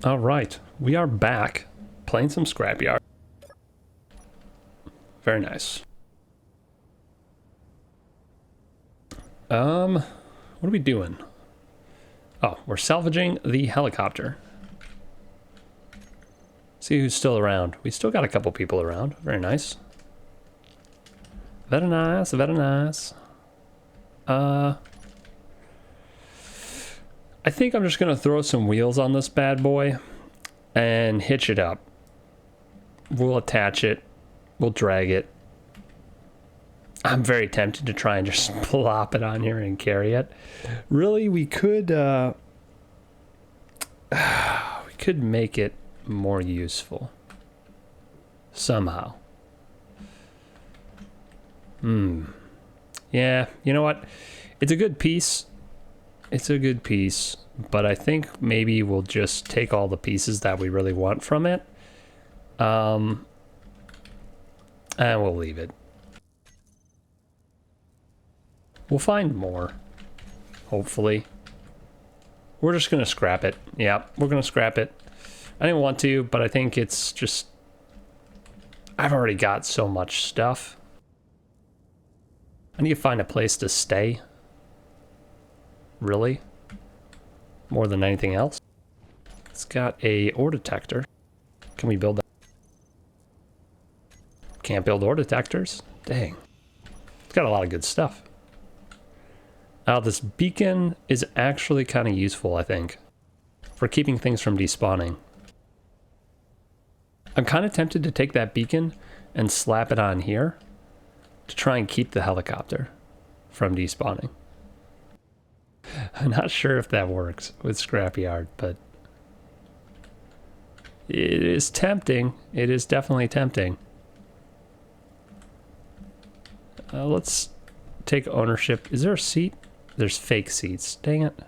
All right, we are back playing some Scrapyard. Very nice. What are we doing? Oh, we're salvaging the helicopter. See who's still around. We still got a couple people around. Very nice. Very nice, very nice. I think I'm just gonna throw some wheels on this bad boy and hitch it up. We'll attach it. We'll drag it. I'm very tempted to try and just plop it on here and carry it. Really, we could make it more useful somehow. Yeah, you know what? It's a good piece. It's a good piece, but I think maybe we'll just take all the pieces that we really want from it. And we'll leave it. We'll find more, hopefully. We're just gonna scrap it. Yeah, we're gonna scrap it. I didn't want to, but I think it's just... I've already got so much stuff. I need to find a place to stay. Really? More than anything else. It's got a ore detector. Can we build that? Can't build ore detectors? Dang. It's got a lot of good stuff. Now this beacon is actually kind of useful, I think, for keeping things from despawning. I'm kind of tempted to take that beacon and slap it on here to try and keep the helicopter from despawning. I'm not sure if that works with Scrapyard, but it is tempting. It is definitely tempting. Let's take ownership. Is there a seat? There's fake seats. Dang it.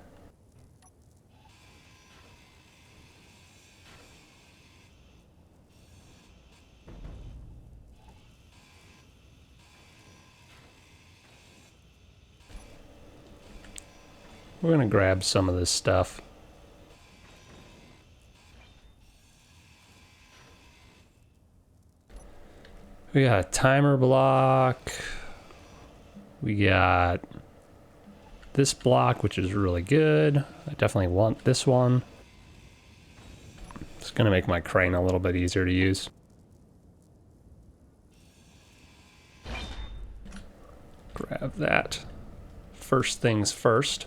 We're gonna grab some of this stuff. We got a timer block. We got this block, which is really good. I definitely want this one. It's gonna make my crane a little bit easier to use. Grab that. First things first.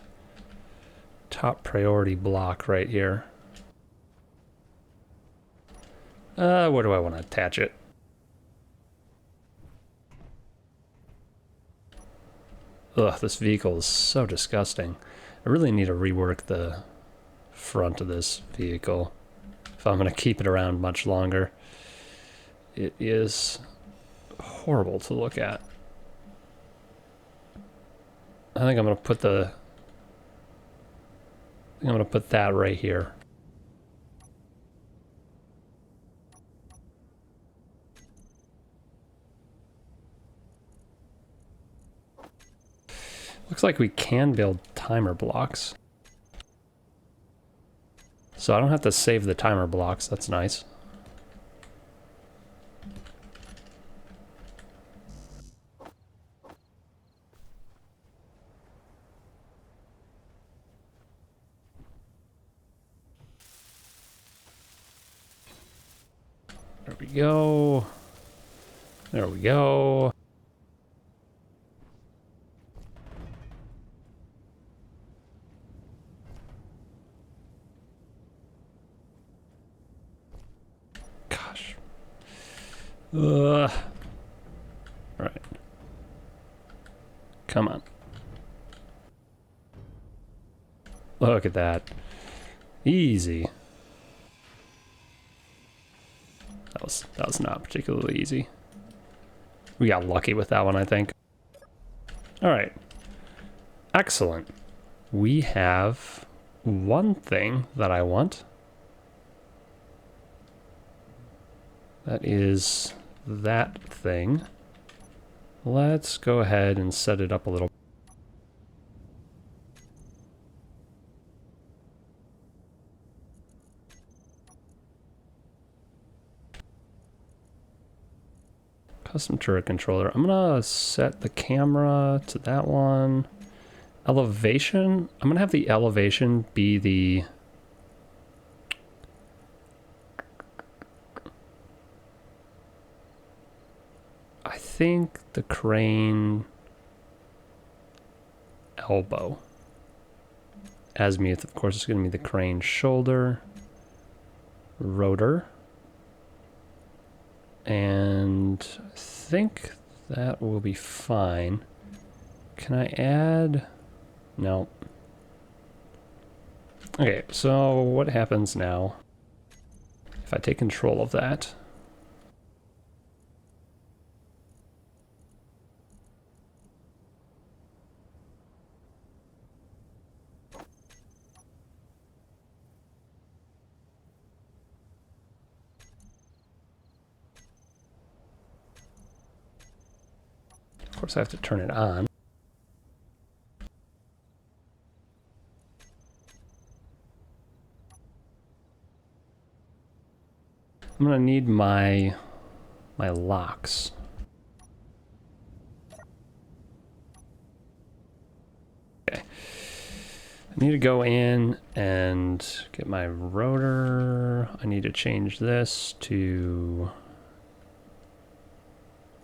Top priority block right here. Where do I want to attach it? Ugh, this vehicle is so disgusting. I really need to rework the front of this vehicle if I'm going to keep it around much longer. It is horrible to look at. I think I'm going to put that right here. Looks like we can build timer blocks. So I don't have to save the timer blocks. That's nice. There we go. There we go. Gosh. All right. Come on. Look at that. Easy. That was not particularly easy. We got lucky with that one, I think. All right. Excellent. We have one thing that I want. That is that thing. Let's go ahead and set it up a little. Custom turret controller. I'm gonna set the camera to that one. Elevation. I'm gonna have the elevation be the... I think the crane elbow. Azimuth, of course, is gonna be the crane shoulder. Rotor. And I think that will be fine. Can I add? No. Okay, so what happens now if I take control of that? Of course, I have to turn it on. I'm gonna need my locks. Okay. I need to go in and get my rotor. I need to change this to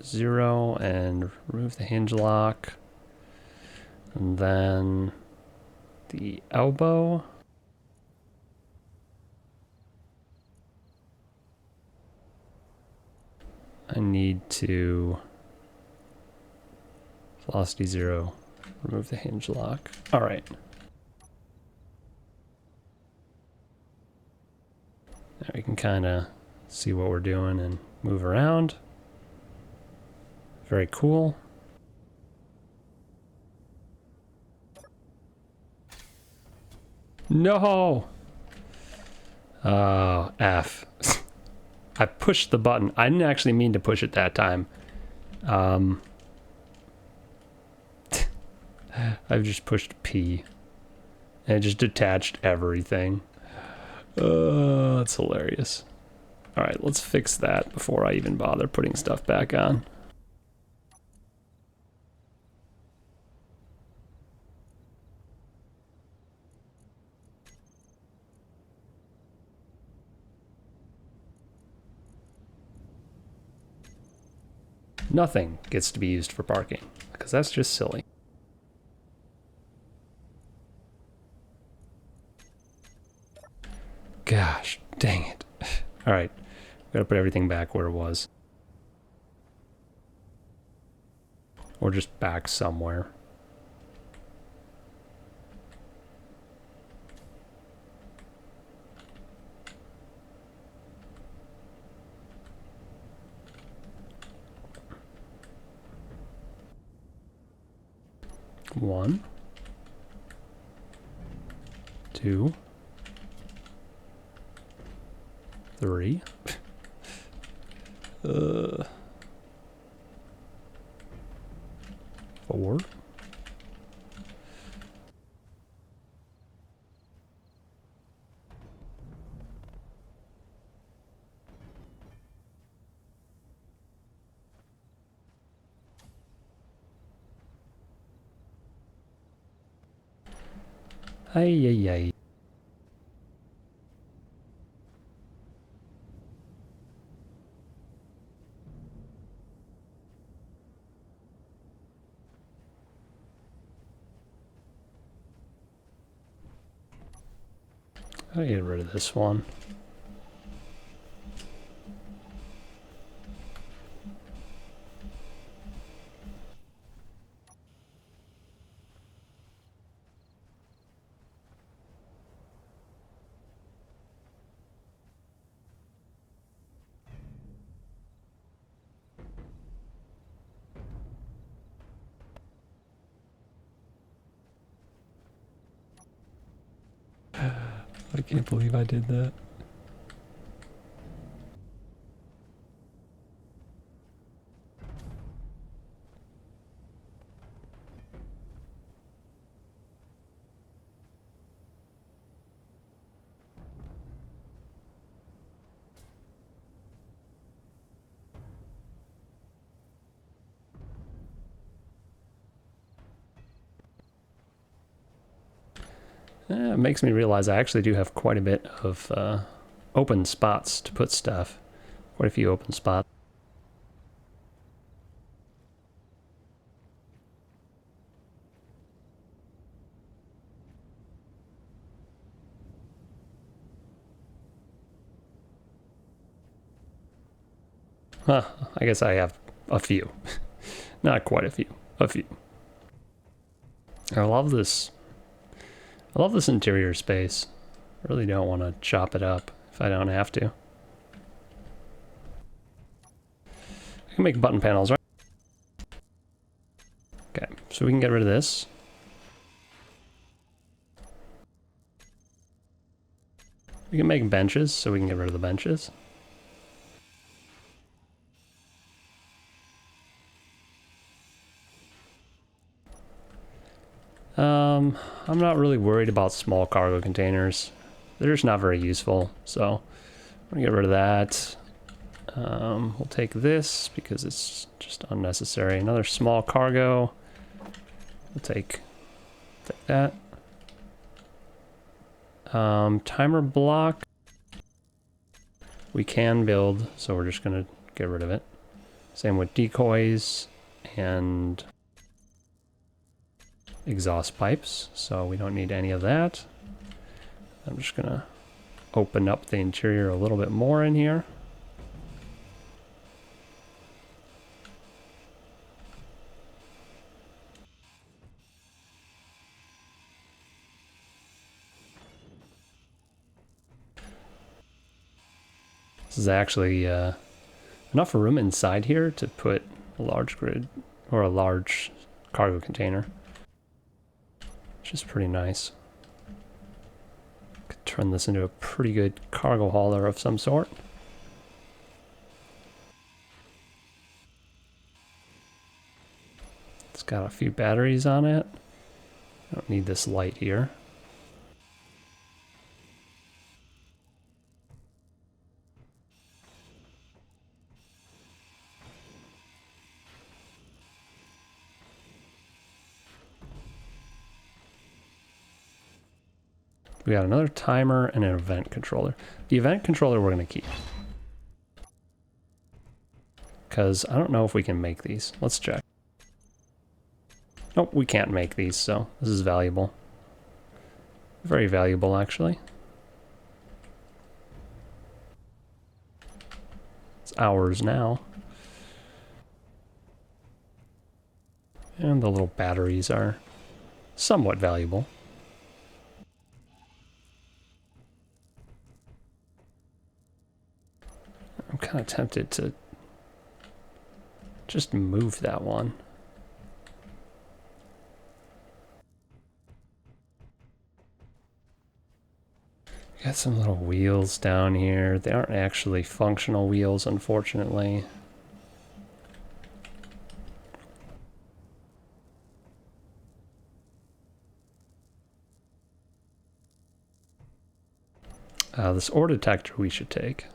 0 and remove the hinge lock. And then the elbow. I need to velocity 0, remove the hinge lock. All right. Now we can kind of see what we're doing and move around. Very cool. No! Oh, F. I pushed the button. I didn't actually mean to push it that time. I've just pushed P. And it just detached everything. That's hilarious. Alright, let's fix that before I even bother putting stuff back on. Nothing gets to be used for parking, because that's just silly. Gosh, dang it. Alright, gotta put everything back where it was. Or just back somewhere. One, two, three. Four. Ay, ay, ay. I'll get rid of this one. I can't believe I did that. It makes me realize I actually do have quite a bit of open spots to put stuff. Quite a few open spots. Huh, I guess I have a few. Not quite a few. A few. I love this. I love this interior space. I really don't want to chop it up if I don't have to. I can make button panels, right? Okay, so we can get rid of this. We can make benches, so we can get rid of the benches. I'm not really worried about small cargo containers. They're just not very useful, so I'm gonna get rid of that. We'll take this because it's just unnecessary. Another small cargo. We'll take that. Timer block. We can build, so we're just gonna get rid of it. Same with decoys and exhaust pipes, so we don't need any of that. I'm just gonna open up the interior a little bit more in here. This is actually enough room inside here to put a large grid or a large cargo container, which is pretty nice. Could turn this into a pretty good cargo hauler of some sort. It's got a few batteries on it. I don't need this light here. We got another timer and an event controller. The event controller we're going to keep, because I don't know if we can make these. Let's check. Nope, we can't make these, so this is valuable. Very valuable, actually. It's ours now. And the little batteries are somewhat valuable. I'm kind of tempted to just move that one. Got some little wheels down here. They aren't actually functional wheels, unfortunately. This ore detector we should take.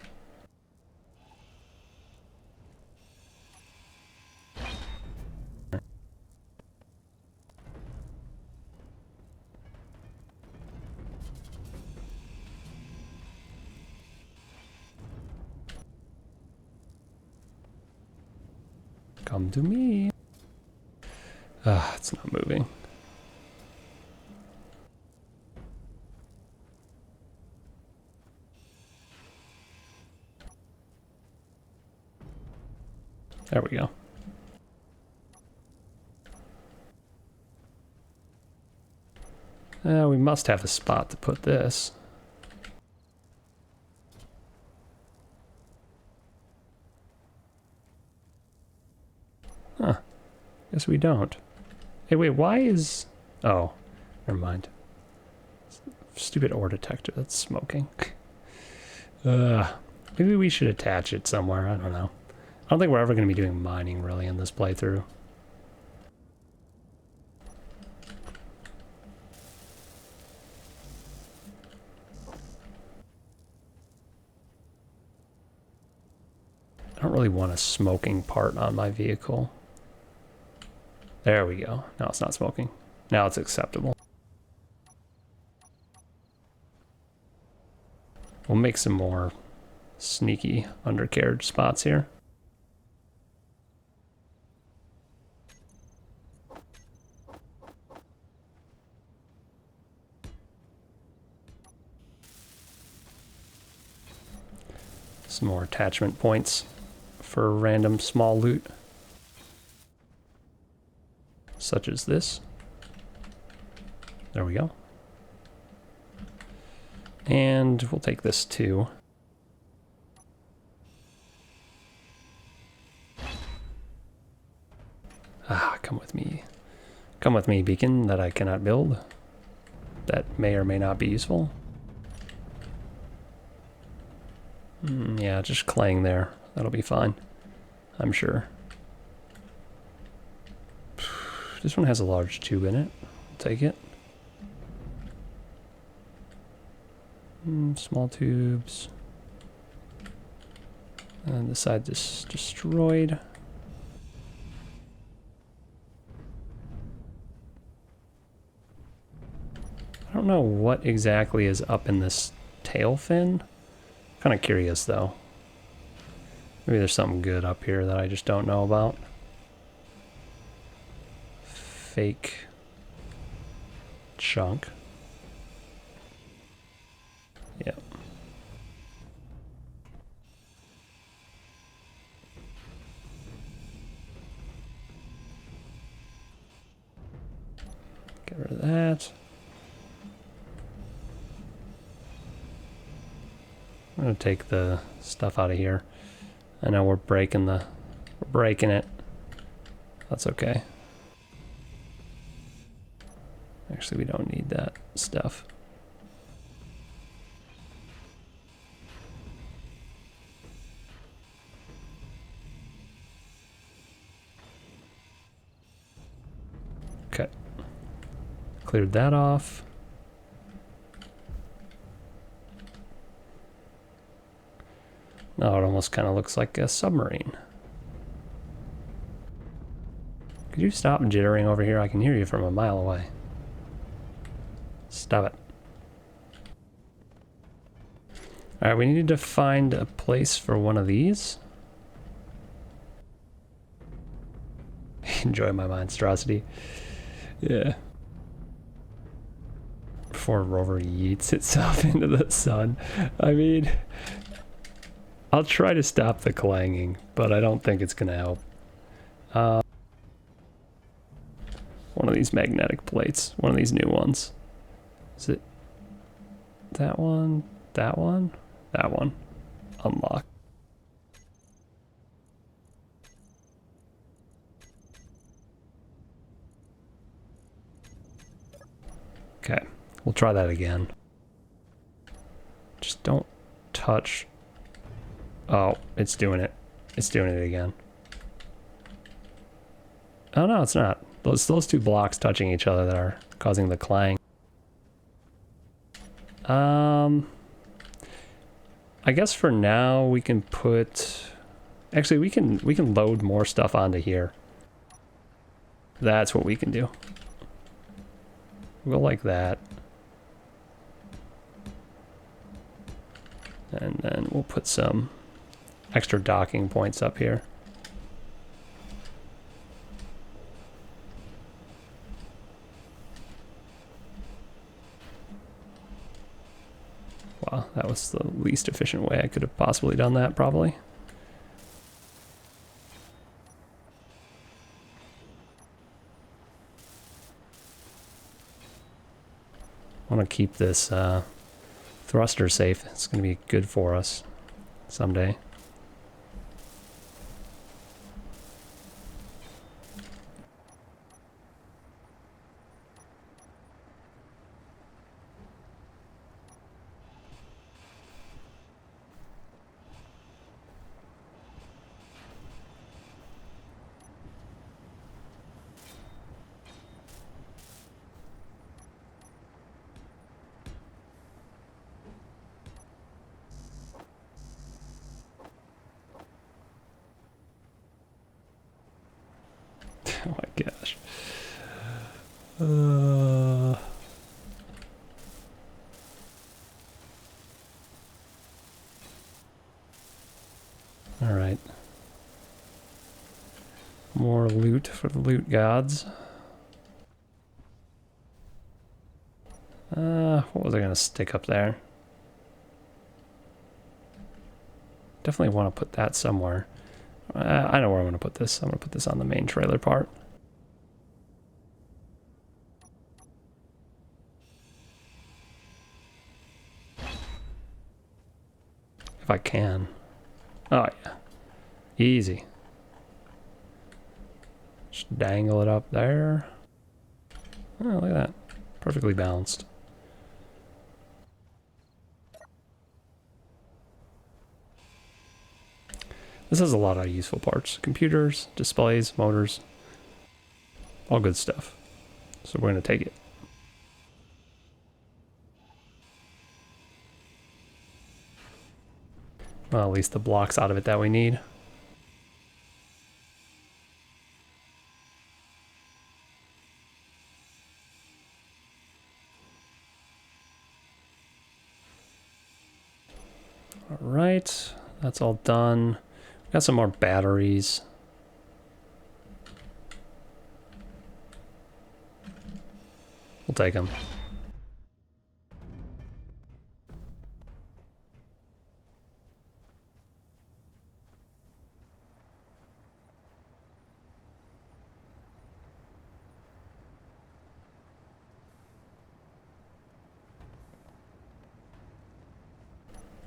Come to me. It's not moving. There we go. We must have a spot to put this. Huh. Guess we don't. Hey, wait, why is... Oh, never mind. Stupid ore detector that's smoking. Maybe we should attach it somewhere. I don't know. I don't think we're ever going to be doing mining, really, in this playthrough. I don't really want a smoking part on my vehicle. There we go. Now it's not smoking. Now it's acceptable. We'll make some more sneaky undercarriage spots here. Some more attachment points for random small loot, such as this. There we go. And we'll take this too. Ah, come with me. Come with me, beacon that I cannot build. That may or may not be useful. Yeah, just claying there. That'll be fine, I'm sure. This one has a large tube in it. I'll take it. Small tubes. And the side is destroyed. I don't know what exactly is up in this tail fin. Kind of curious though. Maybe there's something good up here that I just don't know about. Fake chunk. Yep. Get rid of that. I'm gonna take the stuff out of here. I know we're breaking it. That's okay. Actually, we don't need that stuff. Okay. Cleared that off. Oh, it almost kind of looks like a submarine. Could you stop jittering over here? I can hear you from a mile away. Stop it. Alright, we need to find a place for one of these. Enjoy my monstrosity. Yeah. Before Rover yeets itself into the sun. I mean, I'll try to stop the clanging, but I don't think it's gonna help. One of these magnetic plates, one of these new ones. Is it that one? That one? That one. Unlock. Okay, we'll try that again. Just don't touch. Oh, it's doing it. It's doing it again. Oh no, it's not. Those two blocks touching each other that are causing the clang. I guess for now we can put. Actually, we can load more stuff onto here. That's what we can do. We'll go like that. And then we'll put some extra docking points up here. Wow, that was the least efficient way I could have possibly done that, probably. I want to keep this thruster safe. It's going to be good for us someday. Oh my gosh. Alright. More loot for the loot gods. What was I gonna stick up there? Definitely want to put that somewhere. I know where I'm gonna put this. I'm gonna put this on the main trailer part. If I can. Oh yeah. Easy. Just dangle it up there. Oh, look at that. Perfectly balanced. This has a lot of useful parts. Computers, displays, motors. All good stuff. So we're going to take it. Well, at least the blocks out of it that we need. All right, that's all done. Got some more batteries. We'll take them.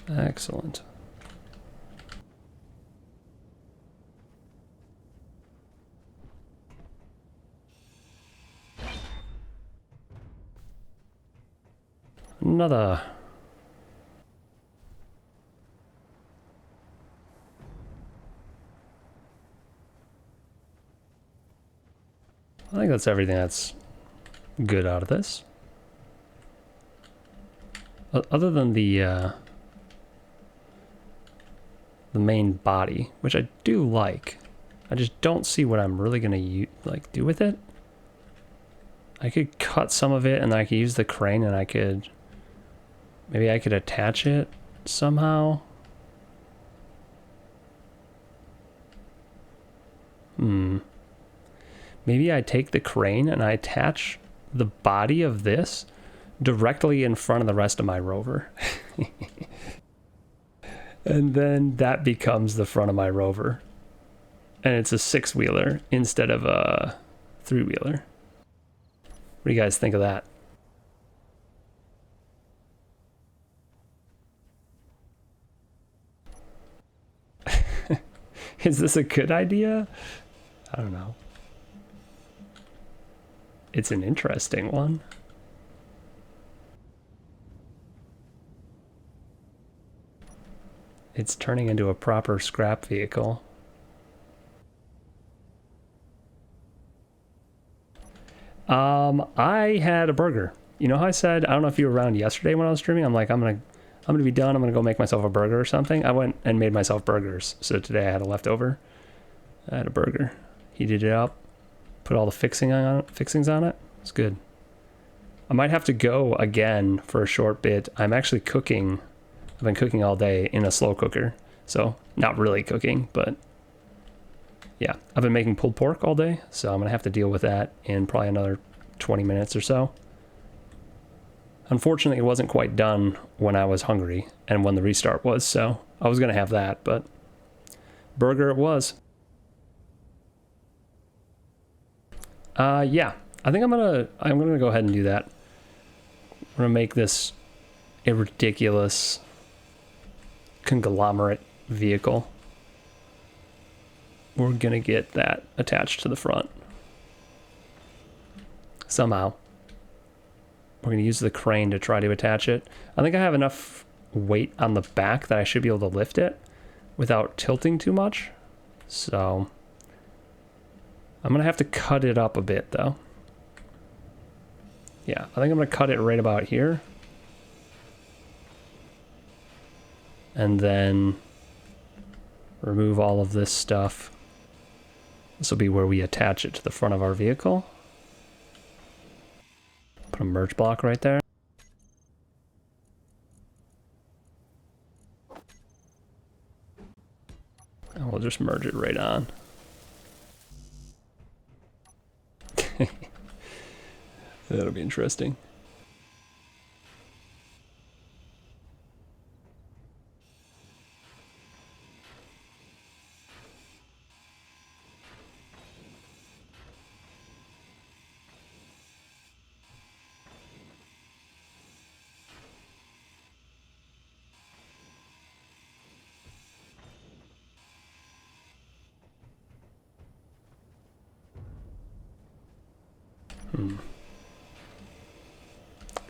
Excellent. Another. I think that's everything that's good out of this. Other than the main body, which I do like. I just don't see what I'm really gonna do with it. I could cut some of it and I could use the crane and I could maybe I could attach it somehow. Maybe I take the crane and I attach the body of this directly in front of the rest of my rover. And then that becomes the front of my rover. And it's a 6-wheeler instead of a 3-wheeler. What do you guys think of that? Is this a good idea? I don't know. It's an interesting one. It's turning into a proper scrap vehicle. I had a burger. You know how I said, I don't know if you were around yesterday when I was streaming, I'm like, I'm gonna be done, I'm gonna go make myself a burger or something. I went and made myself burgers. So today I had a leftover. I had a burger. Heated it up, put all the fixings on it. It's good. I might have to go again for a short bit. I'm actually cooking. I've been cooking all day in a slow cooker. So not really cooking, but yeah, I've been making pulled pork all day. So I'm gonna have to deal with that in probably another 20 minutes or so. Unfortunately, it wasn't quite done when I was hungry and when the restart was, so I was gonna have that, but burger it was. Yeah, I think I'm gonna go ahead and do that. I'm gonna make this a ridiculous conglomerate vehicle. We're gonna get that attached to the front somehow. We're gonna use the crane to try to attach it. I think I have enough weight on the back that I should be able to lift it without tilting too much. So I'm gonna have to cut it up a bit though. Yeah, I think I'm gonna cut it right about here. And then remove all of this stuff. This will be where we attach it to the front of our vehicle. Put a merge block right there. And we'll just merge it right on. That'll be interesting.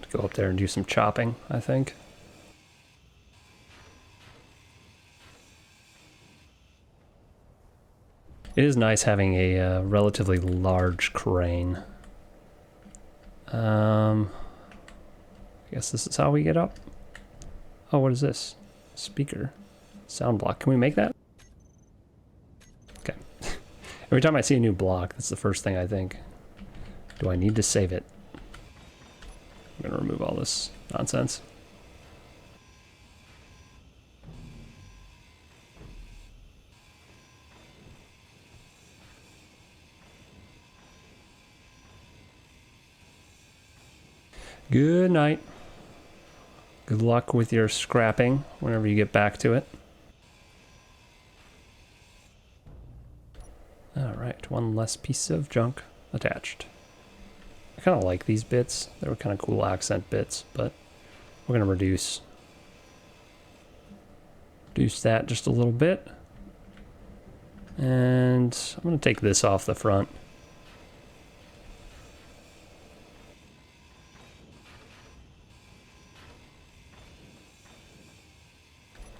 Go up there and do some chopping, I think. It is nice having a relatively large crane. I guess this is how we get up. Oh, what is this? Speaker. Sound block. Can we make that? Okay. Every time I see a new block, that's the first thing I think. Do I need to save it? I'm gonna remove all this nonsense. Good night. Good luck with your scrapping whenever you get back to it. Alright, one less piece of junk attached. I kind of like these bits. They were kind of cool accent bits, but we're going to reduce that just a little bit. And I'm going to take this off the front.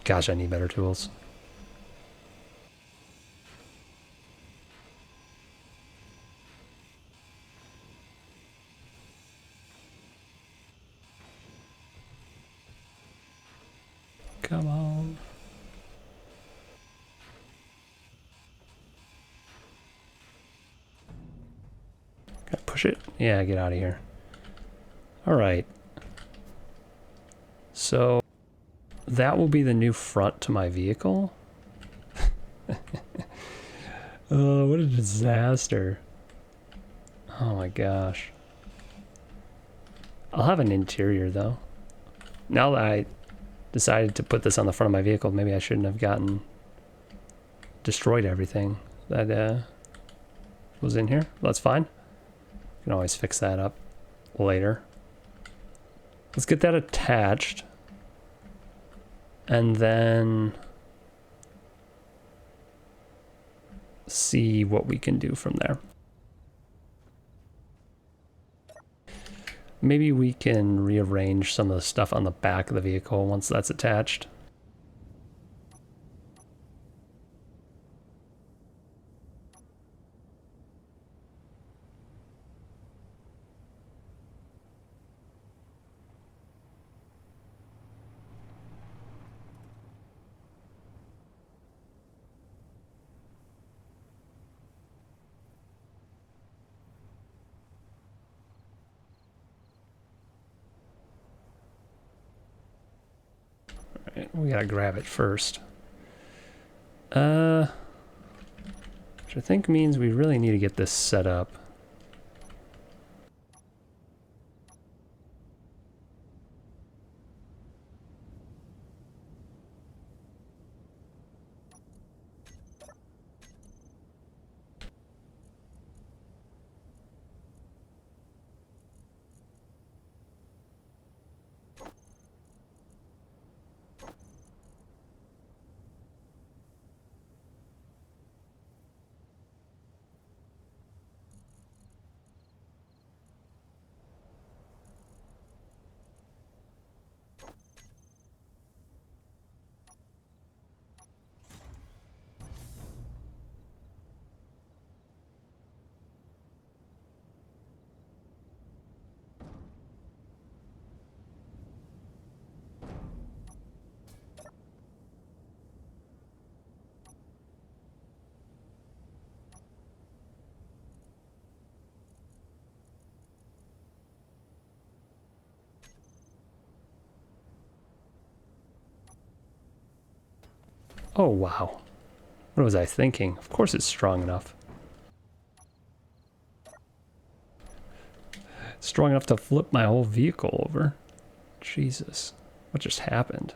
Gosh, I need better tools. Come on. Can I push it? Yeah, get out of here. Alright. So that will be the new front to my vehicle. Oh, what a disaster. Oh my gosh. I'll have an interior though. Now that I decided to put this on the front of my vehicle, maybe I shouldn't have destroyed everything that was in here. That's fine. You can always fix that up later. Let's get that attached. And then see what we can do from there. Maybe we can rearrange some of the stuff on the back of the vehicle once that's attached. We gotta grab it first. Which I think means we really need to get this set up. Oh, wow. What was I thinking? Of course it's strong enough. Strong enough to flip my whole vehicle over. Jesus. What just happened?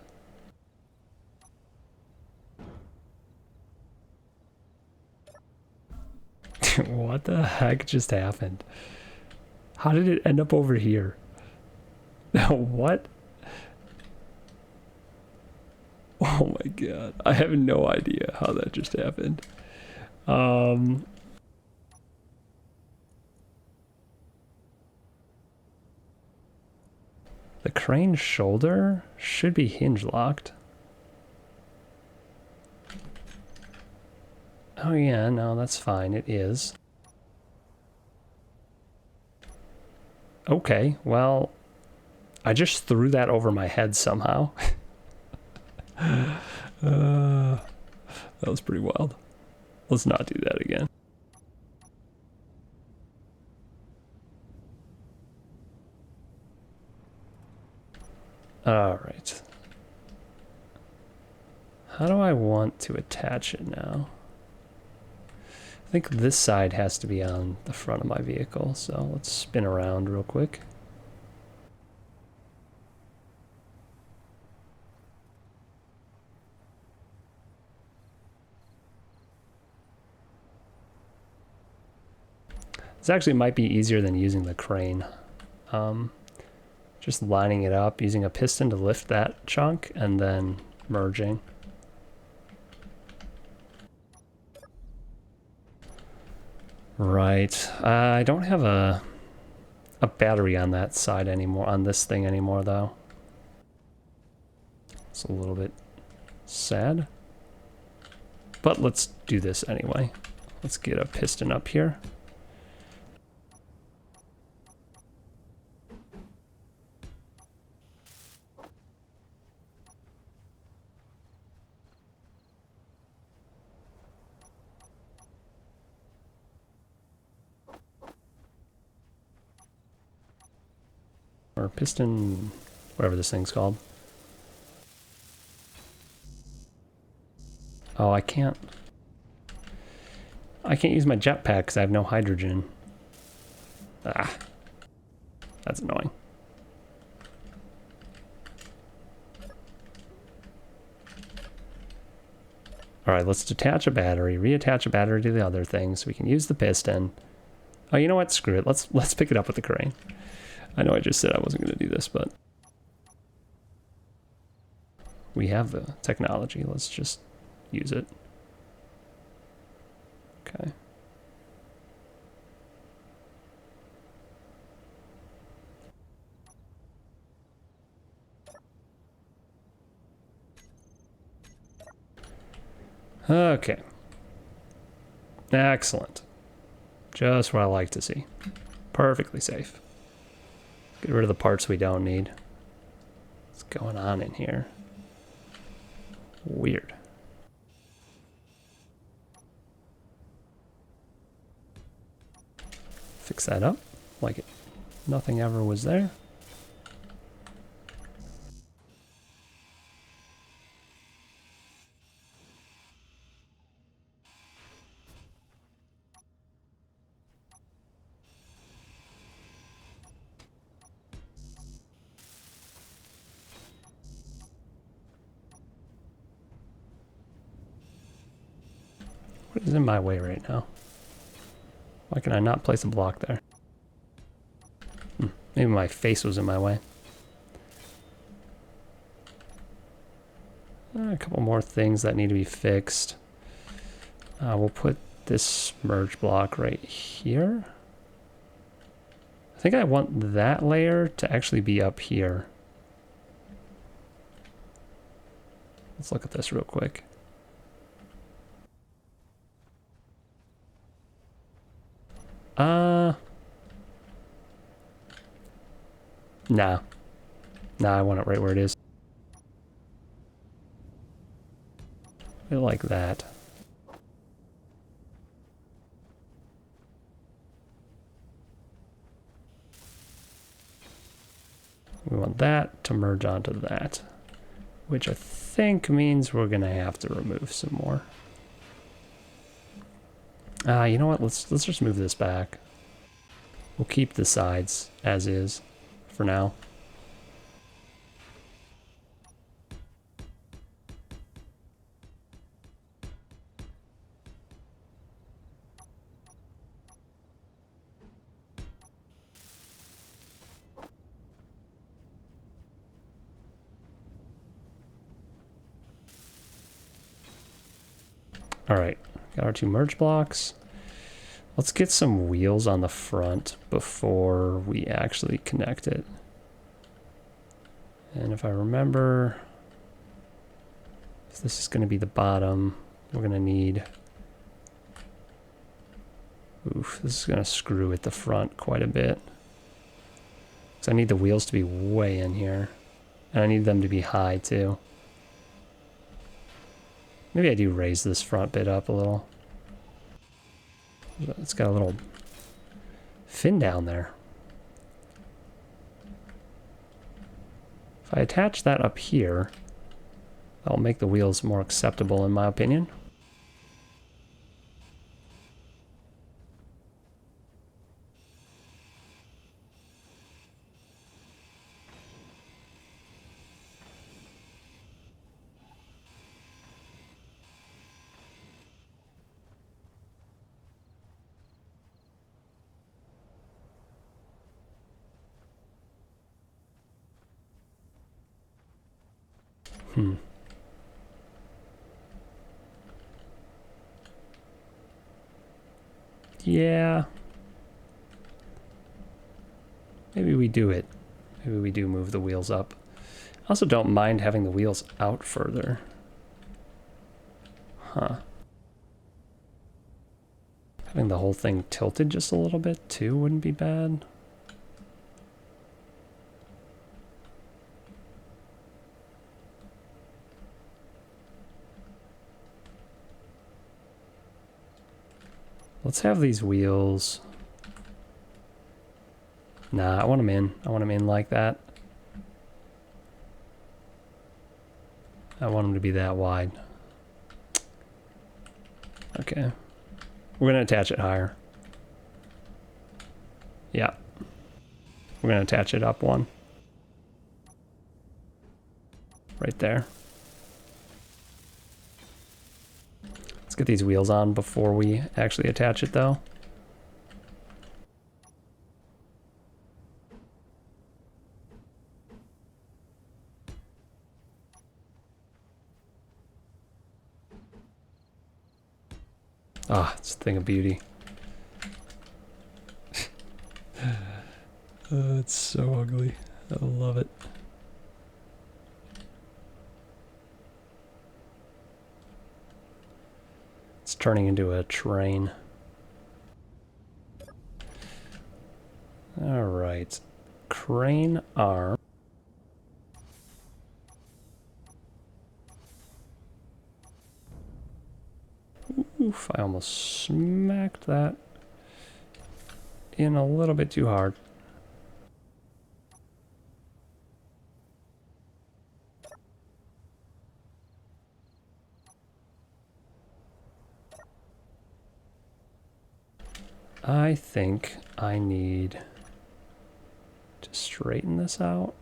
What the heck just happened? How did it end up over here? What? Oh my god. I have no idea how that just happened. The crane shoulder should be hinge locked. Oh yeah, no, that's fine. It is. Okay, well, I just threw that over my head somehow. That was pretty wild. Let's not do that again. All right. How do I want to attach it now? I think this side has to be on the front of my vehicle, so let's spin around real quick. This actually might be easier than using the crane. Just lining it up, using a piston to lift that chunk, and then merging. Right. I don't have a battery on that side anymore, on this thing anymore, though. It's a little bit sad. But let's do this anyway. Let's get a piston up here. Or piston, whatever this thing's called. Oh, I can't use my jetpack because I have no hydrogen. Ah, that's annoying. All right, let's detach a battery, reattach a battery to the other thing so we can use the piston. Oh, you know what? Screw it. Let's pick it up with the crane. I know I just said I wasn't going to do this, but we have the technology. Let's just use it. Okay. Okay. Excellent. Just what I like to see. Perfectly safe. Get rid of the parts we don't need. What's going on in here? Weird. Fix that up like it. Nothing ever was there. What is in my way right now? Why can I not place a block there? Maybe my face was in my way. A couple more things that need to be fixed. We'll put this merge block right here. I think I want that layer to actually be up here. Let's look at this real quick. Nah. Nah, I want it right where it is. I like that. We want that to merge onto that, which I think means we're gonna have to remove some more. You know what? Let's just move this back. We'll keep the sides as is for now. All right, got our 2 merge blocks. Let's get some wheels on the front before we actually connect it. And if I remember, if this is going to be the bottom, we're going to need... Oof, this is going to screw at the front quite a bit. So I need the wheels to be way in here. And I need them to be high too. Maybe I do raise this front bit up a little. It's got a little fin down there. If I attach that up here, that'll make the wheels more acceptable in my opinion. Yeah. Maybe we do it. Maybe we do move the wheels up. I also don't mind having the wheels out further. Huh. Having the whole thing tilted just a little bit too wouldn't be bad. Let's have these wheels. Nah, I want them in. I want them in like that. I want them to be that wide. Okay. We're going to attach it higher. Yeah. We're going to attach it up one. Right there. Let's get these wheels on before we actually attach it though. Ah, it's a thing of beauty. It's so ugly. I love it. It's turning into a train. All right. Crane arm. Oof, I almost smacked that in a little bit too hard. I think I need to straighten this out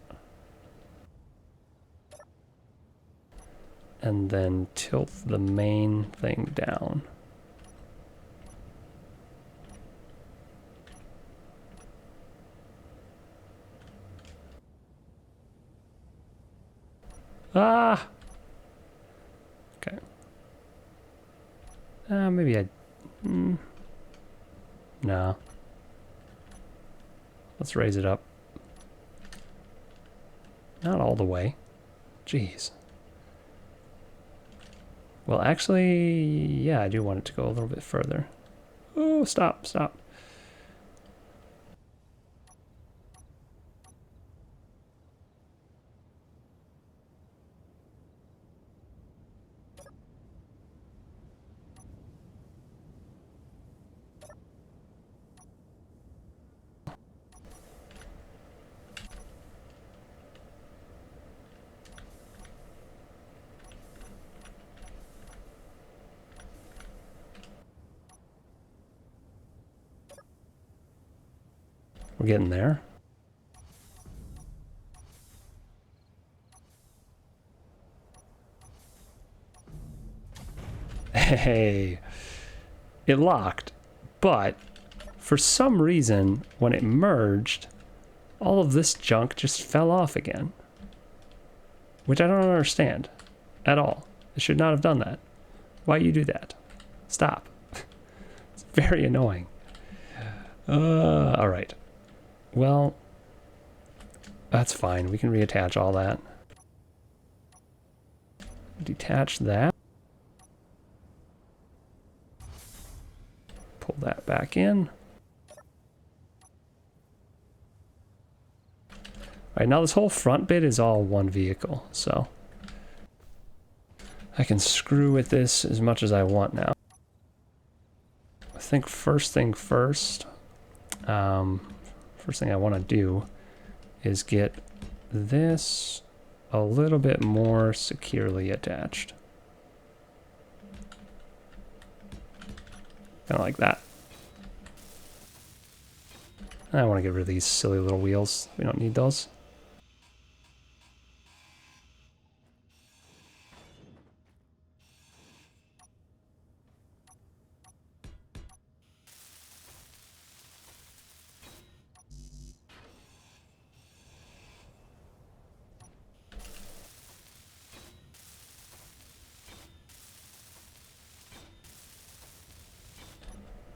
and then tilt the main thing down. Ah! Okay. Maybe I... No. Let's raise it up. Not all the way. Jeez. Well, actually, yeah, I do want it to go a little bit further. Oh, stop, stop. We're getting there. Hey, it locked, but for some reason, when it merged, all of this junk just fell off again. Which I don't understand at all. It should not have done that. Why you do that? Stop. It's very annoying. All right. Well, that's fine. We can reattach all that. Detach that. Pull that back in. All right, now this whole front bit is all one vehicle, so I can screw with this as much as I want now. I think first thing first, first thing I want to do is get this a little bit more securely attached. Kind of like that. I want to get rid of these silly little wheels. We don't need those.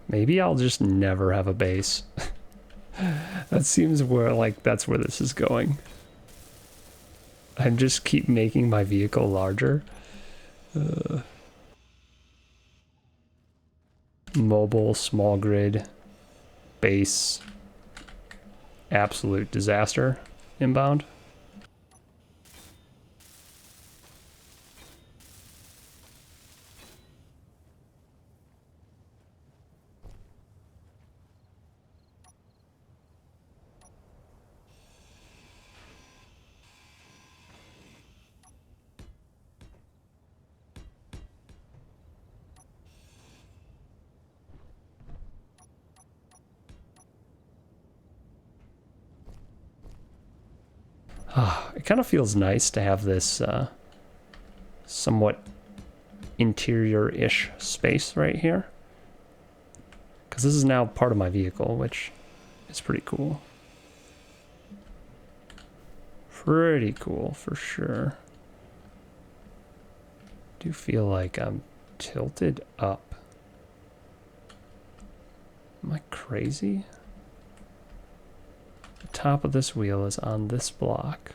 Maybe I'll just never have a base. That seems where, like, that's where this is going. I just keep making my vehicle larger. Mobile, small grid, base, absolute disaster inbound. It kind of feels nice to have this somewhat interior-ish space right here. Because this is now part of my vehicle, which is pretty cool. Pretty cool, for sure. I do feel like I'm tilted up. Am I crazy? The top of this wheel is on this block.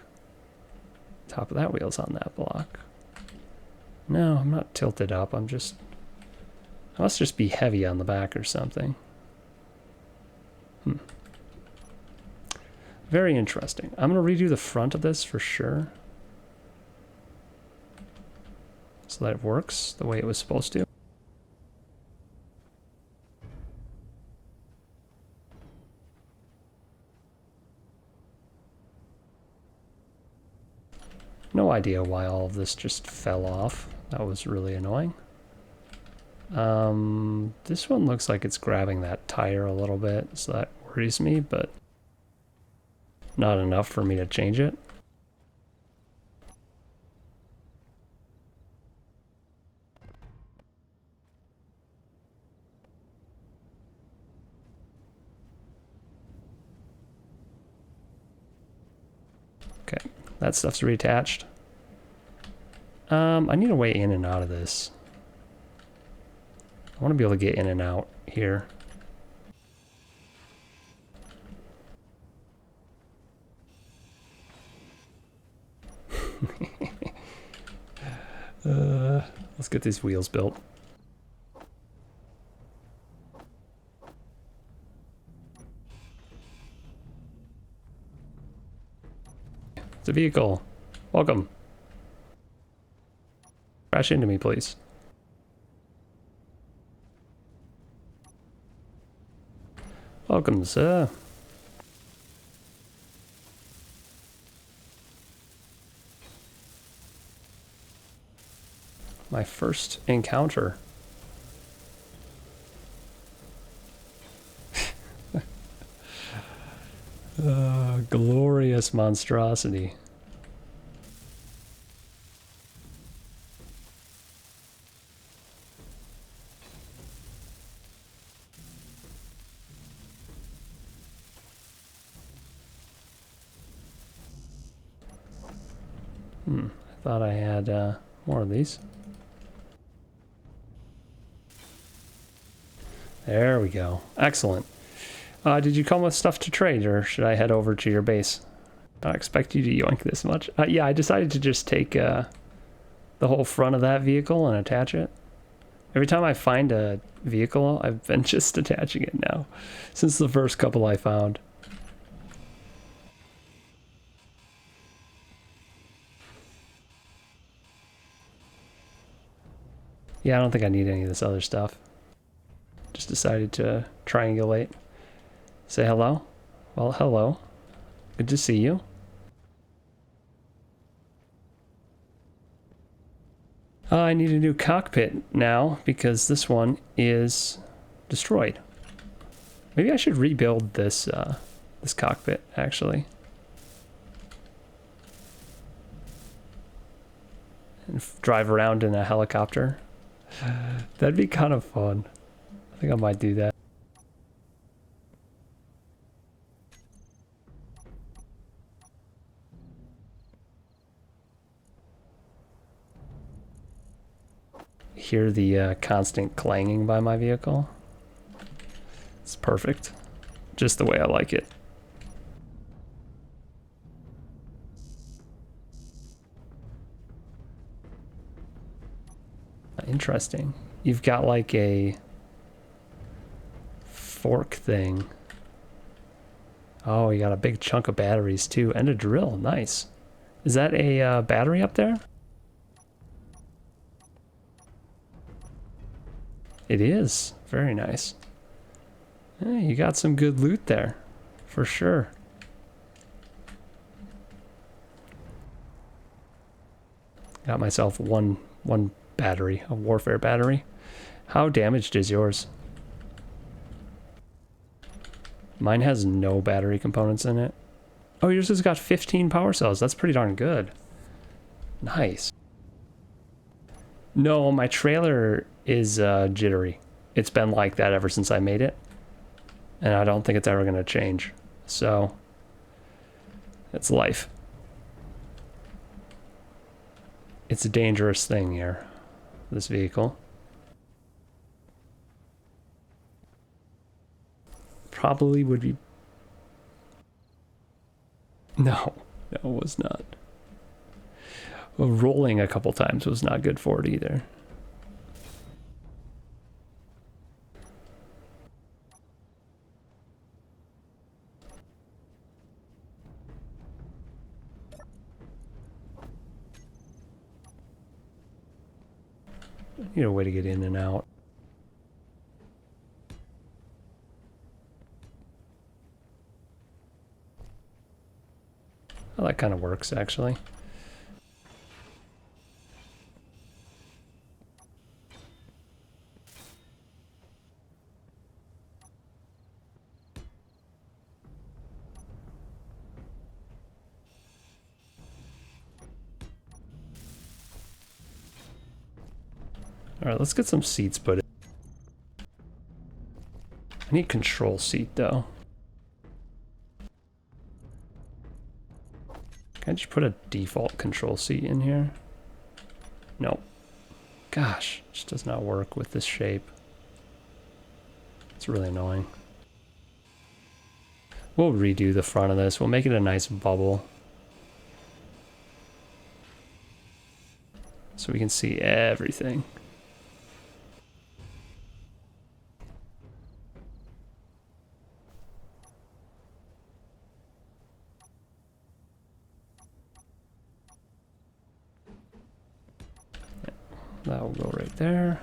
Top of that wheel is on that block. No, I'm not tilted up. I'm just... I must just be heavy on the back or something. Very interesting. I'm going to redo the front of this for sure. So that it works the way it was supposed to. No idea why all of this just fell off. That was really annoying. This one looks like it's grabbing that tire a little bit, so that worries me, but not enough for me to change it. Okay, that stuff's reattached. I need a way in and out of this. I want to be able to get in and out here. Let's get these wheels built. It's a vehicle. Welcome. Crash into me, please. Welcome, sir. My first encounter. Glorious monstrosity. I thought I had more of these. There we go. Excellent. Did you come with stuff to trade, or should I head over to your base? I don't expect you to yoink this much. Yeah, I decided to just take the whole front of that vehicle and attach it. Every time I find a vehicle, I've been just attaching it now, since the first couple I found. Yeah, I don't think I need any of this other stuff. Just decided to triangulate. Say hello? Well, hello. Good to see you. I need a new cockpit now because this one is destroyed. Maybe I should rebuild this this cockpit, actually. And drive around in a helicopter. That'd be kind of fun. I think I might do that. Hear the constant clanging by my vehicle. It's perfect. Just the way I like it. Interesting. You've got like a fork thing. Oh, you got a big chunk of batteries too, and a drill. Nice. Is that a battery up there? It is. Very nice. Yeah, you got some good loot there, for sure. Got myself one battery, a warfare battery. How damaged is yours? Mine has no battery components in it. Oh, yours has got 15 power cells. That's pretty darn good. Nice. No, my trailer is jittery. It's been like that ever since I made it. And I don't think it's ever going to change. So, it's life. It's a dangerous thing here, this vehicle. Probably would be... No, it was not. Well, rolling a couple times was not good for it either. I need a way to get in and out. Well, that kind of works, actually. All right, let's get some seats put in. I need control seat, though. Can I just put a default control seat in here? Nope. Gosh, it just does not work with this shape. It's really annoying. We'll redo the front of this. We'll make it a nice bubble. So we can see everything. That will go right there.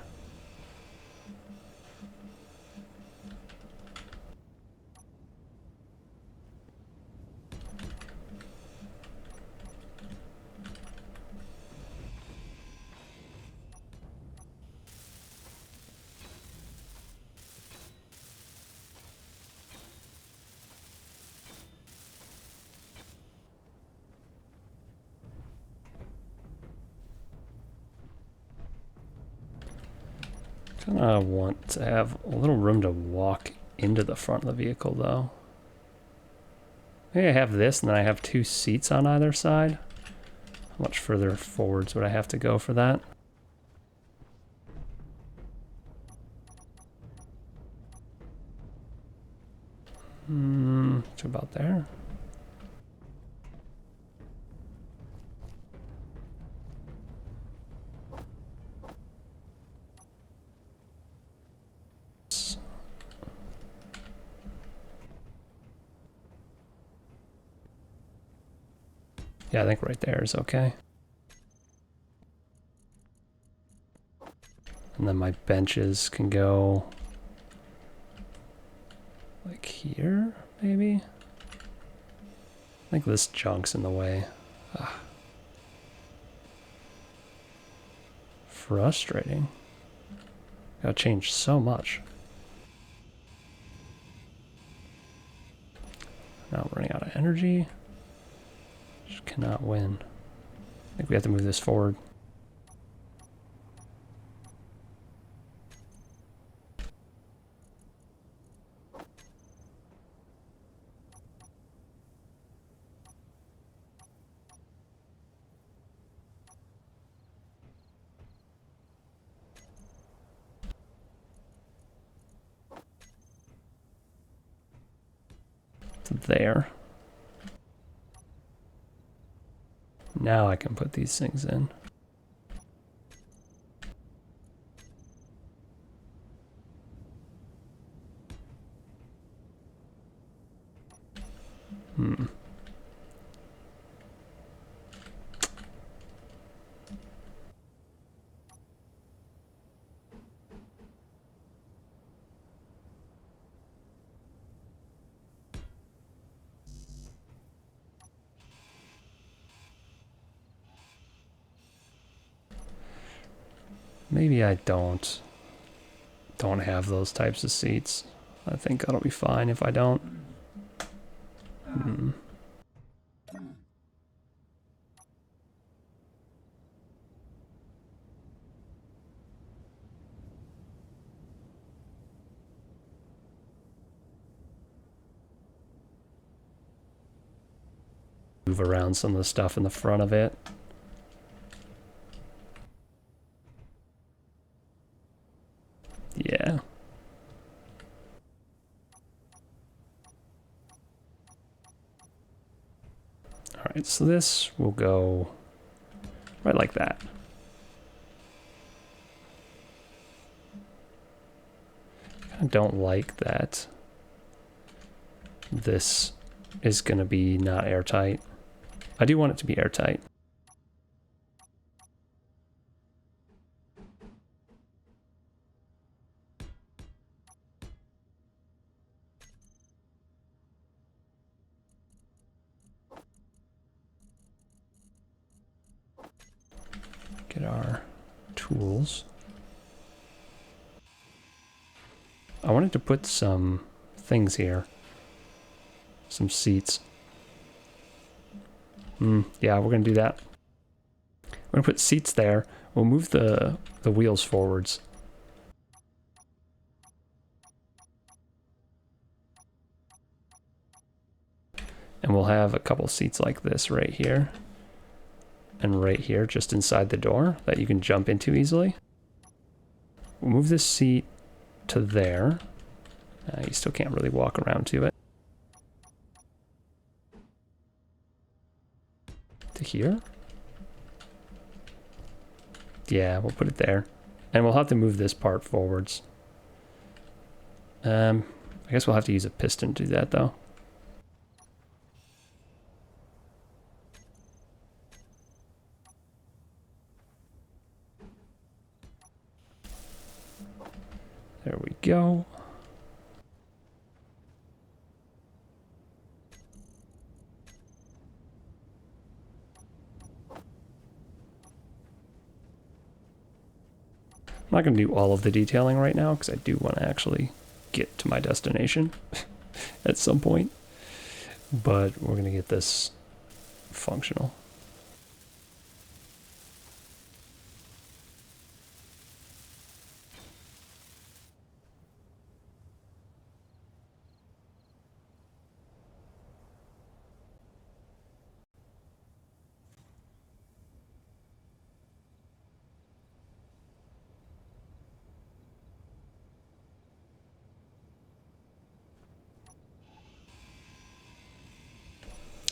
Kind of want to have a little room to walk into the front of the vehicle, though. Maybe I have this, and then I have 2 seats on either side. How much further forwards would I have to go for that? To about there. Yeah, I think right there is okay. And then my benches can go like here, maybe? I think this junk's in the way. Ugh. Frustrating. Gotta change so much. Now I'm running out of energy. Just cannot win. I think we have to move this forward. There. Now I can put these things in. Maybe I don't have those types of seats. I think that'll be fine if I don't. Move around some of the stuff in the front of it. Yeah. Alright, so this will go right like that. I don't like that this is going to be not airtight. I do want it to be airtight. Get our tools. I wanted to put some things here. Some seats. Yeah, we're going to do that. We're going to put seats there. We'll move the wheels forwards. And we'll have a couple seats like this right here. And right here, just inside the door, that you can jump into easily. We'll move this seat to there. You still can't really walk around to it. To here? Yeah, we'll put it there. And we'll have to move this part forwards. I guess we'll have to use a piston to do that, though. There we go. I'm not going to do all of the detailing right now because I do want to actually get to my destination at some point. But we're going to get this functional.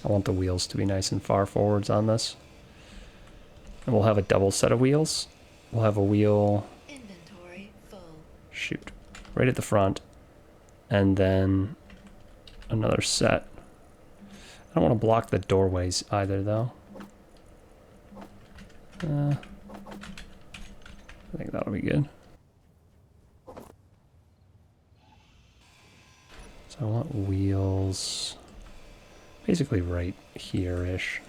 I want the wheels to be nice and far forwards on this. And we'll have a double set of wheels. We'll have a wheel... Inventory full. Shoot. Right at the front. And then another set. I don't want to block the doorways either, though. I think that'll be good. So I want wheels basically right here-ish.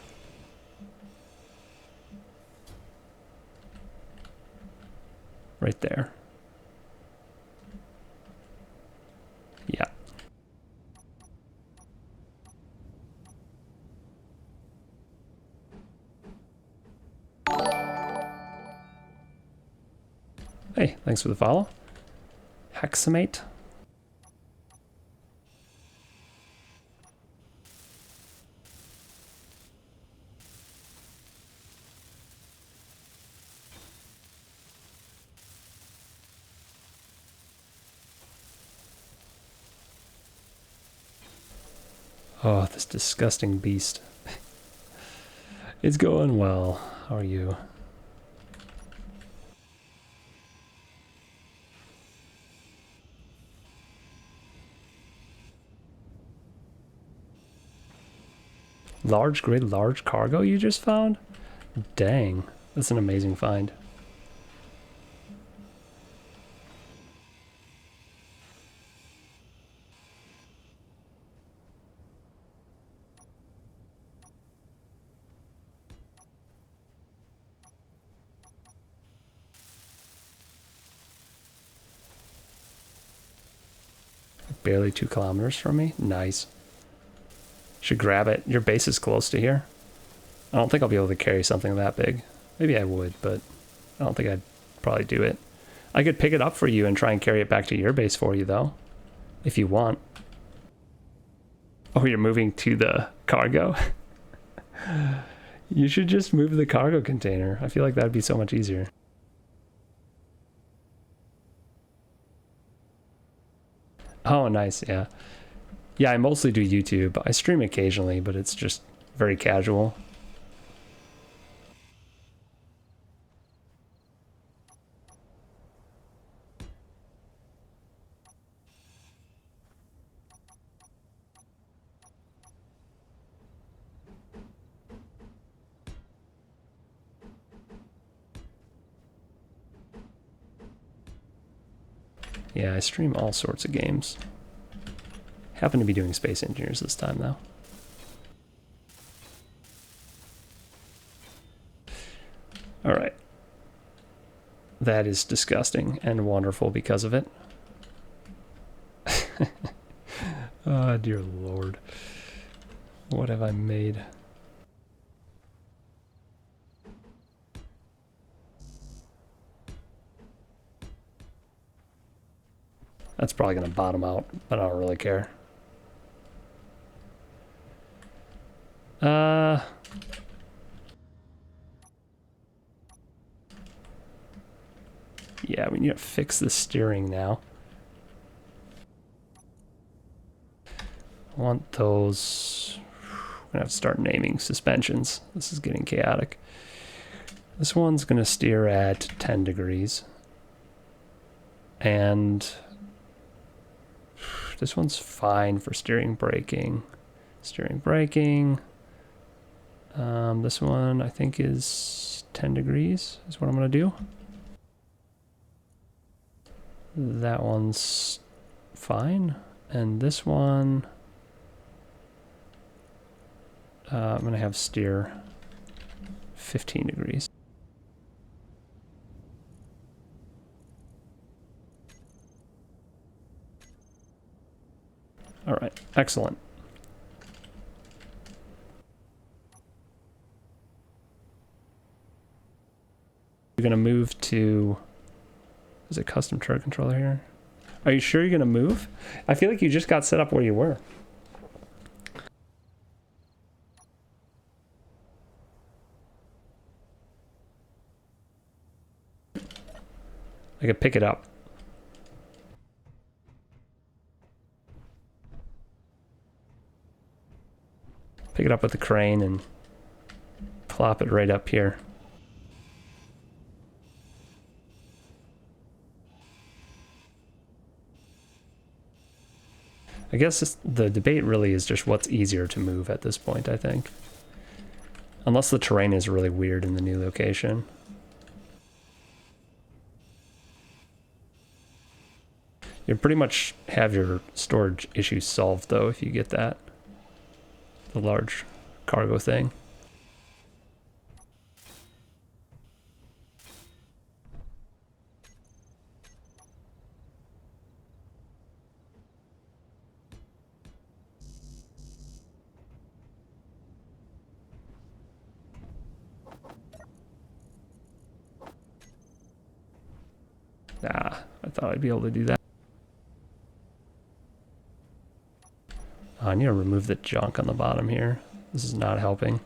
Right there. Yeah. Hey, thanks for the follow. Hexamate. Oh, this disgusting beast. It's going well. How are you? Large grid, large cargo you just found? Dang, that's an amazing find. Barely 2 kilometers from me. Nice. Should grab it. Your base is close to here. I don't think I'll be able to carry something that big. Maybe I would, but I don't think I'd probably do it. I could pick it up for you and try and carry it back to your base for you, though, if you want. Oh, you're moving to the cargo? You should just move the cargo container. I feel like that'd be so much easier. Oh, nice, yeah. Yeah, I mostly do YouTube. I stream occasionally, but it's just very casual. Yeah, I stream all sorts of games. Happen to be doing Space Engineers this time, though. Alright. That is disgusting and wonderful because of it. Oh, dear Lord. What have I made? That's probably going to bottom out, but I don't really care. Yeah, we need to fix the steering now. I want those... I'm gonna have to start naming suspensions. This is getting chaotic. This one's gonna steer at 10 degrees. And this one's fine for steering braking. Steering braking. This one I think is 10 degrees is what I'm gonna do. That one's fine. And this one, I'm gonna have steer 15 degrees. All right, excellent. You're gonna move to, is it custom turret controller here? Are you sure you're gonna move? I feel like you just got set up where you were. I could pick it up. pick it up with the crane and plop it right up here. I guess the debate really is just what's easier to move at this point, I think. Unless the terrain is really weird in the new location. You pretty much have your storage issues solved, though, if you get that. The large cargo thing. Ah, I thought I'd be able to do that. Oh, I need to remove the junk on the bottom here. This is not helping.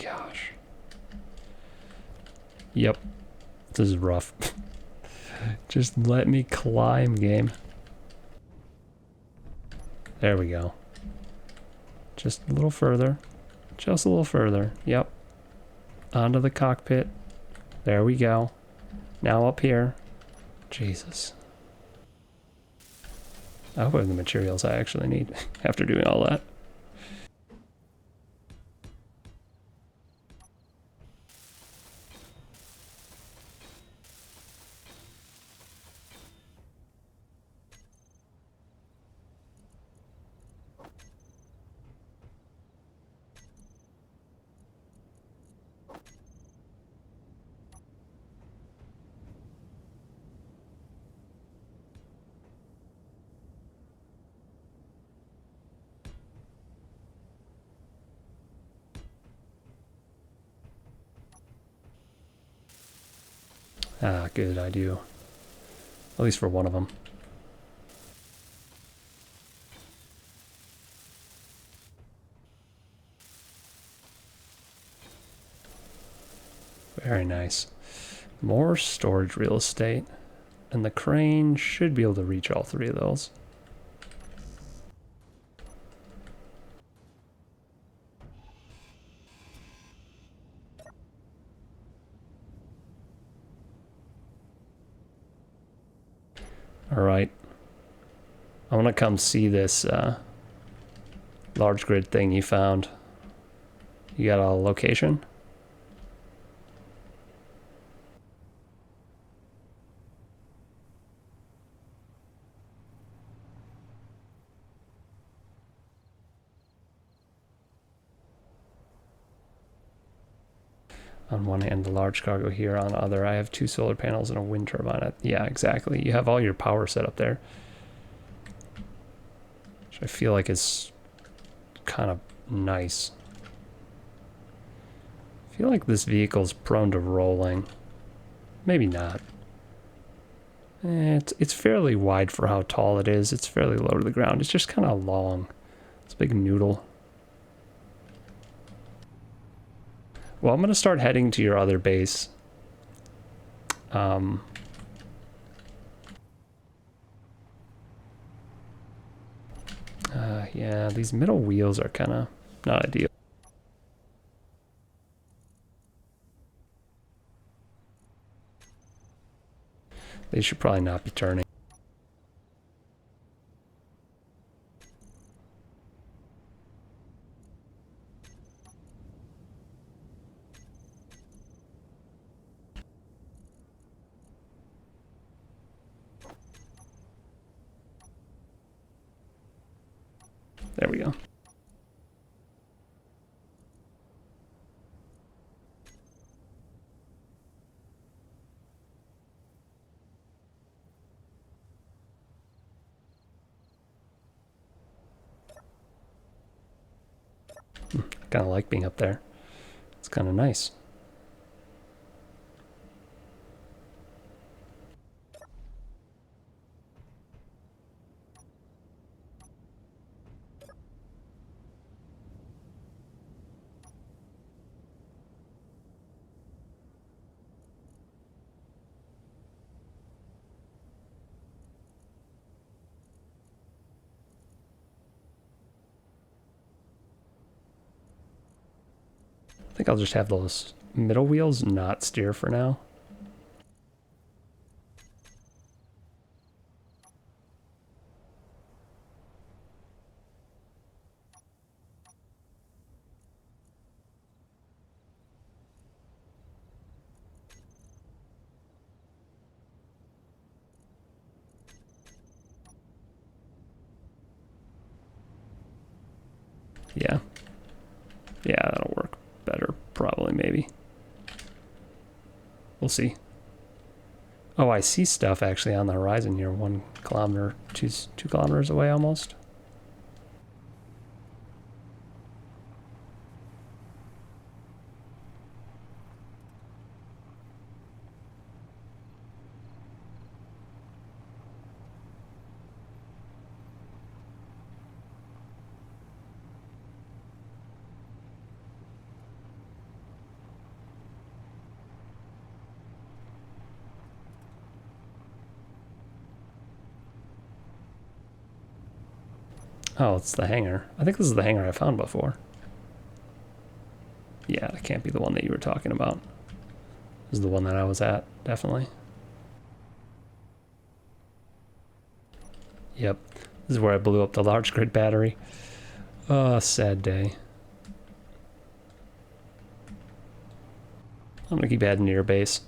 Gosh. Yep. This is rough. Just let me climb, game. There we go. Just a little further. Just a little further. Yep. Onto the cockpit. There we go. Now up here. Jesus. I hope I have the materials I actually need after doing all that. Ah, good, I do. At least for one of them. Very nice. More storage real estate. And the crane should be able to reach all three of those. Alright. I want to come see this large grid thing you found. You got a location? On one hand, the large cargo here. On the other, I have 2 solar panels and a wind turbine. Yeah, exactly. You have all your power set up there. Which I feel like is kind of nice. I feel like this vehicle's prone to rolling. Maybe not. It's fairly wide for how tall it is. It's fairly low to the ground. It's just kind of long. It's a big noodle. Well, I'm going to start heading to your other base. Yeah, these middle wheels are kind of not ideal. They should probably not be turning. There we go. Kind of like being up there. It's kind of nice. I think I'll just have those middle wheels not steer for now. Yeah. Yeah, that'll work better, probably, maybe. We'll see. Oh, I see stuff actually on the horizon here, 1 kilometer, 2 kilometers away almost. Oh, it's the hangar. I think this is the hangar I found before. Yeah, it can't be the one that you were talking about. This is the one that I was at, definitely. Yep. This is where I blew up the large grid battery. Oh, sad day. I'm gonna keep heading to your base.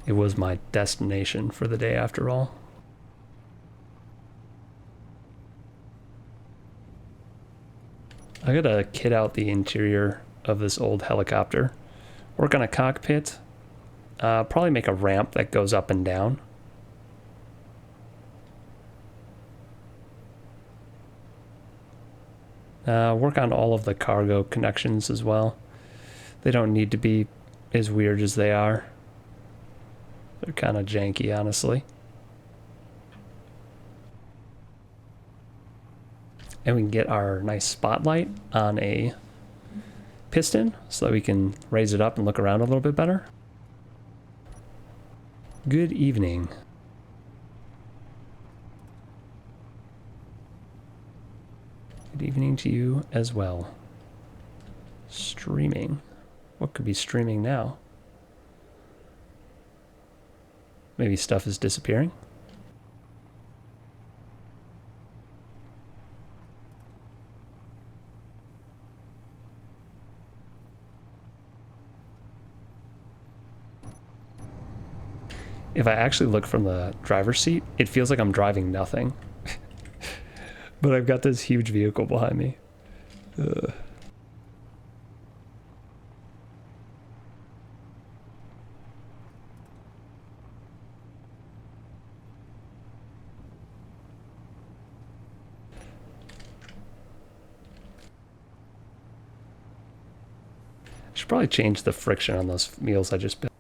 It was my destination for the day after all. I gotta kit out the interior of this old helicopter. Work on a cockpit. Probably make a ramp that goes up and down. Work on all of the cargo connections as well. They don't need to be as weird as they are. They're kind of janky, honestly. And we can get our nice spotlight on a piston so that we can raise it up and look around a little bit better. Good evening. Good evening to you as well. Streaming. What could be streaming now? Maybe stuff is disappearing. If I actually look from the driver's seat, it feels like I'm driving nothing. But I've got this huge vehicle behind me. Ugh. I should probably change the friction on those wheels I just built.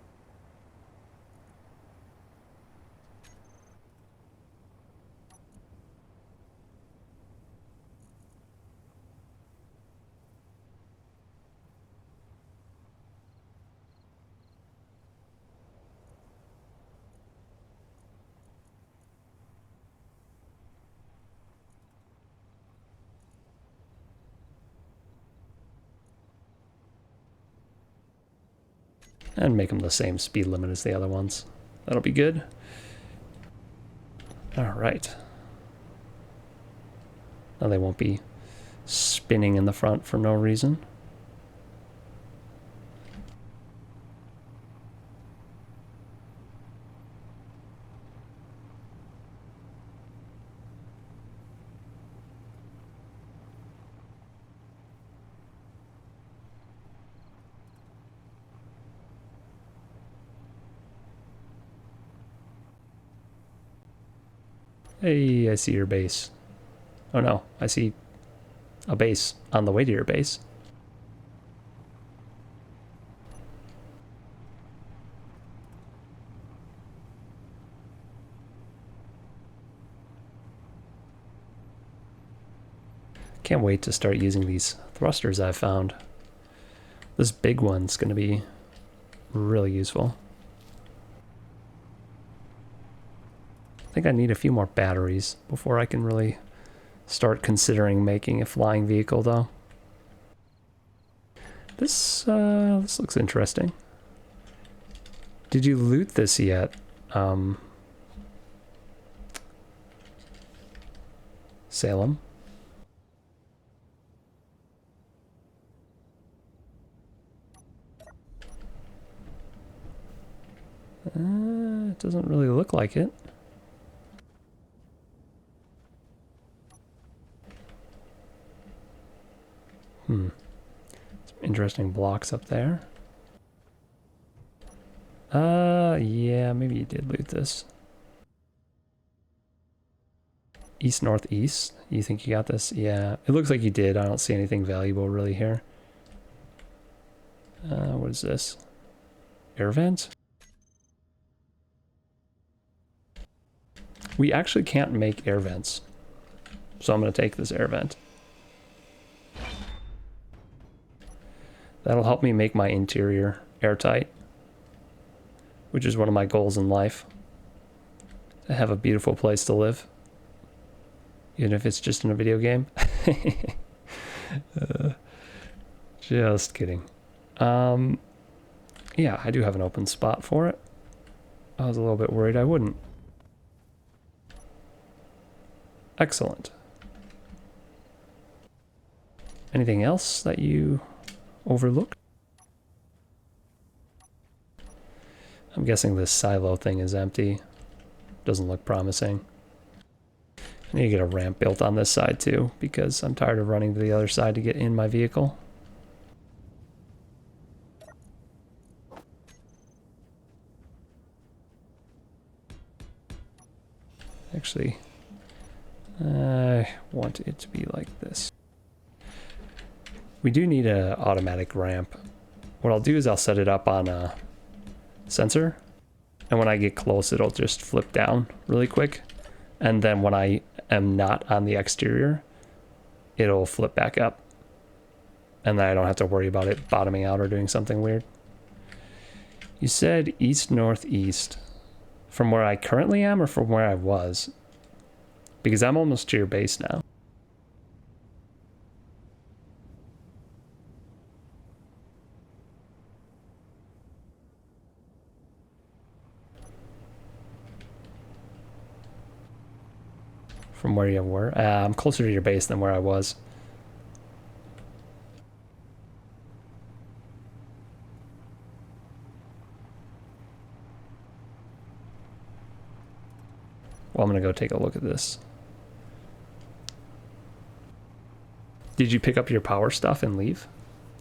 And make them the same speed limit as the other ones. That'll be good. All right. Now they won't be spinning in the front for no reason. Hey, I see your base. Oh no, I see a base on the way to your base. Can't wait to start using these thrusters I've found. This big one's going to be really useful. think I need a few more batteries before I can really start considering making a flying vehicle, though. This looks interesting. Did you loot this yet? Salem? It doesn't really look like it. Some interesting blocks up there. Yeah, maybe you did loot this. East, northeast. You think you got this? Yeah, it looks like you did. I don't see anything valuable really here. What is this? Air vent? We actually can't make air vents. So I'm going to take this air vent. That'll help me make my interior airtight, which is one of my goals in life. To have a beautiful place to live. Even if it's just in a video game. Just kidding. Yeah, I do have an open spot for it. I was a little bit worried I wouldn't. Excellent. Anything else that you overlooked? I'm guessing this silo thing is empty. Doesn't look promising. I need to get a ramp built on this side too, because I'm tired of running to the other side to get in my vehicle. Actually, I want it to be like this. We do need an automatic ramp. What I'll do is I'll set it up on a sensor, and when I get close it'll just flip down really quick, and then when I am not on the exterior it'll flip back up, and then I don't have to worry about it bottoming out or doing something weird. You said east northeast. From where I currently am or from where I was? Because I'm almost to your base now. From where you were? I'm closer to your base than where I was. Well, I'm going to go take a look at this. Did you pick up your power stuff and leave?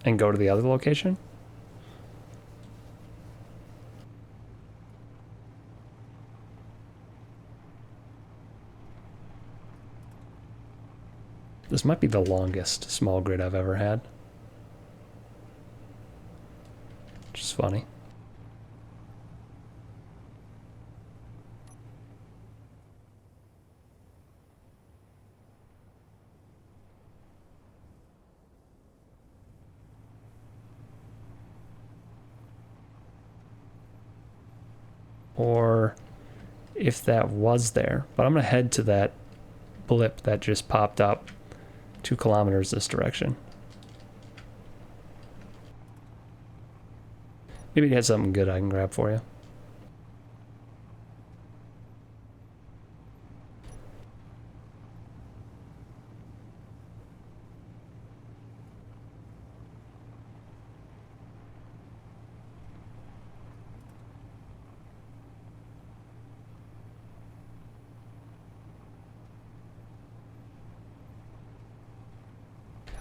And go to the other location? This might be the longest small grid I've ever had. Which is funny. Or if that was there. But I'm going to head to that blip that just popped up 2 kilometers this direction. Maybe it has something good I can grab for you.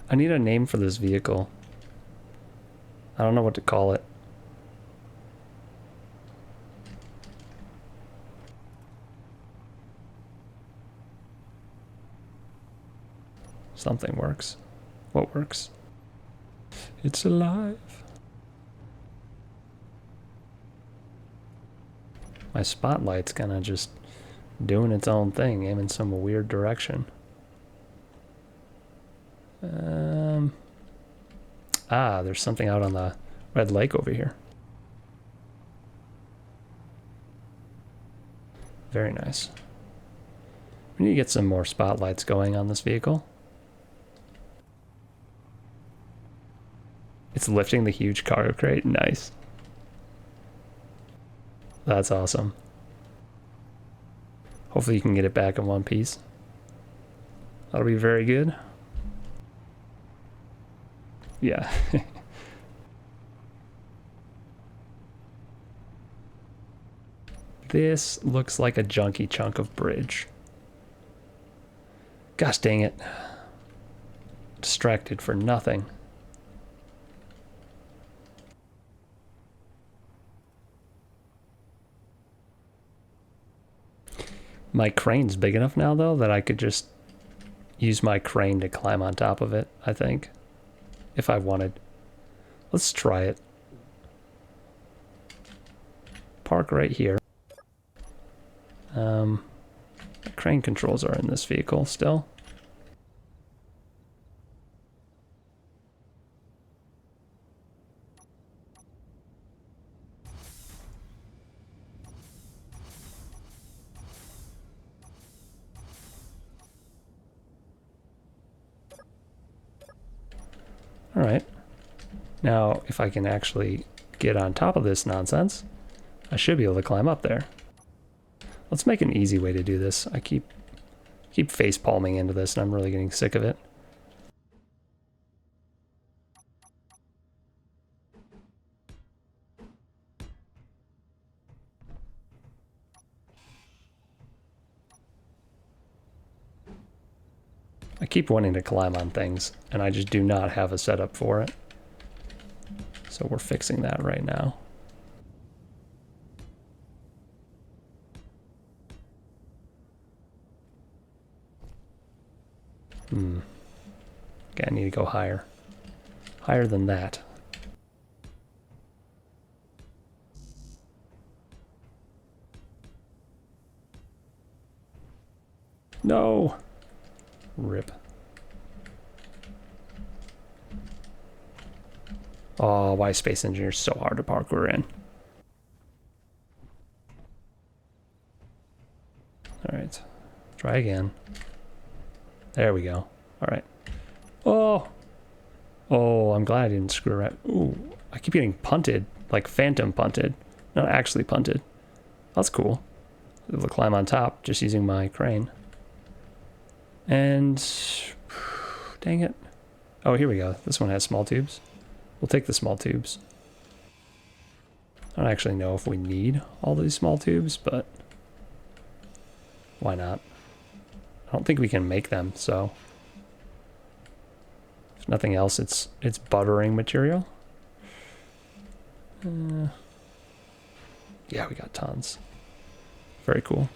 I need a name for this vehicle. I don't know what to call it. Something works. What works? It's alive. My spotlight's kind of just doing its own thing, aiming some weird direction. There's something out on the Red Lake over here. Very nice. We need to get some more spotlights going on this vehicle. It's lifting the huge cargo crate. Nice. That's awesome. Hopefully you can get it back in one piece. That'll be very good. Yeah. This looks like a junky chunk of bridge. Gosh dang it. Distracted for nothing. My crane's big enough now, though, that I could just use my crane to climb on top of it, I think. If I wanted. Let's try it. Park right here. The crane controls are in this vehicle still. All right. Now, if I can actually get on top of this nonsense, I should be able to climb up there. Let's make an easy way to do this. I keep face palming into this, and I'm really getting sick of it. I keep wanting to climb on things, and I just do not have a setup for it. So we're fixing that right now. Okay, I need to go higher. Higher than that. No! Rip. Oh, why is Space Engineer so hard to parkour in? Alright. Try again. There we go. Alright. Oh! Oh, I'm glad I didn't screw around. Ooh, I keep getting punted. Like phantom punted. Not actually punted. That's cool. Able to climb on top just using my crane. And... dang it. Oh, here we go. This one has small tubes. We'll take the small tubes. I don't actually know if we need all these small tubes, but... why not? I don't think we can make them, so... if nothing else, it's buttering material. Yeah, we got tons. Very cool.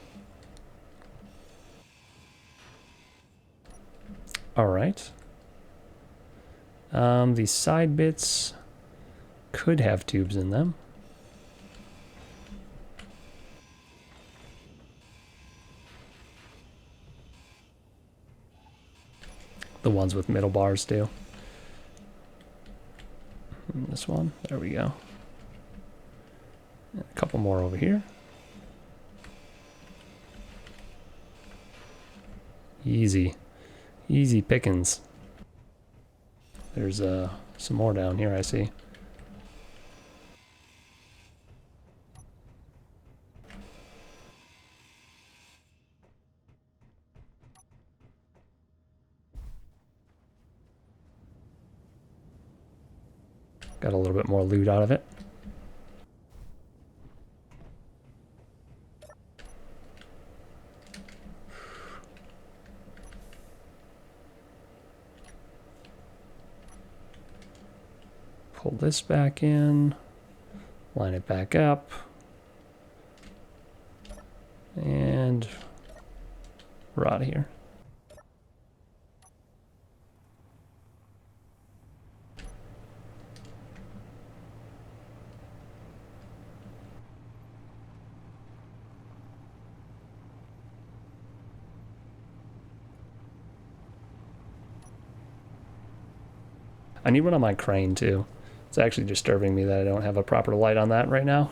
Alright. These side bits could have tubes in them. The ones with middle bars do. And this one, there we go. And a couple more over here. Easy. Easy pickings. There's some more down here, I see. Got a little bit more loot out of it. Pull this back in, line it back up, and we're out of here. I need one on my crane too. It's actually disturbing me that I don't have a proper light on that right now.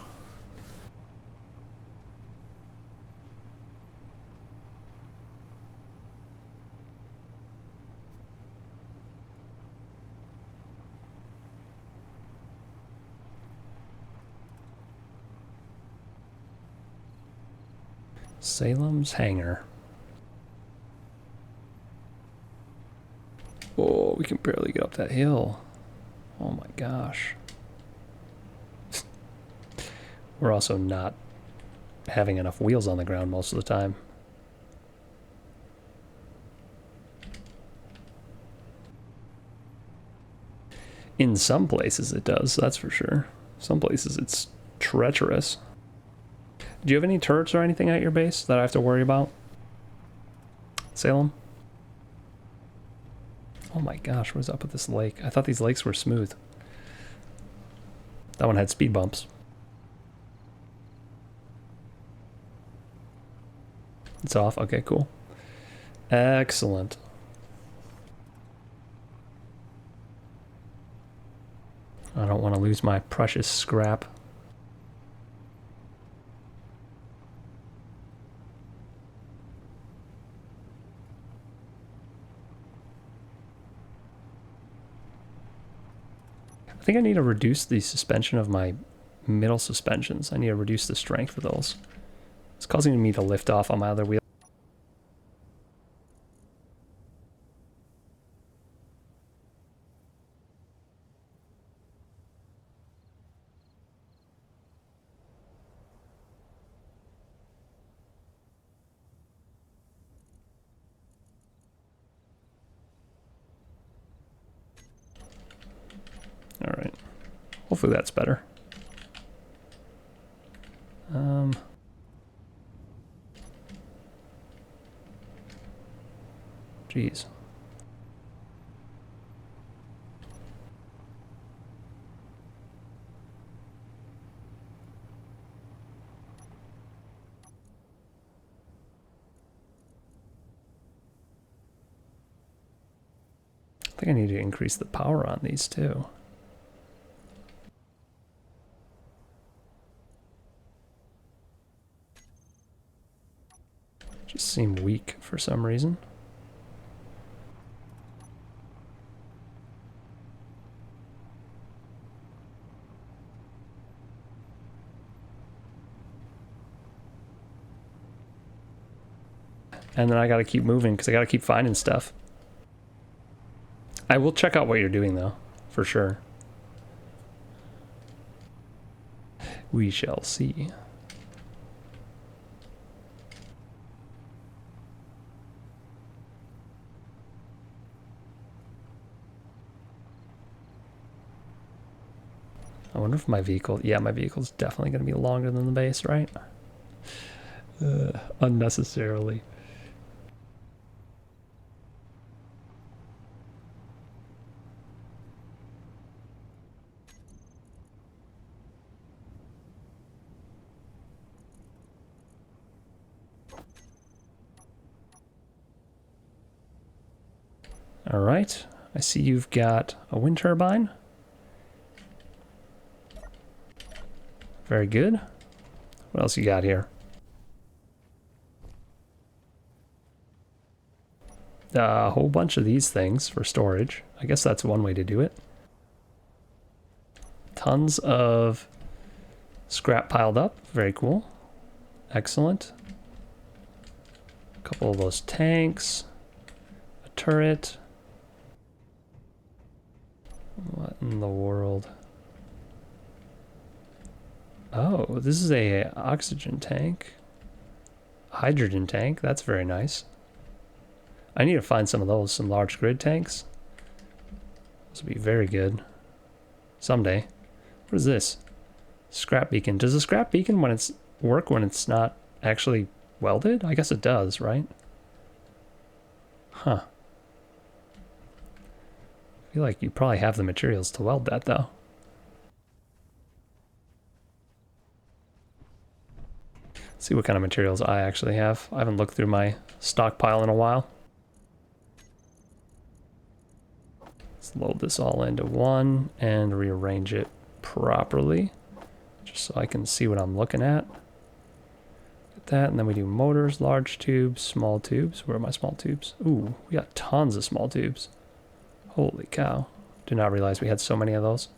Salem's Hangar. Oh, we can barely get up that hill. Oh my gosh. We're also not having enough wheels on the ground most of the time. In some places it does, that's for sure. Some places it's treacherous. Do you have any turrets or anything at your base that I have to worry about? Salem? Oh my gosh, what is up with this lake? I thought these lakes were smooth. That one had speed bumps. It's off. Okay, cool. Excellent. I don't want to lose my precious scrap. I think I need to reduce the suspension of my middle suspensions. I need to reduce the strength for those. It's causing me to lift off on my other wheel. All right. Hopefully that's better. Jeez. I think I need to increase the power on these too. Just seem weak for some reason. And then I gotta keep moving because I gotta keep finding stuff. I will check out what you're doing though, for sure. We shall see. I wonder if my vehicle, yeah, my vehicle's definitely going to be longer than the base, right? Unnecessarily. All right, I see you've got a wind turbine. Very good. What else you got here? A whole bunch of these things for storage. I guess that's one way to do it. Tons of scrap piled up. Very cool. Excellent. A couple of those tanks. A turret. What in the world? Oh, this is a oxygen tank. Hydrogen tank. That's very nice. I need to find some of those, some large grid tanks. This would be very good. Someday. What is this? Scrap beacon. Does the scrap beacon work when it's not actually welded? I guess it does, right? Huh. I feel like you probably have the materials to weld that though. Let's see what kind of materials I actually have. I haven't looked through my stockpile in a while. Let's load this all into one and rearrange it properly, just so I can see what I'm looking at. Get that, and then we do motors, large tubes, small tubes. Where are my small tubes? Ooh, we got tons of small tubes. Holy cow. Did not realize we had so many of those.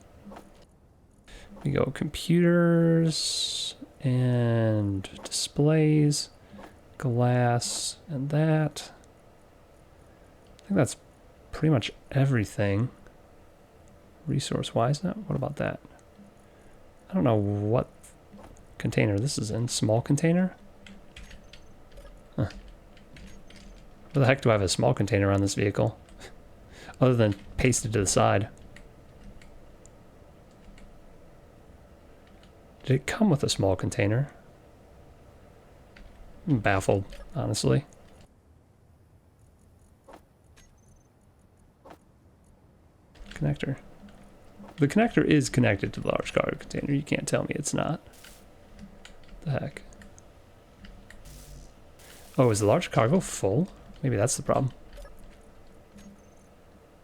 We go computers and displays. glass, and that. I think that's pretty much everything. Resource-wise, what about that? I don't know what container this is in. Small container? Huh. Where the heck do I have a small container on this vehicle? Other than pasted to the side. Did it come with a small container? I'm baffled, honestly. Connector. The connector is connected to the large cargo container. You can't tell me it's not. The heck? Oh, is the large cargo full? Maybe that's the problem.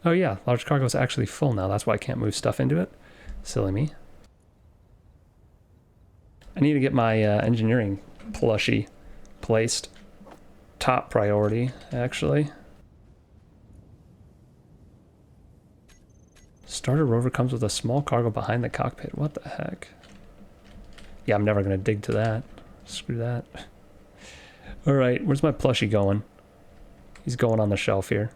Oh yeah, large cargo is actually full now. That's why I can't move stuff into it. Silly me. I need to get my engineering plushie placed. Top priority, actually. Starter rover comes with a small cargo behind the cockpit. What the heck? Yeah, I'm never going to dig to that. Screw that. Alright, where's my plushie going? He's going on the shelf here.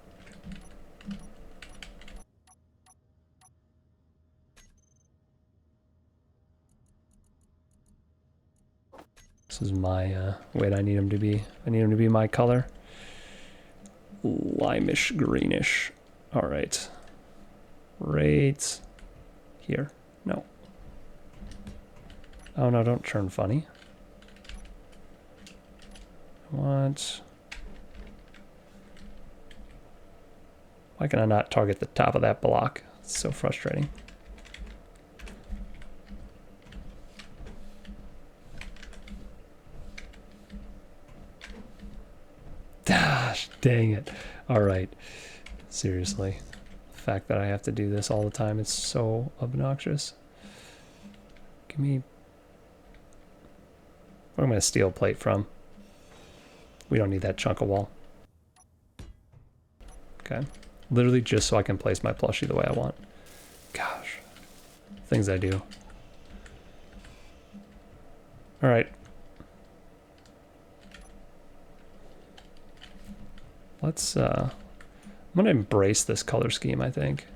This is my, wait, I need him to be, my color. Limeish greenish. Alright. Right here. No. Oh no, don't turn funny. What? Why can I not target the top of that block? It's so frustrating. Gosh, dang it. Alright. Seriously. The fact that I have to do this all the time is so obnoxious. Give me... Where am I going to steal plate from? We don't need that chunk of wall. Okay. Literally just so I can place my plushie the way I want. Gosh. Things I do. Alright. Let's, I'm gonna embrace this color scheme, I think.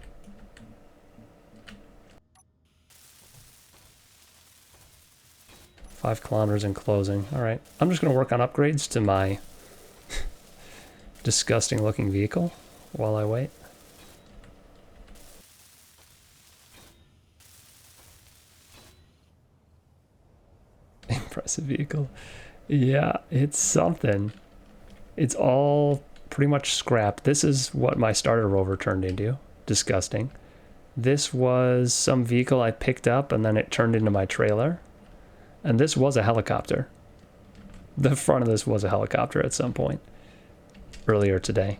Five kilometers in closing. Alright. I'm just gonna work on upgrades to my disgusting looking vehicle while I wait. Impressive vehicle. Yeah, it's something. It's all pretty much scrap. This is what my starter rover turned into. Disgusting. This was some vehicle I picked up and then it turned into my trailer. And this was a helicopter. The front of this was a helicopter at some point earlier today.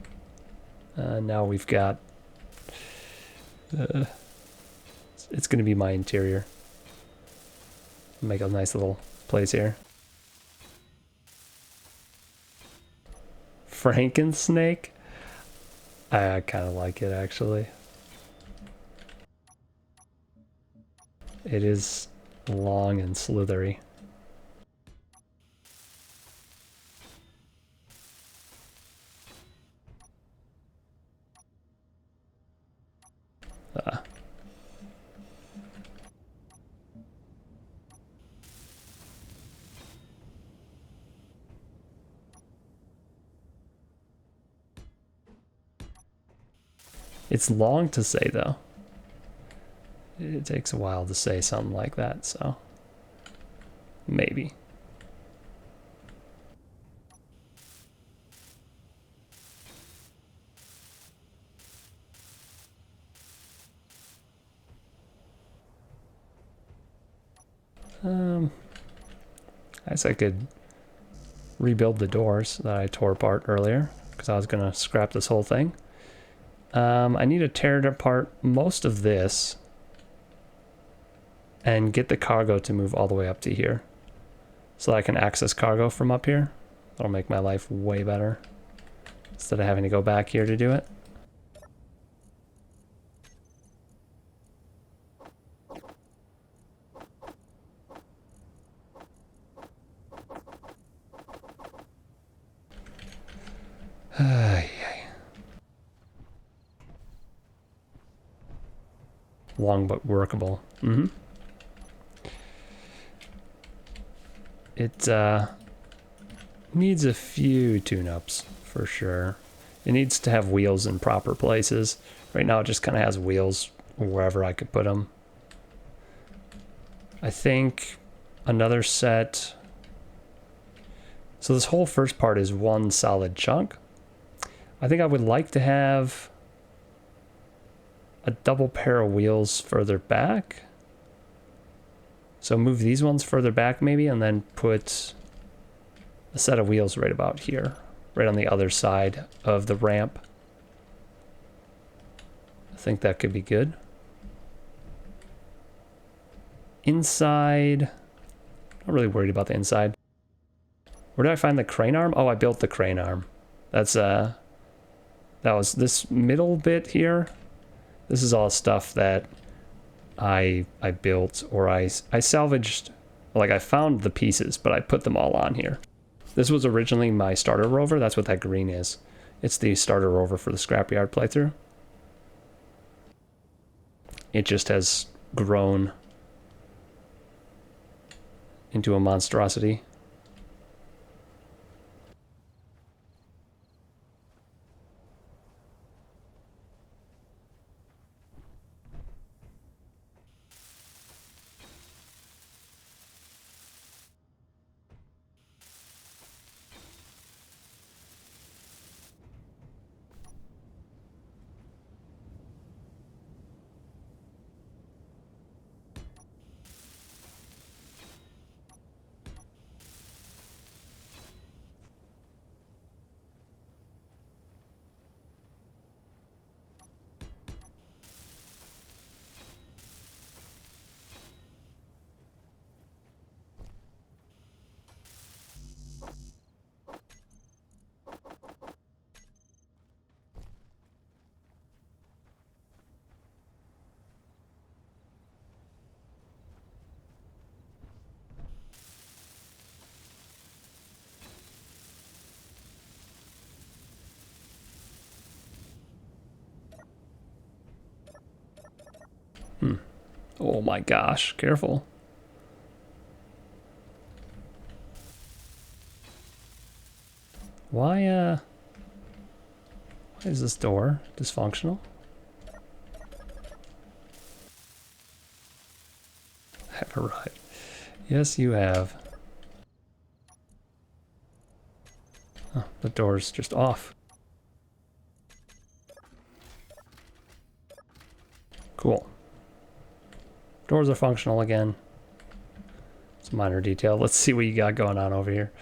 Now we've got... it's going to be my interior. Make a nice little place here. Frankensnake? I kind of like it, actually. It is long and slithery. It's long to say, though. It takes a while to say something like that, so maybe. I guess I could rebuild the doors that I tore apart earlier, because I was going to scrap this whole thing. I need to tear apart most of this and get the cargo to move all the way up to here so that I can access cargo from up here. That'll make my life way better instead of having to go back here to do it. Long but workable. Mm-hmm. It needs a few tune-ups for sure. It needs to have wheels in proper places. Right now it just kind of has wheels wherever I could put them. I think another set. So this whole first part is one solid chunk. I think I would like to have a double pair of wheels further back. So move these ones further back maybe, and then put a set of wheels right about here, right on the other side of the ramp. I think that could be good. Inside, not really worried about the inside. Where did I find the crane arm? Oh, I built the crane arm. That's that was this middle bit here. This is all stuff that I built, or I salvaged. Like, I found the pieces, but I put them all on here. This was originally my starter rover. That's what that green is. It's the starter rover for the Scrapyard playthrough. It just has grown into a monstrosity. Oh my gosh, careful. Why is this door dysfunctional? I have arrived. Yes, you have. Oh, the door's just off. Cool. Doors are functional again. It's a minor detail. Let's see what you got going on over here.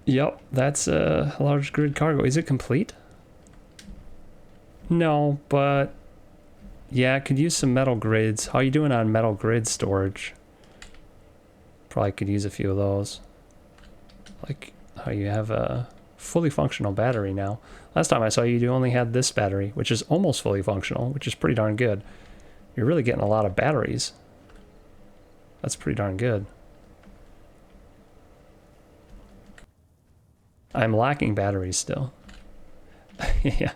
Yep, that's a large grid cargo. Is it complete? No, but yeah, I could use some metal grids. How you doing on metal grid storage? Probably could use a few of those. Like how you have a fully functional battery now. Last time I saw you, you only had this battery, which is almost fully functional, which is pretty darn good. You're really getting a lot of batteries. That's pretty darn good. I'm lacking batteries still. Yeah,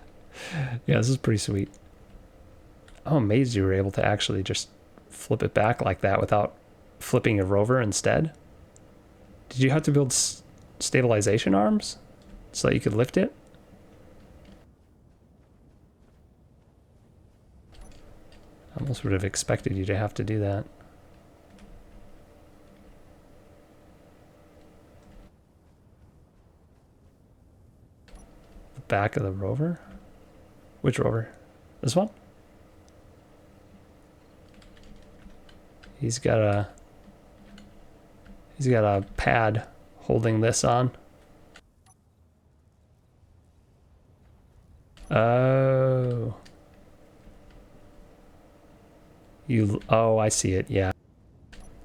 this is pretty sweet. I'm amazed you were able to actually just flip it back like that without flipping a rover instead. Did you have to build stabilization arms so that you could lift it? I almost would have expected you to have to do that. The back of the rover? Which rover? This one? He's got a pad holding this on. Oh. Oh, I see it, yeah.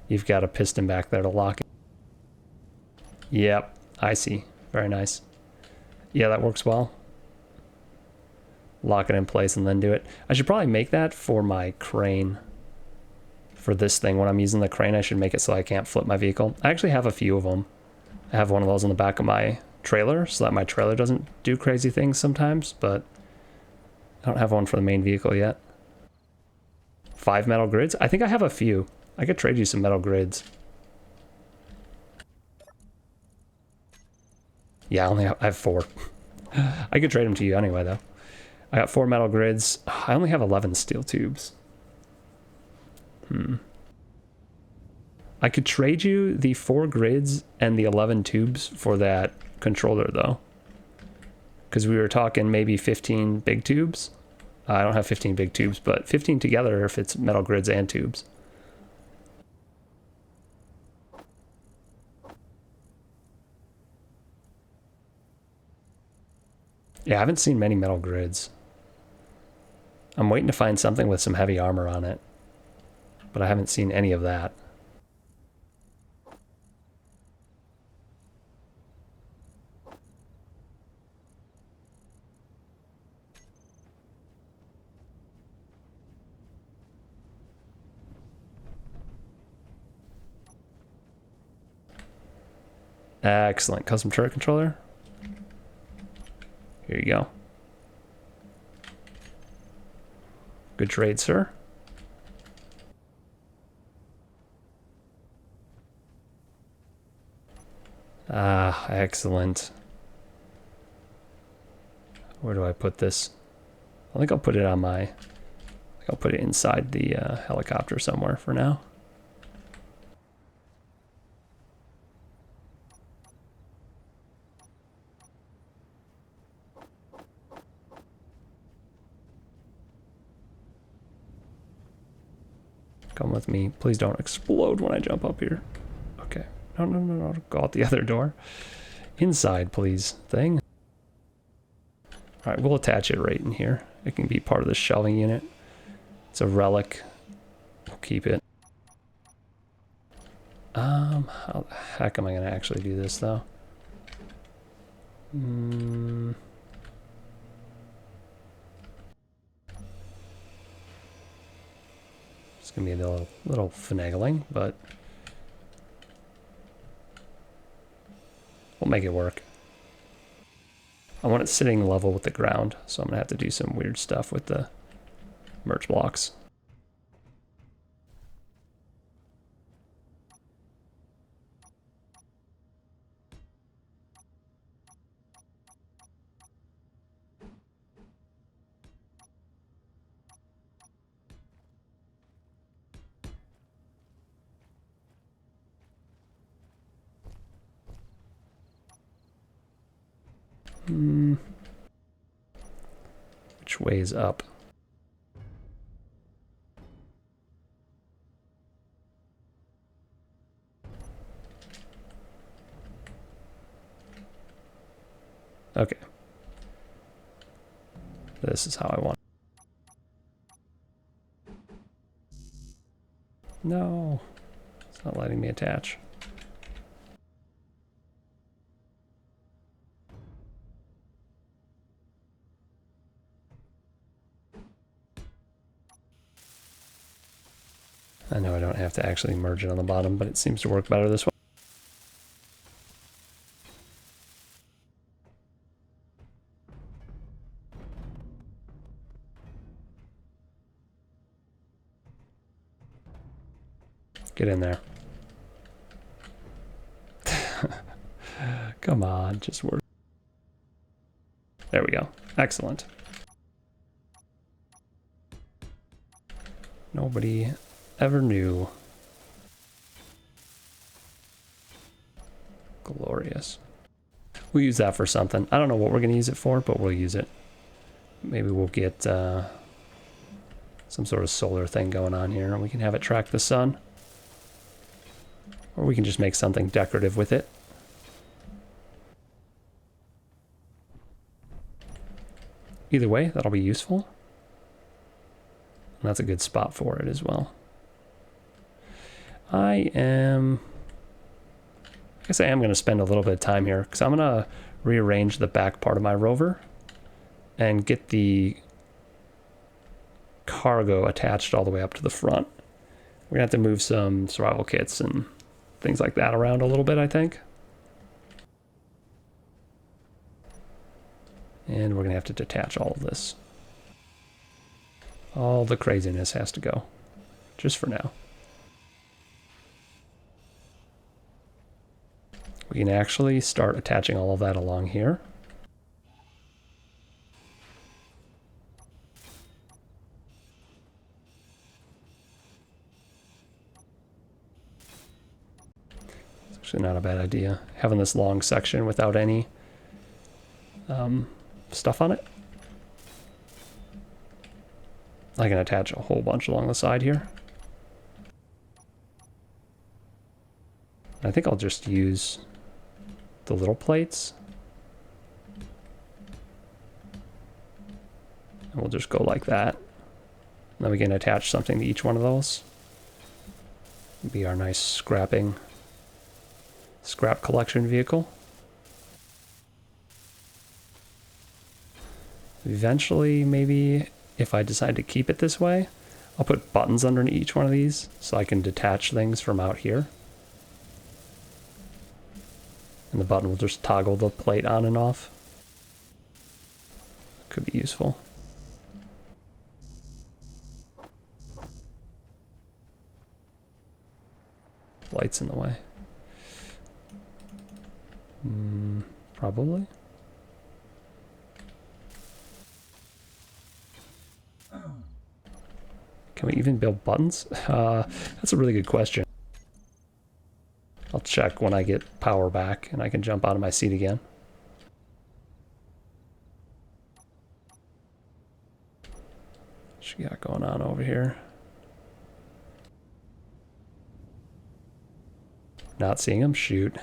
You've got a piston back there to lock it. Yep, I see. Very nice. Yeah, that works well. Lock it in place and then do it. I should probably make that for my crane. For this thing, when I'm using the crane, I should make it so I can't flip my vehicle. I actually have a few of them. I have one of those on the back of my trailer so that my trailer doesn't do crazy things sometimes, but I don't have one for the main vehicle yet. 5 metal grids? I think I have a few. I could trade you some metal grids. Yeah, I have 4. I could trade them to you anyway, though. I got 4 metal grids. I only have 11 steel tubes. I could trade you the 4 grids and the 11 tubes for that controller, though. Because we were talking maybe 15 big tubes. I don't have 15 big tubes, but 15 together if it's metal grids and tubes. Yeah, I haven't seen many metal grids. I'm waiting to find something with some heavy armor on it, but I haven't seen any of that. Excellent. Custom turret controller. Here you go. Good trade, sir. Ah, excellent. Where do I put this? I think I'll put it on my... I'll put it inside the helicopter somewhere for now. Come with me. Please don't explode when I jump up here. Okay. No, no, no, no. Go out the other door. Inside, please, thing. All right, we'll attach it right in here. It can be part of the shelving unit. It's a relic. We'll keep it. How the heck am I going to actually do this, though? It's going to be a little finagling, but we'll make it work. I want it sitting level with the ground, so I'm going to have to do some weird stuff with the merge blocks. Which way is up? Okay. This is how I want it. No, it's not letting me attach. I know I don't have to actually merge it on the bottom, but it seems to work better this way. Get in there. Come on, just work. There we go. Excellent. Nobody ever knew. Glorious. We'll use that for something. I don't know what we're going to use it for, but we'll use it. Maybe we'll get some sort of solar thing going on here, and we can have it track the sun. Or we can just make something decorative with it. Either way, that'll be useful. And that's a good spot for it as well. I guess I am going to spend a little bit of time here because I'm going to rearrange the back part of my rover and get the cargo attached all the way up to the front. We're going to have to move some survival kits and things like that around a little bit, I think. And we're gonna have to detach all of this. All the craziness has to go, just for now. We can actually start attaching all of that along here. It's actually not a bad idea, having this long section without any stuff on it. I can attach a whole bunch along the side here. I think I'll just use the little plates. And we'll just go like that. And then we can attach something to each one of those. It'll be our nice scrap collection vehicle. Eventually, maybe if I decide to keep it this way, I'll put buttons underneath each one of these so I can detach things from out here. And the button will just toggle the plate on and off. Could be useful. Lights in the way. Probably. Can we even build buttons? That's a really good question. I'll check when I get power back and I can jump out of my seat again. What you got going on over here? Not seeing him? Shoot.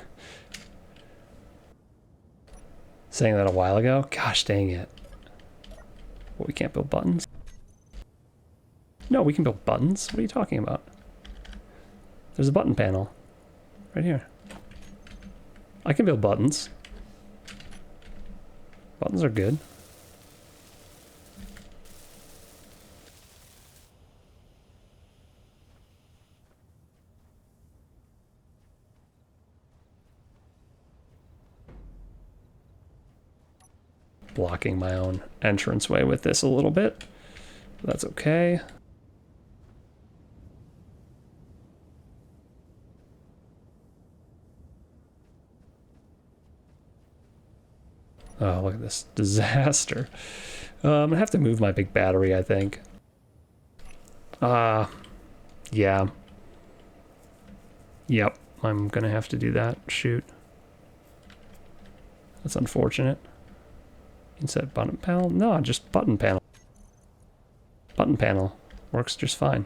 Saying that a while ago? Gosh dang it. What, we can't build buttons? No, we can build buttons. What are you talking about? There's a button panel. Right here. I can build buttons. Buttons are good. Blocking my own entranceway with this a little bit. That's okay. Oh, look at this disaster. I'm gonna have to move my big battery, I think. Yeah. Yep, I'm gonna have to do that. Shoot. That's unfortunate. Inset button panel? No, just button panel. Button panel works just fine.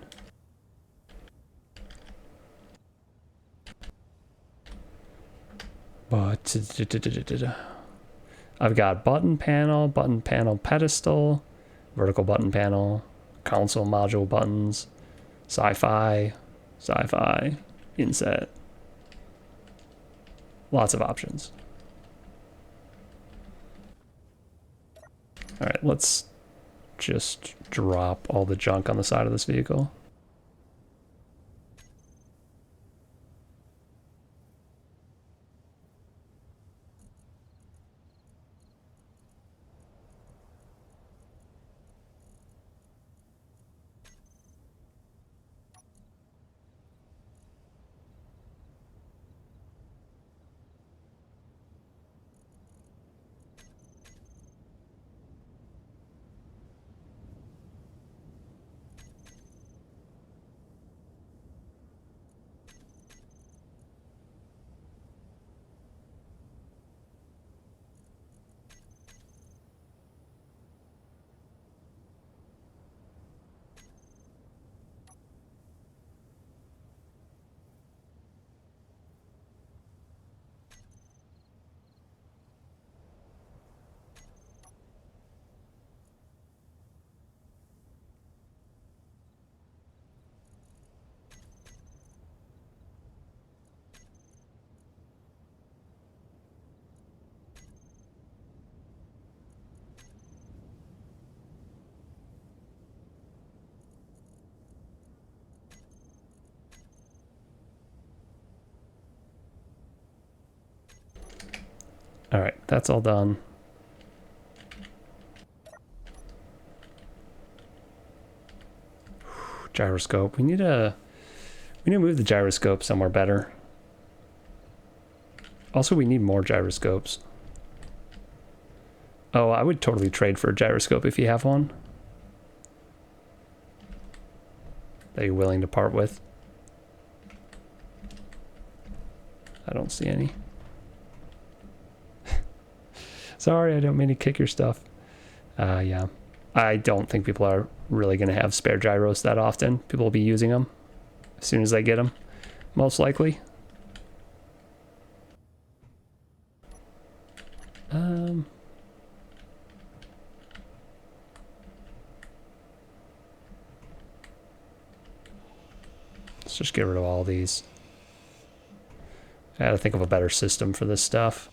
But I've got button panel pedestal, vertical button panel, console module buttons, sci-fi, inset. Lots of options. All right, let's just drop all the junk on the side of this vehicle. All right, that's all done. Gyroscope. We need to move the gyroscope somewhere better. Also, we need more gyroscopes. Oh, I would totally trade for a gyroscope if you have one that you're willing to part with. I don't see any. Sorry, I don't mean to kick your stuff. Yeah. I don't think people are really going to have spare gyros that often. People will be using them as soon as they get them, most likely. Let's just get rid of all these. I gotta think of a better system for this stuff.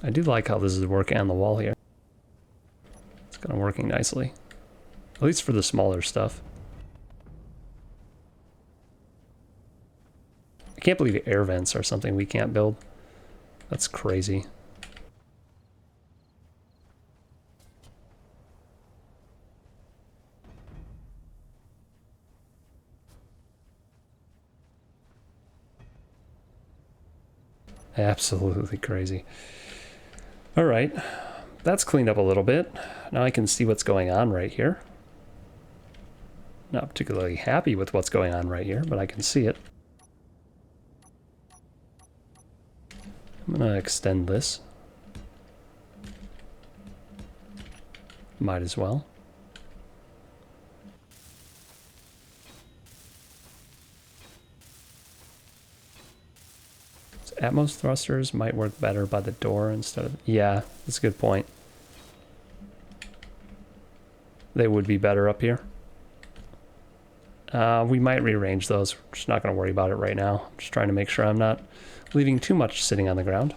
I do like how this is working on the wall here. It's kind of working nicely. At least for the smaller stuff. I can't believe air vents are something we can't build. That's crazy. Absolutely crazy. All right, that's cleaned up a little bit. Now I can see what's going on right here. Not particularly happy with what's going on right here, but I can see it. I'm gonna extend this. Might as well. Atmos thrusters might work better by the door instead of... Yeah, that's a good point. They would be better up here. We might rearrange those. We're just not going to worry about it right now. I'm just trying to make sure I'm not leaving too much sitting on the ground.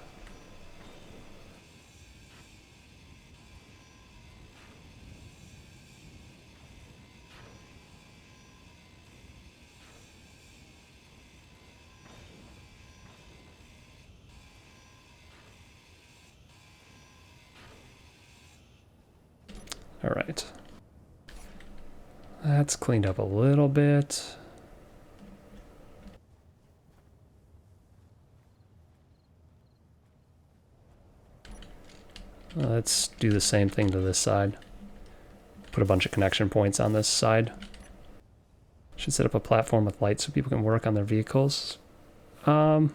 All right. That's cleaned up a little bit. Let's do the same thing to this side. Put a bunch of connection points on this side. Should set up a platform with lights so people can work on their vehicles. It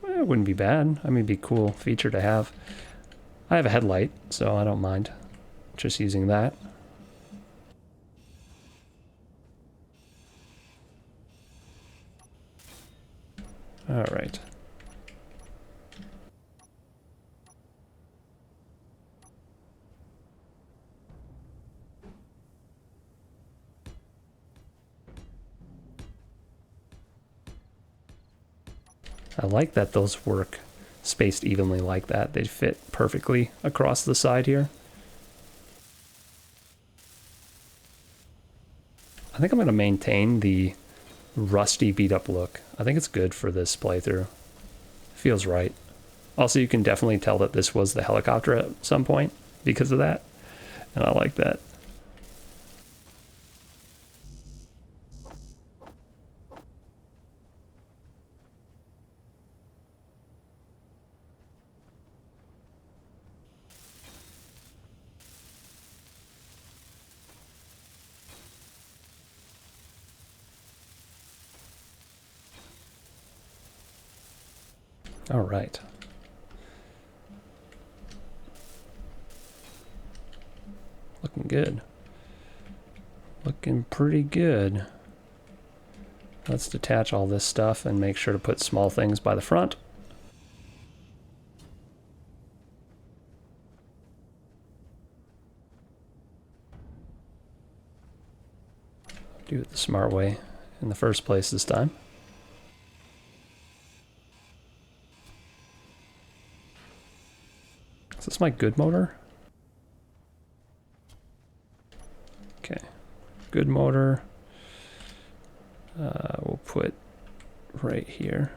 wouldn't be bad. I mean, it'd be a cool feature to have. I have a headlight, so I don't mind just using that. All right. I like that those work spaced evenly like that. They fit perfectly across the side here. I think I'm going to maintain the rusty beat up look. I think it's good for this playthrough. Feels right. Also, you can definitely tell that this was the helicopter at some point because of that. And I like that. All right. Looking good. Looking pretty good. Let's detach all this stuff and make sure to put small things by the front. Do it the smart way in the first place this time. this my good motor? Okay, good motor. We'll put right here.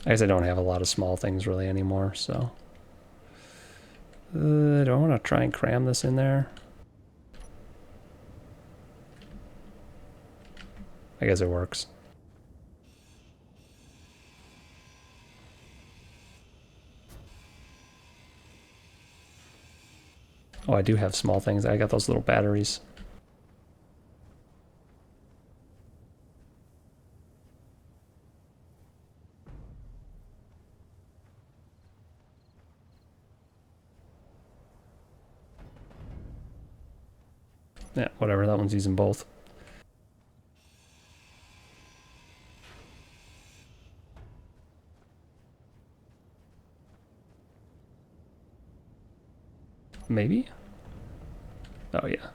I guess I don't have a lot of small things really anymore, so. Do I want to try and cram this in there? I guess it works. Oh, I do have small things. I got those little batteries. Yeah, whatever, that one's using both. Maybe? Oh yeah.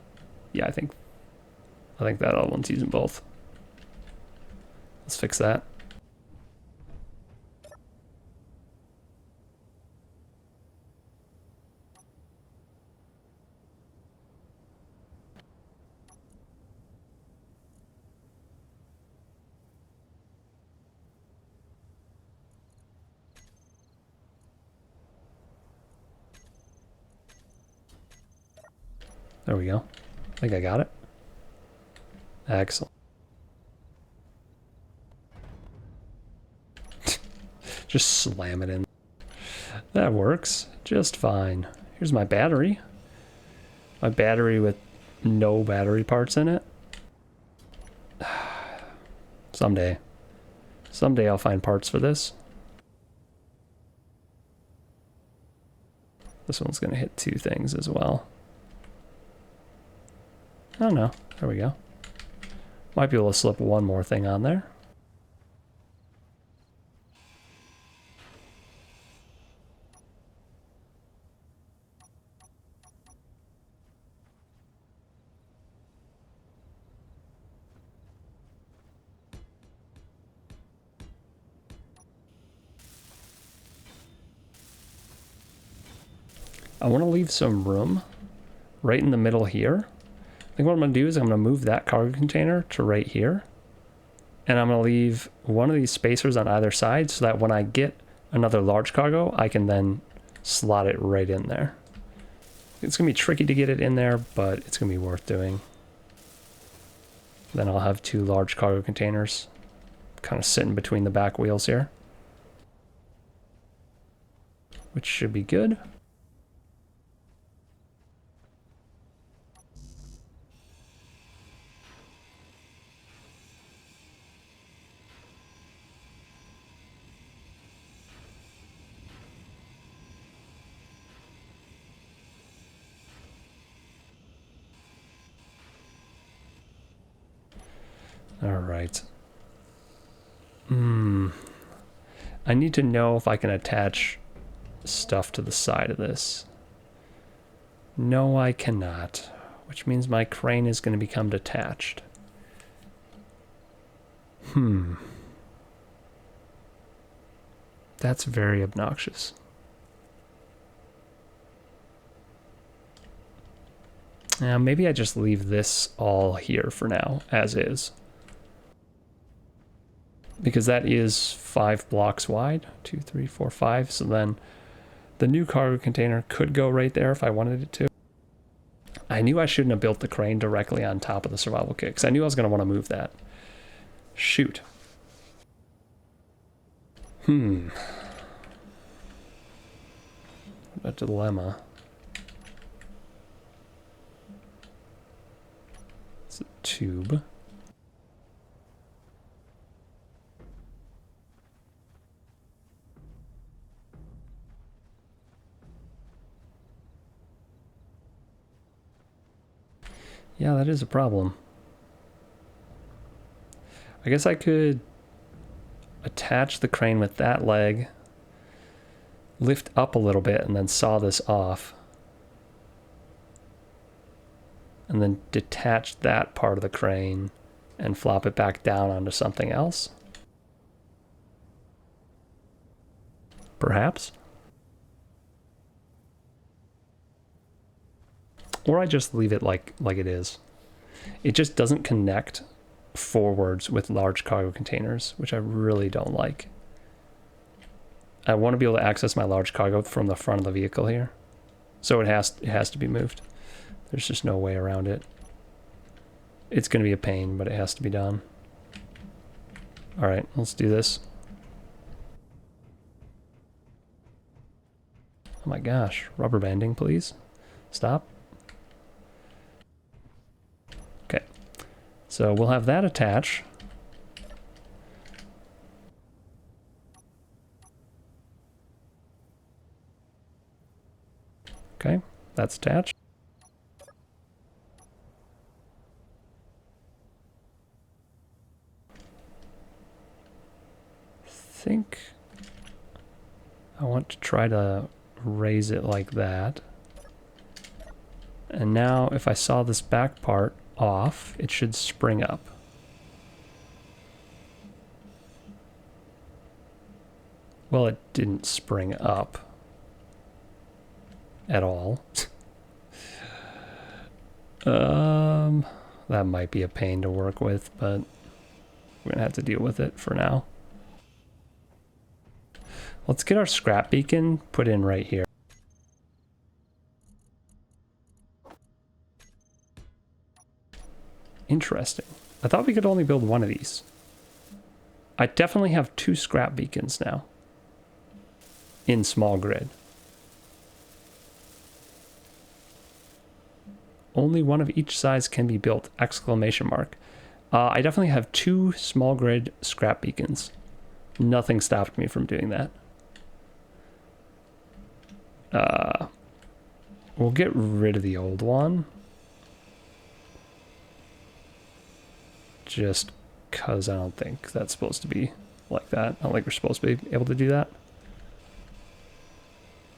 Yeah, I think that other one's using both. Let's fix that. There we go. I think I got it. Excellent. Just slam it in. That works just fine. Here's my battery. My battery with no battery parts in it. Someday. Someday I'll find parts for this. This one's going to hit 2 things as well. Oh no, there we go. Might be able to slip one more thing on there. I want to leave some room right in the middle here. I think what I'm going to do is I'm going to move that cargo container to right here. And I'm going to leave one of these spacers on either side so that when I get another large cargo, I can then slot it right in there. It's going to be tricky to get it in there, but it's going to be worth doing. Then I'll have 2 large cargo containers kind of sitting between the back wheels here, which should be good. All right. I need to know if I can attach stuff to the side of this. No, I cannot, which means my crane is going to become detached. That's very obnoxious. Now, maybe I just leave this all here for now, as is. Because that is 5 blocks wide. 2, 3, 4, 5. So then the new cargo container could go right there if I wanted it to. I knew I shouldn't have built the crane directly on top of the survival kit, because I knew I was going to want to move that. Shoot. A dilemma. It's a tube. Yeah, that is a problem. I guess I could attach the crane with that leg, lift up a little bit, and then saw this off. And then detach that part of the crane and flop it back down onto something else. Perhaps. Or I just leave it like it is. It just doesn't connect forwards with large cargo containers, which I really don't like. I want to be able to access my large cargo from the front of the vehicle here. So it has to be moved. There's just no way around it. It's going to be a pain, but it has to be done. All right, let's do this. Oh my gosh, rubber banding, please. Stop. Okay, so we'll have that attach. Okay, that's attached. I think I want to try to raise it like that. And now if I saw this back part off, it should spring up. Well, it didn't spring up at all. That might be a pain to work with, but we're gonna have to deal with it for now. Let's get our scrap beacon put in right here. Interesting. I thought we could only build one of these. I definitely have 2 scrap beacons now in small grid. Only one of each size can be built! Exclamation mark. I definitely have 2 small grid scrap beacons. Nothing stopped me from doing that. We'll get rid of the old one. Just because I don't think that's supposed to be like that. I don't think we're supposed to be able to do that.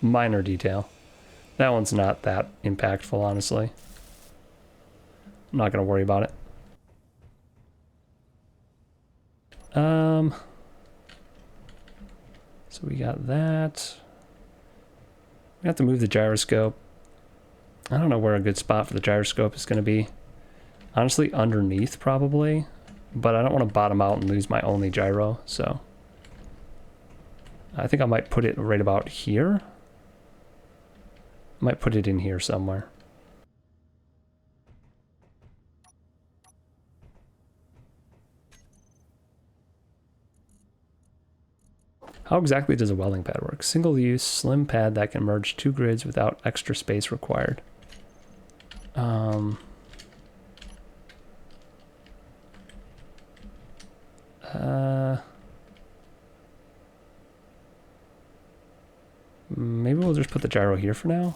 Minor detail. That one's not that impactful, honestly. I'm not going to worry about it. So we got that. We have to move the gyroscope. I don't know where a good spot for the gyroscope is going to be. Honestly, underneath probably, but I don't want to bottom out and lose my only gyro, so I think I might put it right about here. I might put it in here somewhere. How exactly does a welding pad work? Single use, slim pad that can merge 2 grids without extra space required. Maybe we'll just put the gyro here for now.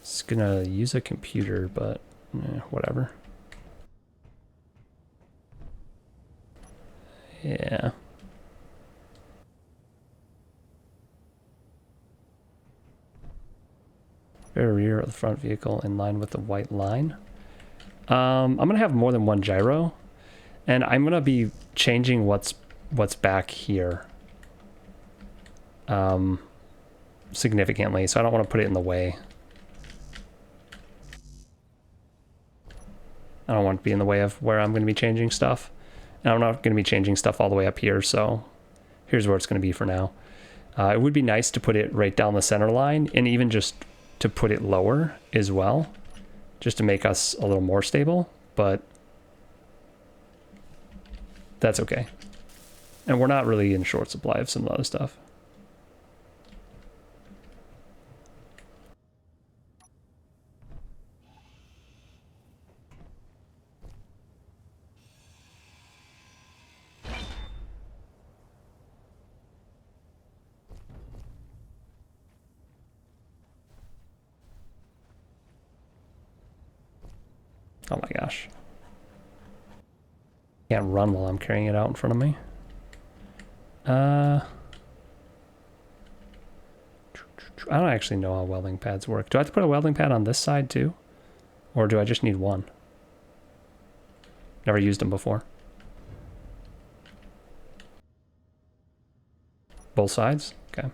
It's gonna use a computer, but whatever. Yeah. Very rear of the front vehicle in line with the white line. I'm gonna have more than one gyro, and I'm gonna be changing what's back here significantly, so I don't want to put it in the way. I don't want to be in the way of where I'm going to be changing stuff. And I'm not going to be changing stuff all the way up here, so here's where it's going to be for now. It would be nice to put it right down the center line, and even just to put it lower as well, just to make us a little more stable, but that's okay. And we're not really in short supply of some other stuff. Oh my gosh. Can't run while I'm carrying it out in front of me. I don't actually know how welding pads work. Do I have to put a welding pad on this side too? Or do I just need one? Never used them before. Both sides? Okay.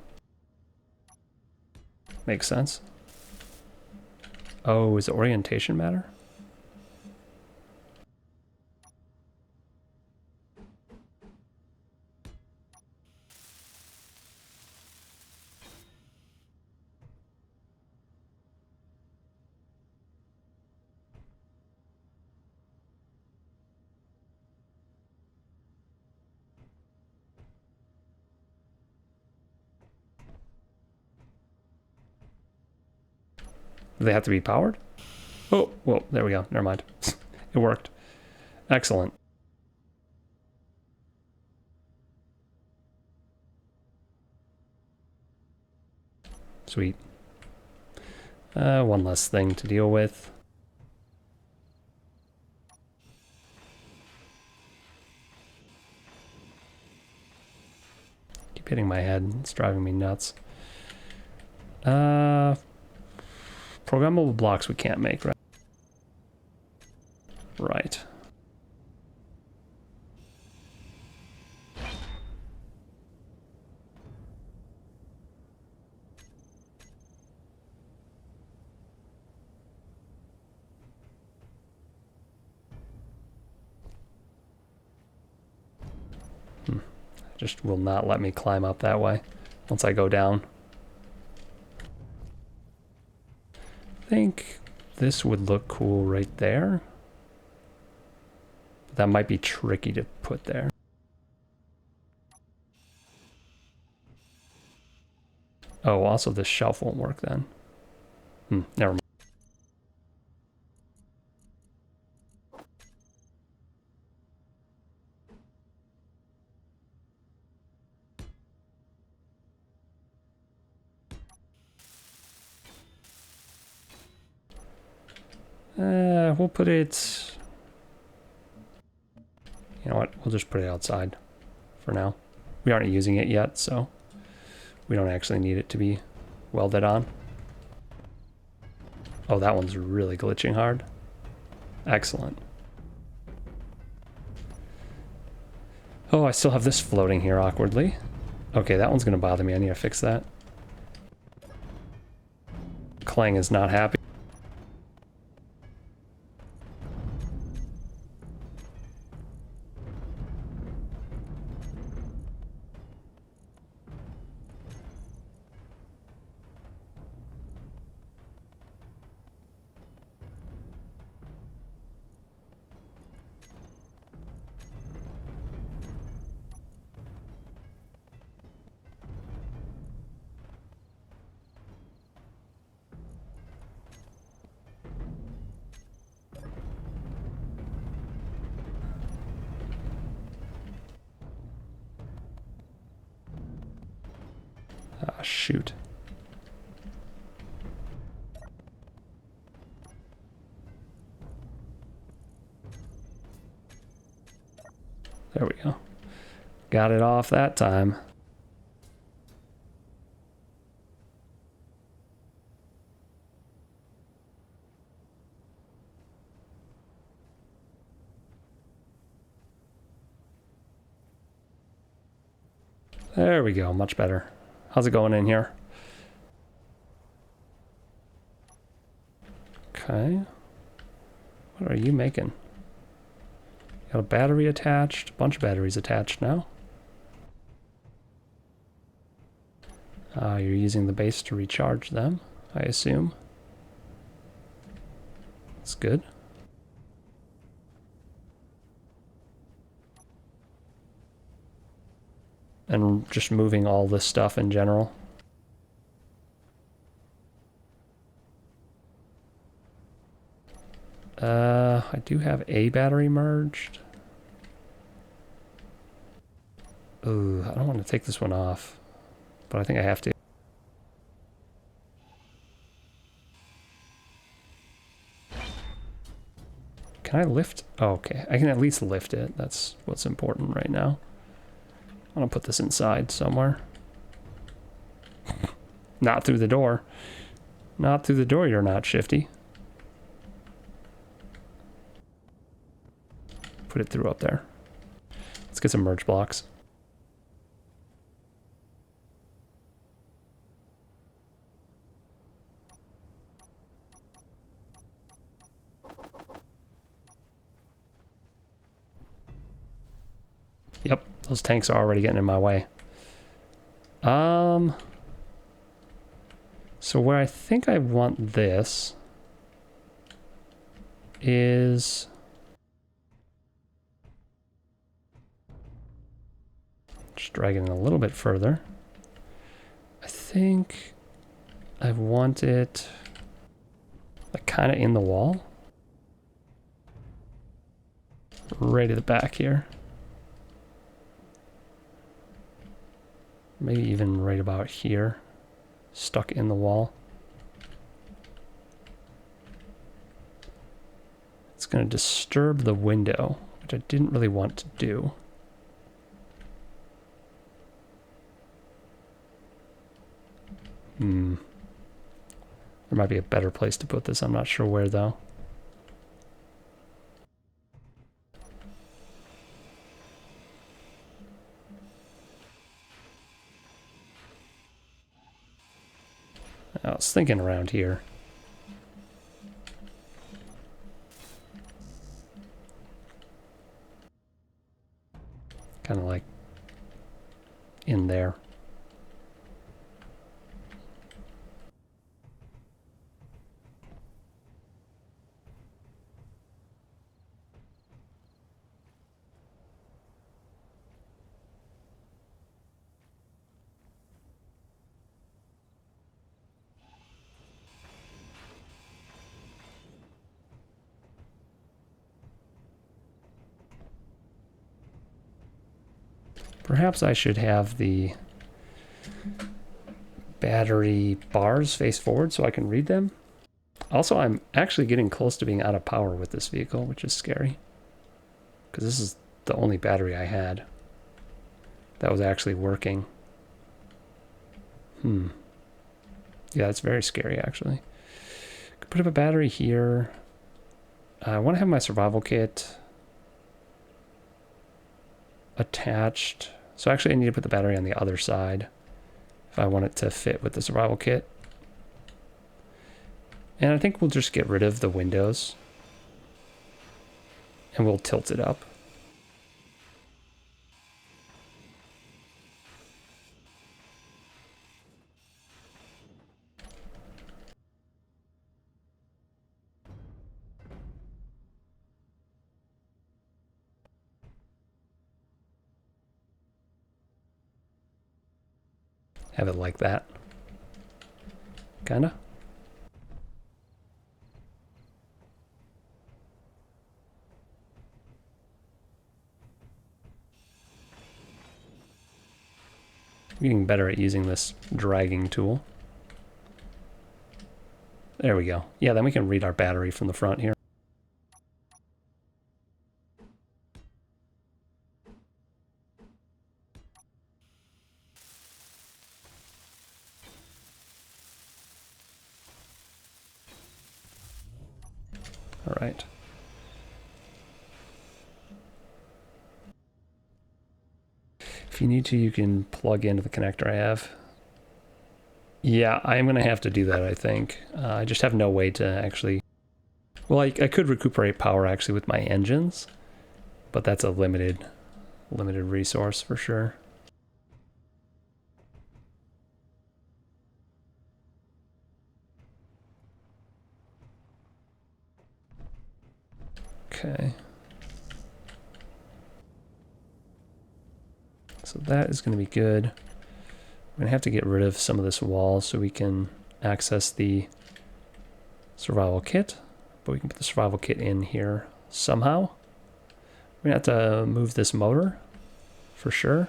Makes sense. Oh, is the orientation matter? Do they have to be powered? Oh, well, there we go. Never mind. It worked. Excellent. Sweet. One less thing to deal with. Keep hitting my head. It's driving me nuts. Programmable blocks we can't make, right? Right. Just will not let me climb up that way once I go down. I think this would look cool right there. But that might be tricky to put there. Oh, also this shelf won't work then. Never mind. We'll put it... You know what? We'll just put it outside for now. We aren't using it yet, so we don't actually need it to be welded on. Oh, that one's really glitching hard. Excellent. Oh, I still have this floating here awkwardly. Okay, that one's going to bother me. I need to fix that. Clang is not happy. Ah, shoot. There we go. Got it off that time. There we go, much better. How's it going in here? Okay. What are you making? Got a battery attached, a bunch of batteries attached now. You're using the base to recharge them, I assume. That's good. And just moving all this stuff in general. I do have a battery merged. Ooh, I don't want to take this one off, but I think I have to. Can I lift? Oh, okay, I can at least lift it. That's what's important right now. I'm gonna put this inside somewhere. Not through the door. Not through the door, you're not, Shifty. Put it through up there. Let's get some merge blocks. Those tanks are already getting in my way. So where I think I want this is... Just drag it in a little bit further. I think I want it like kind of in the wall. Right at the back here. Maybe even right about here. Stuck in the wall. It's going to disturb the window, which I didn't really want to do. There might be a better place to put this. I'm not sure where, though. I was thinking around here. Kind of like in there. Perhaps I should have the battery bars face forward so I can read them. Also, I'm actually getting close to being out of power with this vehicle, which is scary. Because this is the only battery I had that was actually working. Yeah, it's very scary, actually. Could put up a battery here. I want to have my survival kit attached. So actually I need to put the battery on the other side if I want it to fit with the survival kit. And I think we'll just get rid of the windows and we'll tilt it up. Have it like that. Kinda. I'm getting better at using this dragging tool. There we go. Yeah, then we can read our battery from the front here. All right. If you need to, you can plug into the connector I have. Yeah, I'm going to have to do that, I think. I just have no way to actually... Well, I could recuperate power, actually, with my engines. But that's a limited resource, for sure. Okay. So that is going to be good. We're going to have to get rid of some of this wall so we can access the survival kit. But we can put the survival kit in here somehow. We're going to have to move this motor for sure.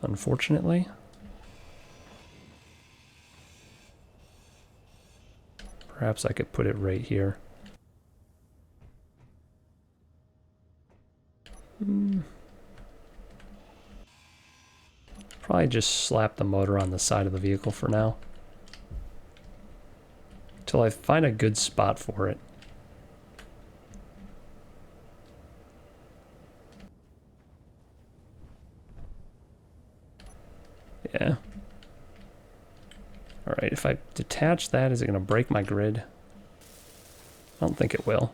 Unfortunately. Perhaps I could put it right here. Probably just slap the motor on the side of the vehicle for now. Till I find a good spot for it. Yeah. Alright, if I detach that, is it going to break my grid? I don't think it will.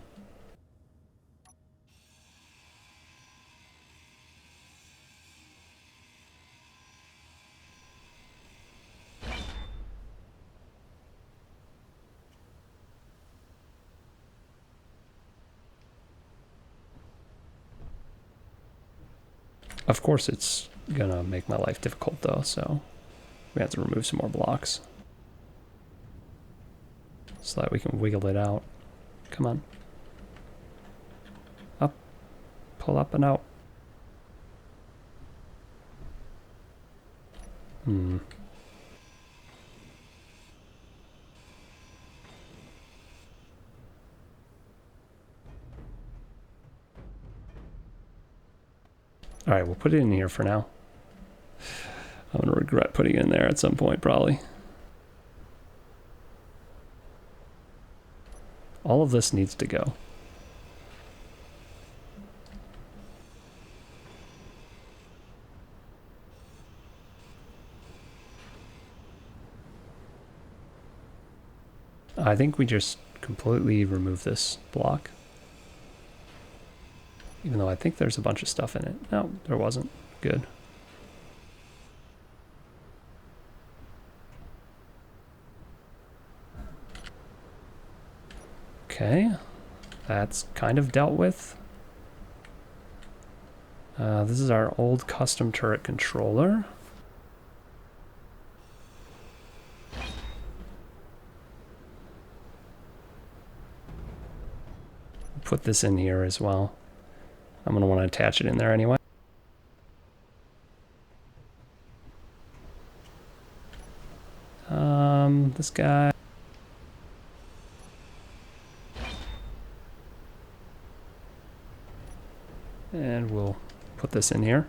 Of course it's gonna make my life difficult though, so we have to remove some more blocks. So that we can wiggle it out. Come on. Up. Pull up and out. Alright, we'll put it in here for now. I'm gonna regret putting it in there at some point, probably. All of this needs to go. I think we just completely remove this block. Even though I think there's a bunch of stuff in it. No, there wasn't. Good. Okay. That's kind of dealt with. This is our old custom turret controller. Put this in here as well. I'm going to want to attach it in there anyway. This guy. And we'll put this in here.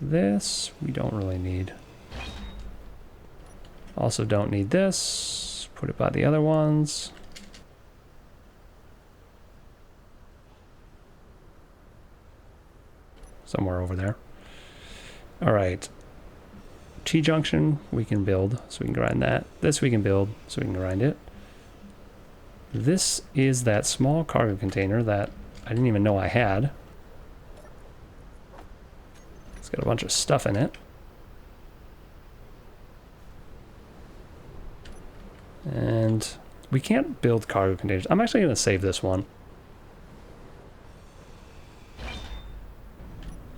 This we don't really need. Also don't need this. Put it by the other ones. Somewhere over there. All right. T-junction we can build, so we can grind that. This we can build, so we can grind it. This is that small cargo container that I didn't even know I had. It's got a bunch of stuff in it. And we can't build cargo containers. I'm actually going to save this one.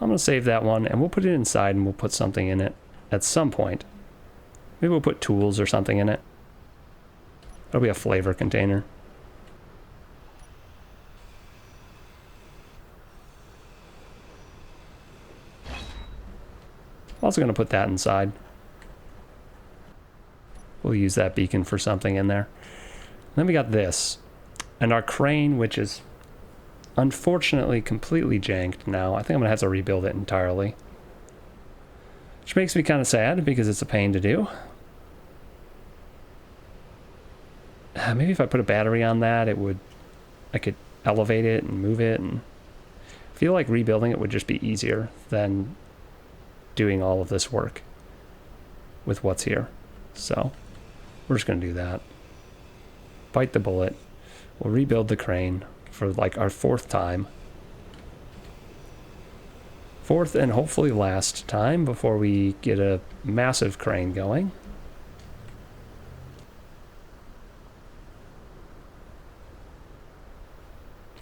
I'm going to save that one, and we'll put it inside, and we'll put something in it at some point. Maybe we'll put tools or something in it. It'll be a flavor container. Also going to put that inside. We'll use that beacon for something in there. Then we got this. And our crane, which is unfortunately completely janked now. I think I'm going to have to rebuild it entirely. Which makes me kind of sad because it's a pain to do. Maybe if I put a battery on that, I could elevate it and move it. And I feel like rebuilding it would just be easier than doing all of this work with what's here. So we're just going to do that. Bite the bullet. We'll rebuild the crane for like our 4th time. 4th and hopefully last time before we get a massive crane going.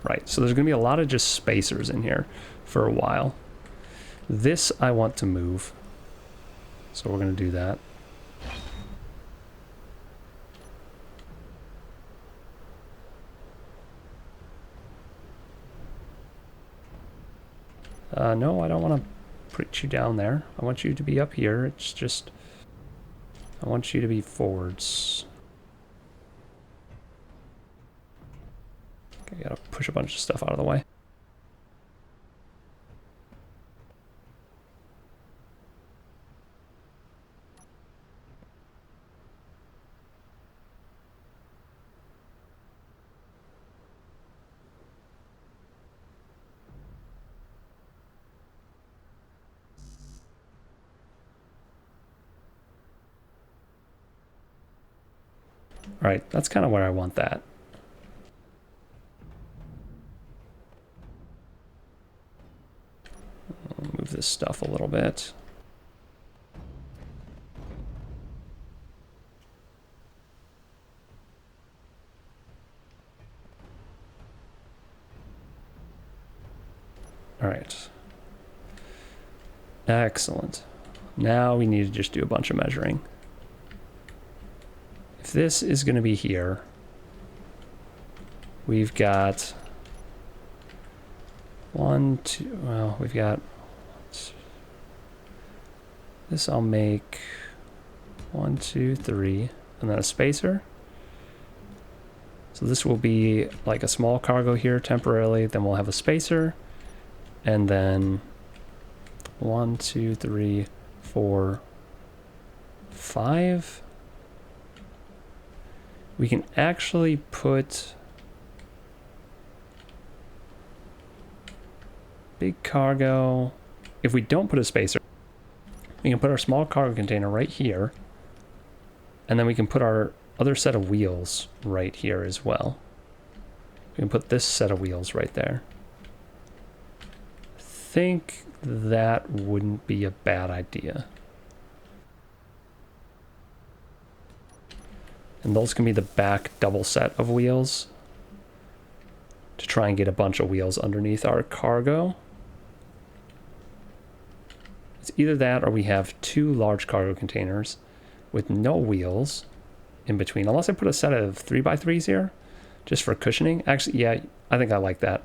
Right, so there's going to be a lot of just spacers in here for a while. This I want to move, so we're going to do that. No, I don't want to put you down there. I want you to be up here. It's just, I want you to be forwards. Okay, gotta push a bunch of stuff out of the way. All right, that's kind of where I want that. I'll move this stuff a little bit. All right. Excellent. Now we need to just do a bunch of measuring. If this is going to be here, we've got 1, 2, well, we've got this. I'll make 1, 2, 3, and then a spacer. So this will be like a small cargo here temporarily, then we'll have a spacer, and then 1, 2, 3, 4, 5. We can actually put big cargo. If we don't put a spacer, we can put our small cargo container right here, and then we can put our other set of wheels right here as well. We can put this set of wheels right there. I think that wouldn't be a bad idea. And those can be the back double set of wheels to try and get a bunch of wheels underneath our cargo. It's either that or we have 2 large cargo containers with no wheels in between. Unless I put a set of 3x3s here just for cushioning. Actually, yeah, I think I like that.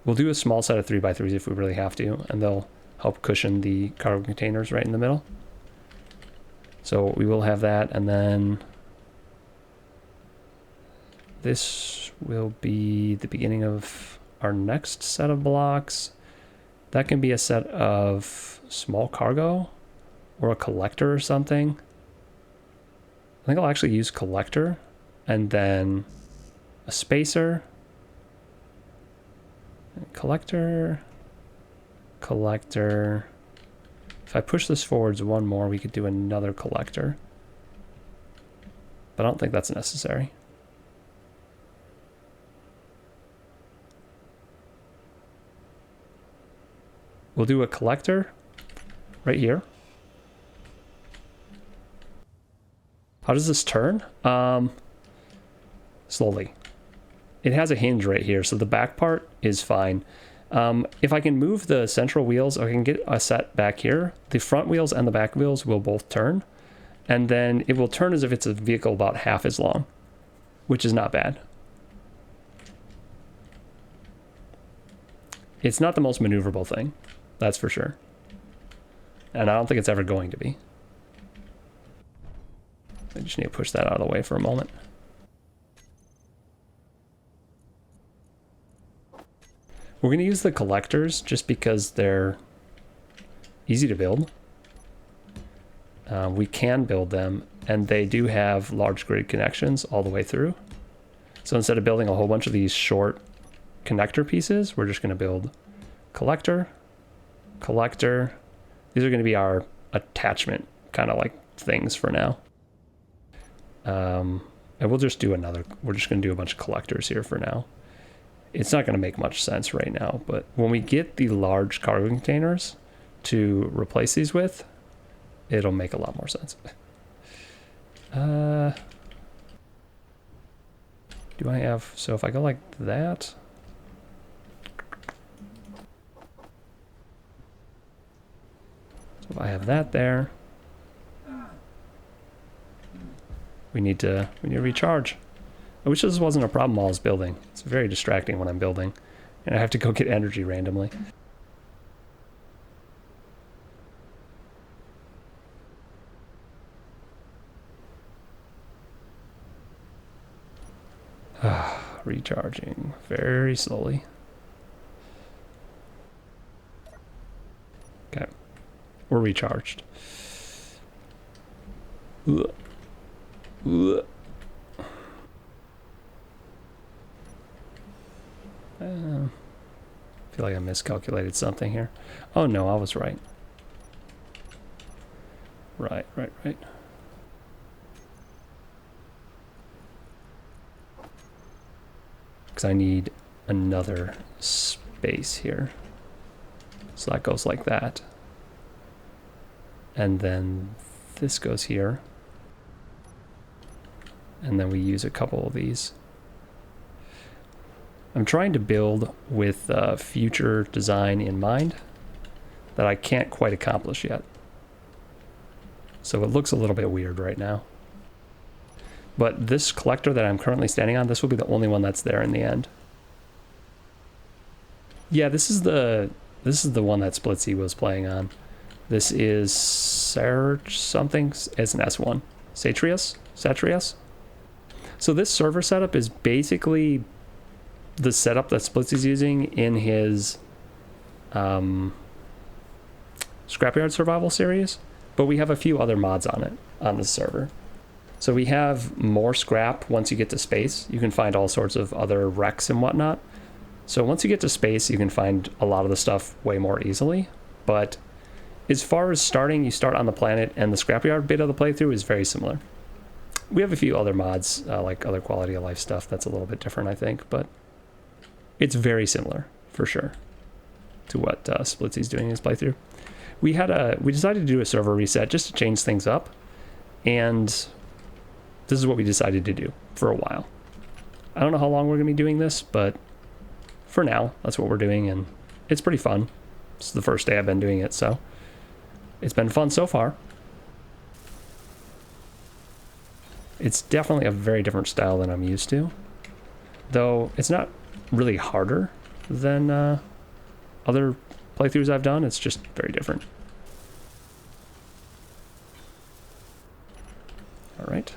We'll do a small set of 3x3s if we really have to, and they'll help cushion the cargo containers right in the middle. So we will have that, and then this will be the beginning of our next set of blocks. That can be a set of small cargo or a collector or something. I think I'll actually use collector and then a spacer. Collector. If I push this forwards one more, we could do another collector. But I don't think that's necessary. We'll do a collector right here. How does this turn? Slowly. It has a hinge right here, so the back part is fine. If I can move the central wheels, I can get a set back here. The front wheels and the back wheels will both turn, and then it will turn as if it's a vehicle about half as long, which is not bad. It's not the most maneuverable thing, that's for sure. And I don't think it's ever going to be. I just need to push that out of the way for a moment. We're going to use the collectors just because they're easy to build. We can build them, and they do have large grid connections all the way through. So instead of building a whole bunch of these short connector pieces, we're just going to build collector, collector. These are going to be our attachment kind of like things for now. And we'll just do we're just going to do a bunch of collectors here for now. It's not going to make much sense right now, but when we get the large cargo containers to replace these with, it'll make a lot more sense. Do I have, so if I go like that, so if I have that there, we need to recharge. I wish this wasn't a problem while I was building. It's very distracting when I'm building, and I have to go get energy randomly. Recharging very slowly. Okay, we're recharged. Ugh. Ugh. I feel like I miscalculated something here. Oh no, I was right. Right. Because I need another space here. So that goes like that. And then this goes here. And then we use a couple of these. I'm trying to build with future design in mind that I can't quite accomplish yet. So it looks a little bit weird right now. But this collector that I'm currently standing on, this will be the only one that's there in the end. Yeah, this is the one that Splitsy was playing on. This is Serge something. It's an S1. Satrius? So this server setup is basically the setup that Splitsy's using in his Scrapyard Survival series, but we have a few other mods on it, on this server. So we have more scrap once you get to space. You can find all sorts of other wrecks and whatnot. So once you get to space, you can find a lot of the stuff way more easily. But as far as starting, you start on the planet, and the Scrapyard bit of the playthrough is very similar. We have a few other mods, like other quality of life stuff that's a little bit different, I think, but it's very similar, for sure, to what Splitsy's doing in his playthrough. We decided to do a server reset just to change things up, and this is what we decided to do for a while. I don't know how long we're going to be doing this, but for now, that's what we're doing, and it's pretty fun. This is the first day I've been doing it, so it's been fun so far. It's definitely a very different style than I'm used to, though it's not really harder than other playthroughs I've done. It's just very different. All right.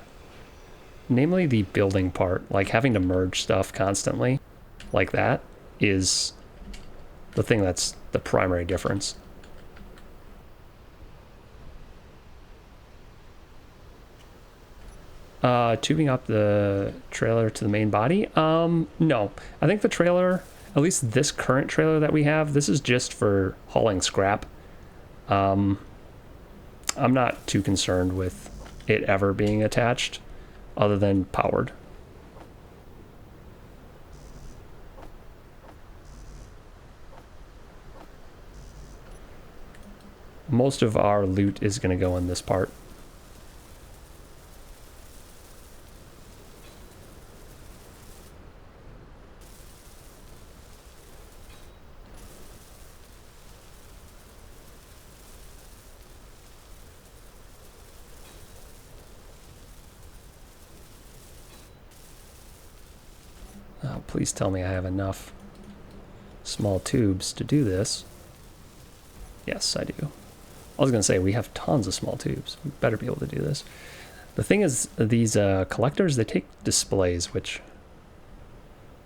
Namely the building part, like having to merge stuff constantly like that is the thing that's the primary difference. Tubing up the trailer to the main body? No. I think the trailer, at least this current trailer that we have, this is just for hauling scrap. I'm not too concerned with it ever being attached, other than powered. Most of our loot is going to go in this part. Oh, please tell me I have enough small tubes to do this. Yes, I do. I was going to say, we have tons of small tubes. We better be able to do this. The thing is, these collectors, they take displays, which...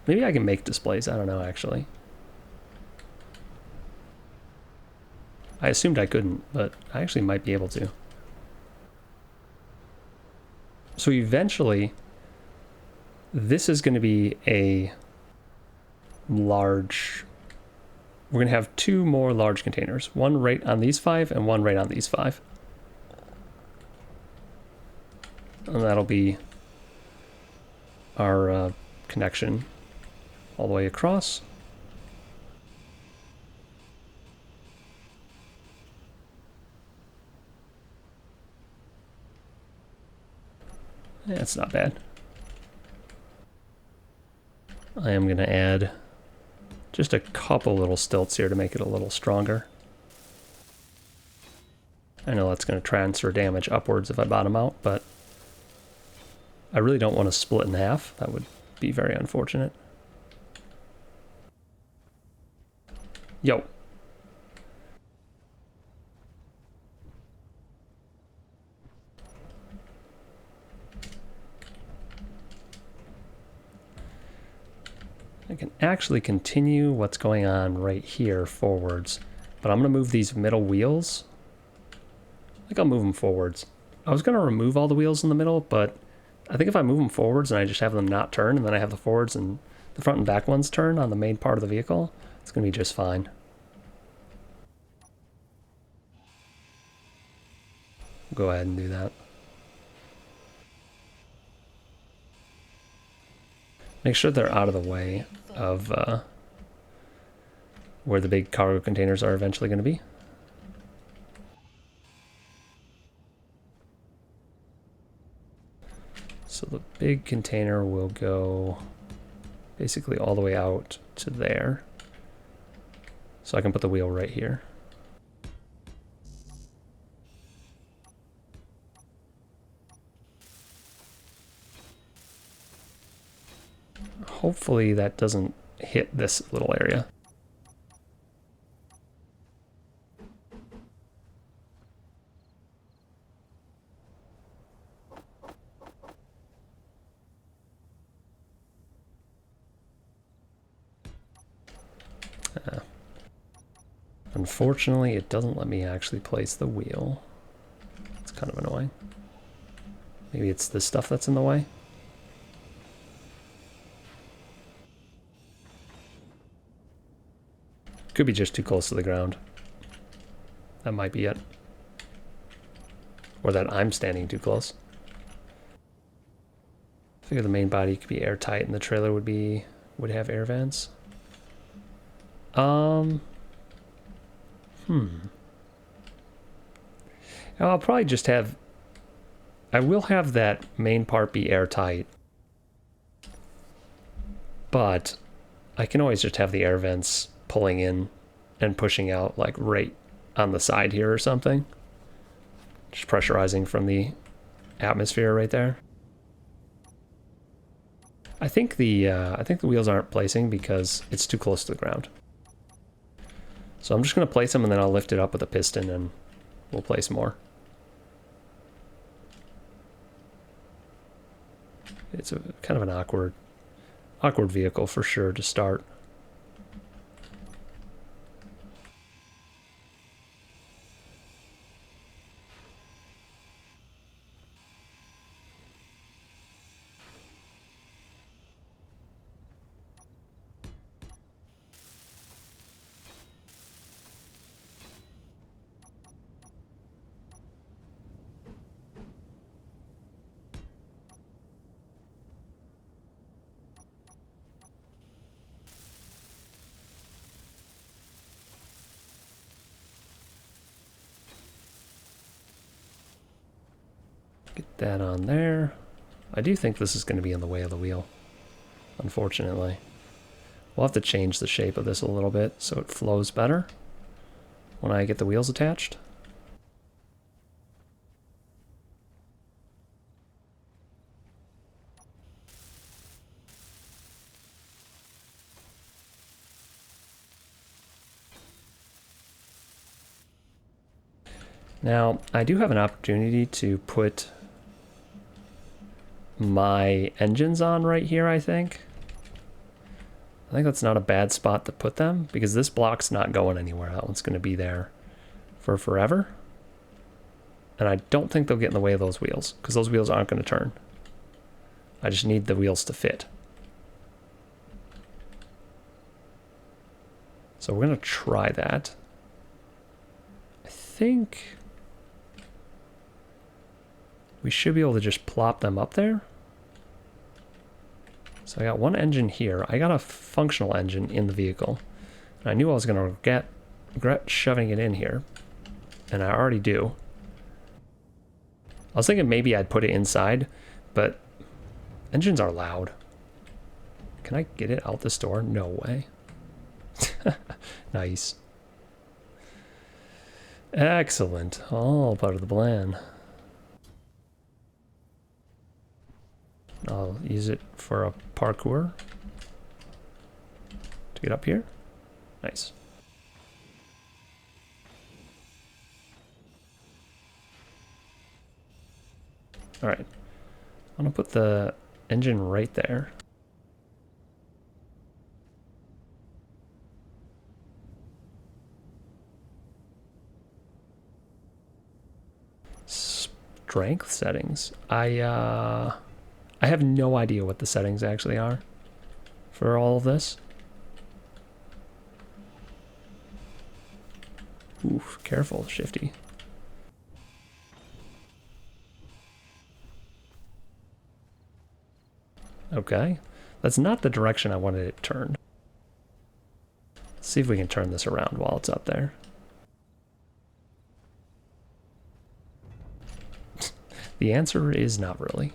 maybe I can make displays. I don't know, actually. I assumed I couldn't, but I actually might be able to. So eventually, this is going to be a large... we're going to have two more large containers. One right on these 5 and one right on these 5. And that'll be our connection all the way across. Yeah, it's not bad. I am going to add just a couple little stilts here to make it a little stronger. I know that's going to transfer damage upwards if I bottom out, but I really don't want to split in half. That would be very unfortunate. Yo. I can actually continue what's going on right here forwards, but I'm going to move these middle wheels. I think I'll move them forwards. I was going to remove all the wheels in the middle, but I think if I move them forwards and I just have them not turn, and then I have the forwards and the front and back ones turn on the main part of the vehicle, it's going to be just fine. Go ahead and do that. Make sure they're out of the way of where the big cargo containers are eventually going to be. So the big container will go basically all the way out to there. So I can put the wheel right here. Hopefully that doesn't hit this little area. Unfortunately, it doesn't let me actually place the wheel. It's kind of annoying. Maybe it's this stuff that's in the way. Could be just too close to the ground. That might be it. Or that I'm standing too close. I figure the main body could be airtight and the trailer would have air vents. I'll probably just have... I will have that main part be airtight. But I can always just have the air vents pulling in and pushing out like right on the side here or something. Just pressurizing from the atmosphere right there. I think the wheels aren't placing because it's too close to the ground. So I'm just going to place them and then I'll lift it up with a piston and we'll place more. It's a kind of an awkward vehicle for sure to start. Get that on there. I do think this is going to be in the way of the wheel, unfortunately. We'll have to change the shape of this a little bit so it flows better when I get the wheels attached. Now, I do have an opportunity to put my engines on right here, I think. I think that's not a bad spot to put them because this block's not going anywhere. That one's going to be there for forever. And I don't think they'll get in the way of those wheels because those wheels aren't going to turn. I just need the wheels to fit. So we're going to try that. I think we should be able to just plop them up there. So I got one engine here. I got a functional engine in the vehicle. And I knew I was going to regret shoving it in here. And I already do. I was thinking maybe I'd put it inside, but engines are loud. Can I get it out this door? No way. Nice. Excellent. All part of the plan. I'll use it for a parkour to get up here. Nice. All right. I'm gonna put the engine right there. Strength settings. I have no idea what the settings actually are for all of this. Oof, careful, Shifty. Okay, that's not the direction I wanted it turned. Let's see if we can turn this around while it's up there. The answer is not really.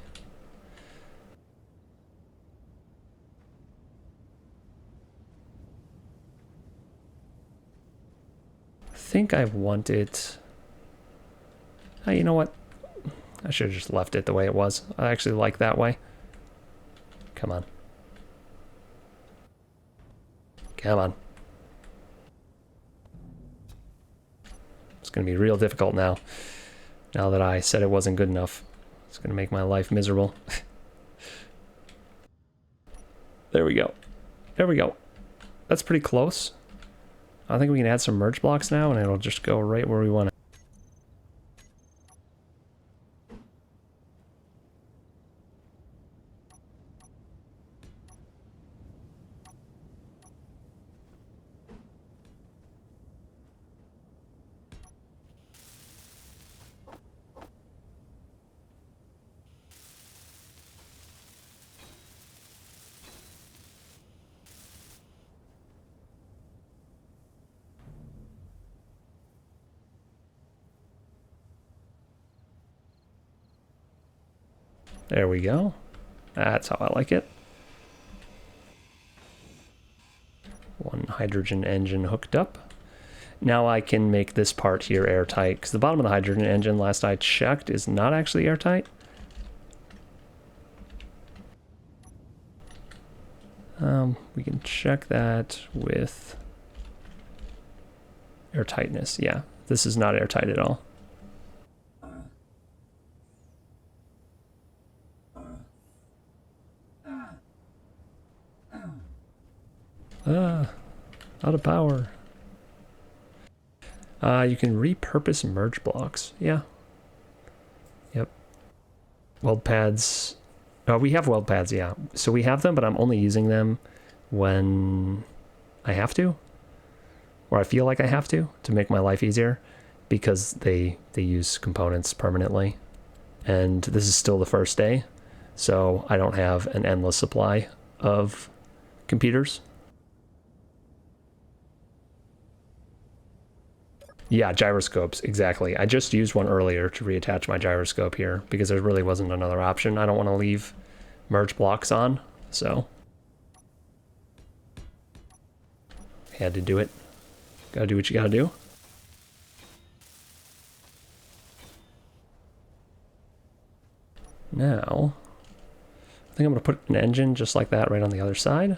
think I want it... you know what? I should have just left it the way it was. I actually like that way. Come on. Come on. It's going to be real difficult now. Now that I said it wasn't good enough. It's going to make my life miserable. There we go. There we go. That's pretty close. I think we can add some merge blocks now and it'll just go right where we want it. There we go. That's how I like it. One hydrogen engine hooked up. Now I can make this part here airtight, because the bottom of the hydrogen engine, last I checked, is not actually airtight. We can check that with airtightness. Yeah, this is not airtight at all. Out of power. You can repurpose merge blocks. Yeah. Yep. Weld pads. We have weld pads, yeah. So we have them, but I'm only using them when I have to. Or I feel like I have to make my life easier. Because they use components permanently. And this is still the first day. So I don't have an endless supply of computers. Yeah, gyroscopes, exactly. I just used one earlier to reattach my gyroscope here because there really wasn't another option. I don't want to leave merge blocks on, so had to do it. Gotta do what you gotta do. Now, I think I'm gonna put an engine just like that right on the other side.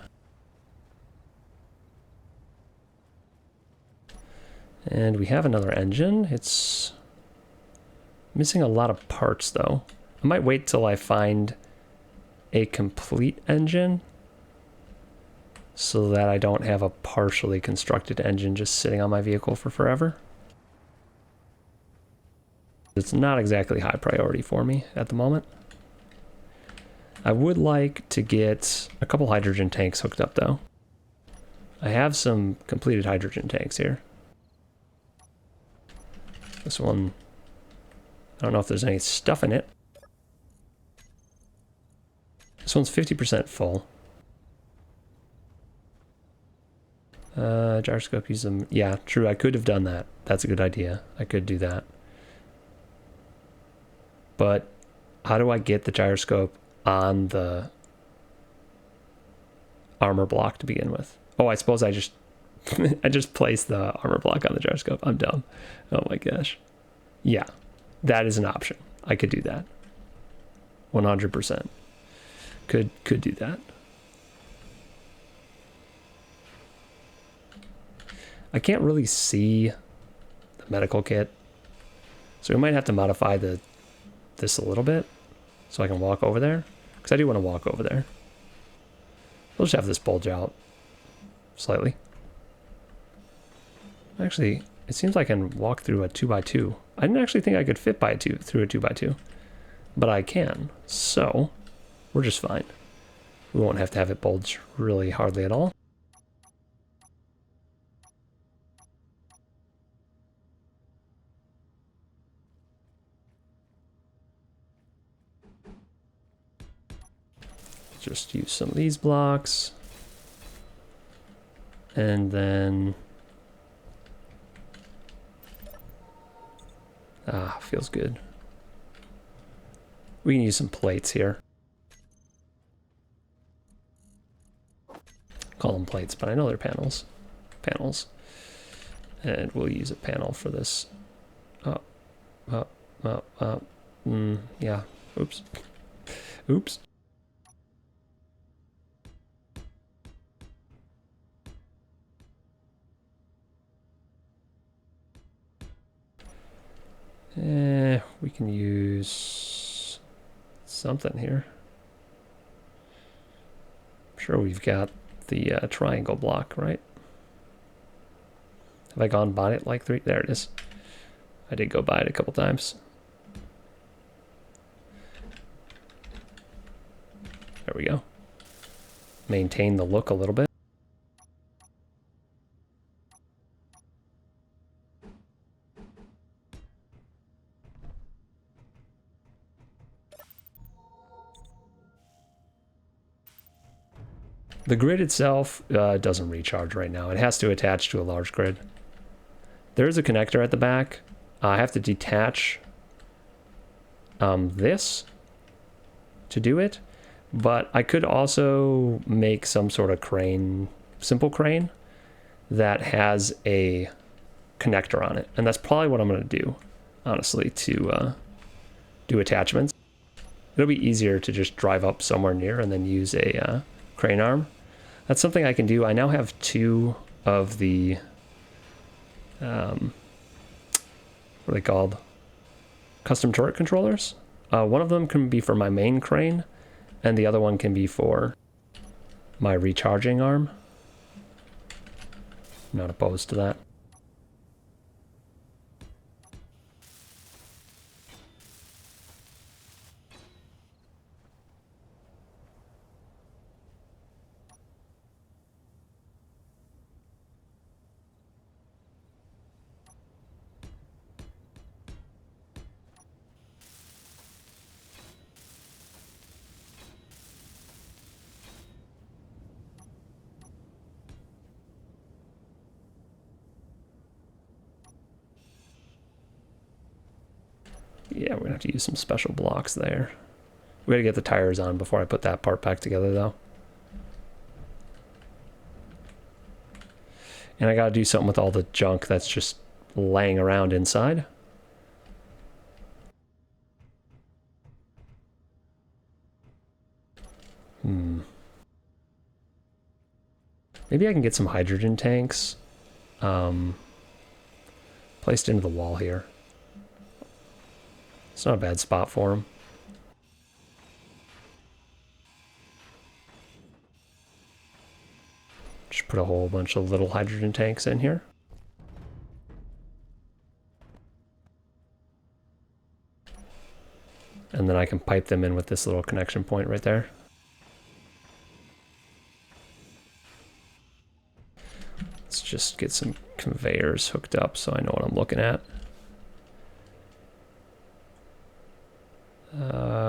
And we have another engine. It's missing a lot of parts though. I might wait till I find a complete engine so that I don't have a partially constructed engine just sitting on my vehicle for forever. It's not exactly high priority for me at the moment. I would like to get a couple hydrogen tanks hooked up though. I have some completed hydrogen tanks here. This one, I don't know if there's any stuff in it. This one's 50% full. Gyroscope, use them. Yeah, true, I could have done that. That's a good idea. I could do that. But how do I get the gyroscope on the armor block to begin with? Oh, I suppose I just I just placed the armor block on the gyroscope. I'm dumb. Oh my gosh. Yeah, that is an option. I could do that. 100%. Could do that. I can't really see the medical kit, so we might have to modify this a little bit so I can walk over there, because I do want to walk over there. We'll just have this bulge out slightly. Actually, it seems like I can walk through a 2x2. I didn't actually think I could fit through a 2x2, but I can, so we're just fine. We won't have to have it bulge really hardly at all. Just use some of these blocks, and then feels good. We can use some plates here. Call them plates, but I know they're panels. And we'll use a panel for this. Yeah. Oops. Oops. We can use something here. I'm sure we've got the triangle block, right? Have I gone by it like 3? There it is. I did go by it a couple times. There we go. Maintain the look a little bit. The grid itself doesn't recharge right now. It has to attach to a large grid. There is a connector at the back. I have to detach this to do it, but I could also make some sort of crane, simple crane, that has a connector on it. And that's probably what I'm going to do, honestly, to do attachments. It'll be easier to just drive up somewhere near and then use a crane arm. That's something I can do. I now have 2 of the, what are they called? Custom turret controllers. One of them can be for my main crane, and the other one can be for my recharging arm. I'm not opposed to that. Yeah, we're gonna have to use some special blocks there. We gotta get the tires on before I put that part back together though. And I gotta do something with all the junk that's just laying around inside. Maybe I can get some hydrogen tanks placed into the wall here. It's not a bad spot for them. Just put a whole bunch of little hydrogen tanks in here. And then I can pipe them in with this little connection point right there. Let's just get some conveyors hooked up so I know what I'm looking at.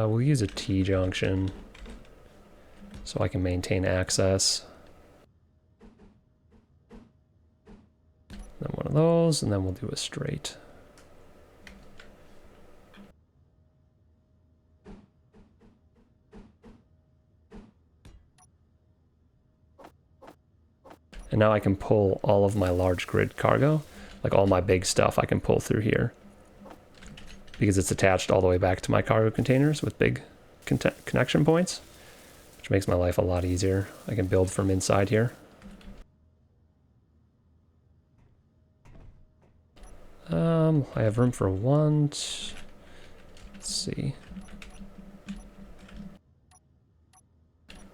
We'll use a T-junction so I can maintain access. Then one of those, and then we'll do a straight. And now I can pull all of my large grid cargo, like all my big stuff I can pull through here, because it's attached all the way back to my cargo containers with big connection points, which makes my life a lot easier. I can build from inside here. I have room for one. Let's see.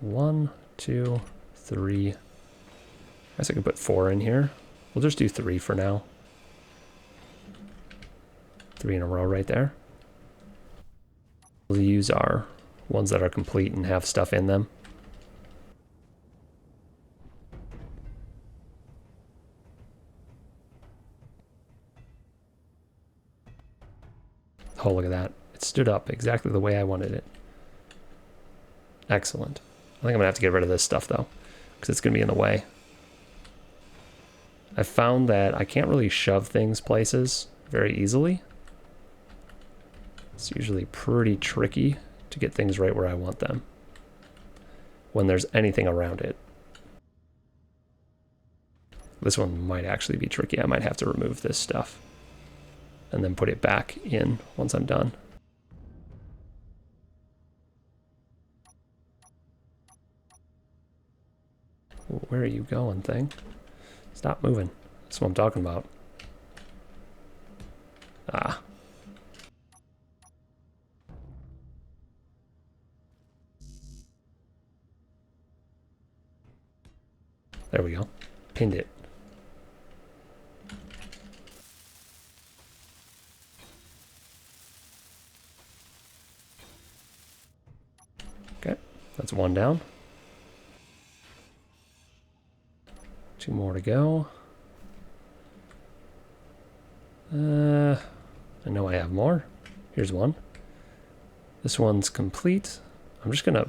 1, 2, 3. I guess I could put 4 in here. We'll just do 3 for now. 3 in a row right there. We'll use our ones that are complete and have stuff in them. Oh, look at that. It stood up exactly the way I wanted it. Excellent. I think I'm gonna have to get rid of this stuff though, because it's gonna be in the way. I found that I can't really shove things places very easily. It's usually pretty tricky to get things right where I want them when there's anything around it. This one might actually be tricky. I might have to remove this stuff and then put it back in once I'm done. Where are you going, thing? Stop moving. That's what I'm talking about. Ah. There we go. Pinned it. Okay, that's one down. 2 more to go. I know I have more. Here's one. This one's complete. I'm just gonna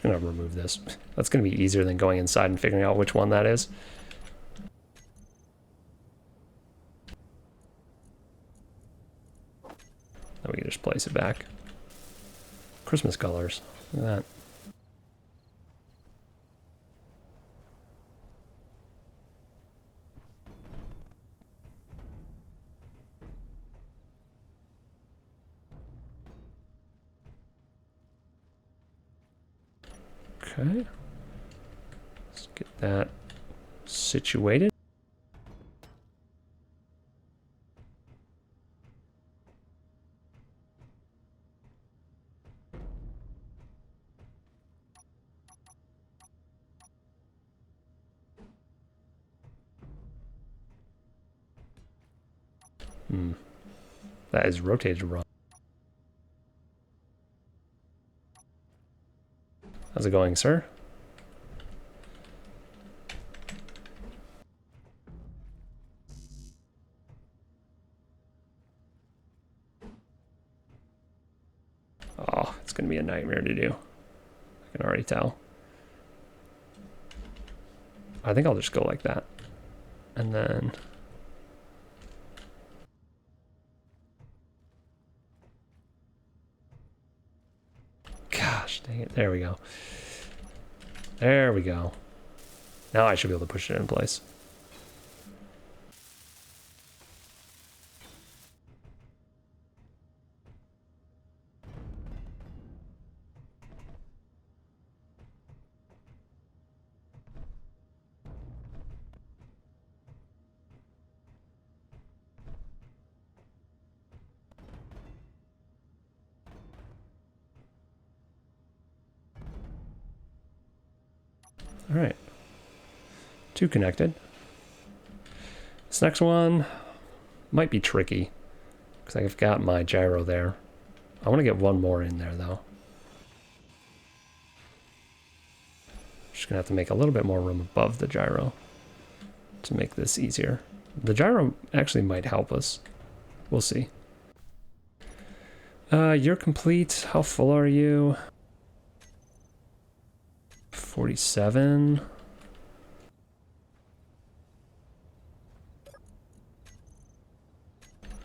remove this. That's gonna be easier than going inside and figuring out which one that is. Then we can just place it back. Christmas colors. Look at that. Okay, let's get that situated. That is rotated wrong. How's it going, sir? Oh, it's going to be a nightmare to do. I can already tell. I think I'll just go like that. And then... Gosh, dang it. There we go. There we go. Now I should be able to push it in place. All right, 2 connected. This next one might be tricky because I've got my gyro there. I want to get one more in there though. Just gonna have to make a little bit more room above the gyro to make this easier. The gyro actually might help us. We'll see. You're complete. How full are you? 47.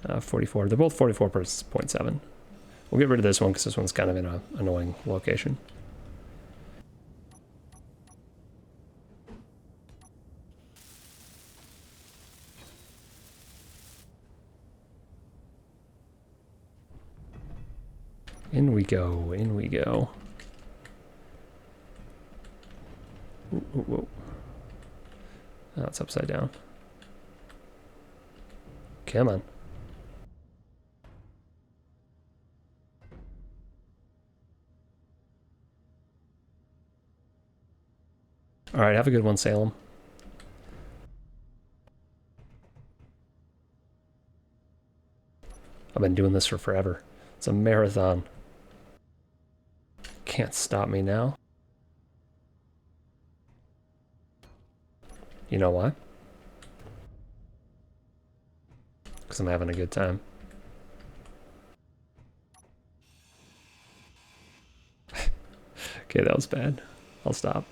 Uh, 44. They're both 44.7. We'll get rid of this one because this one's kind of in an annoying location. In we go, in we go. Ooh, ooh, ooh. Oh, it's upside down. Come on. All right, have a good one, Salem. I've been doing this for forever. It's a marathon. Can't stop me now. You know why? Because I'm having a good time. Okay, that was bad. I'll stop.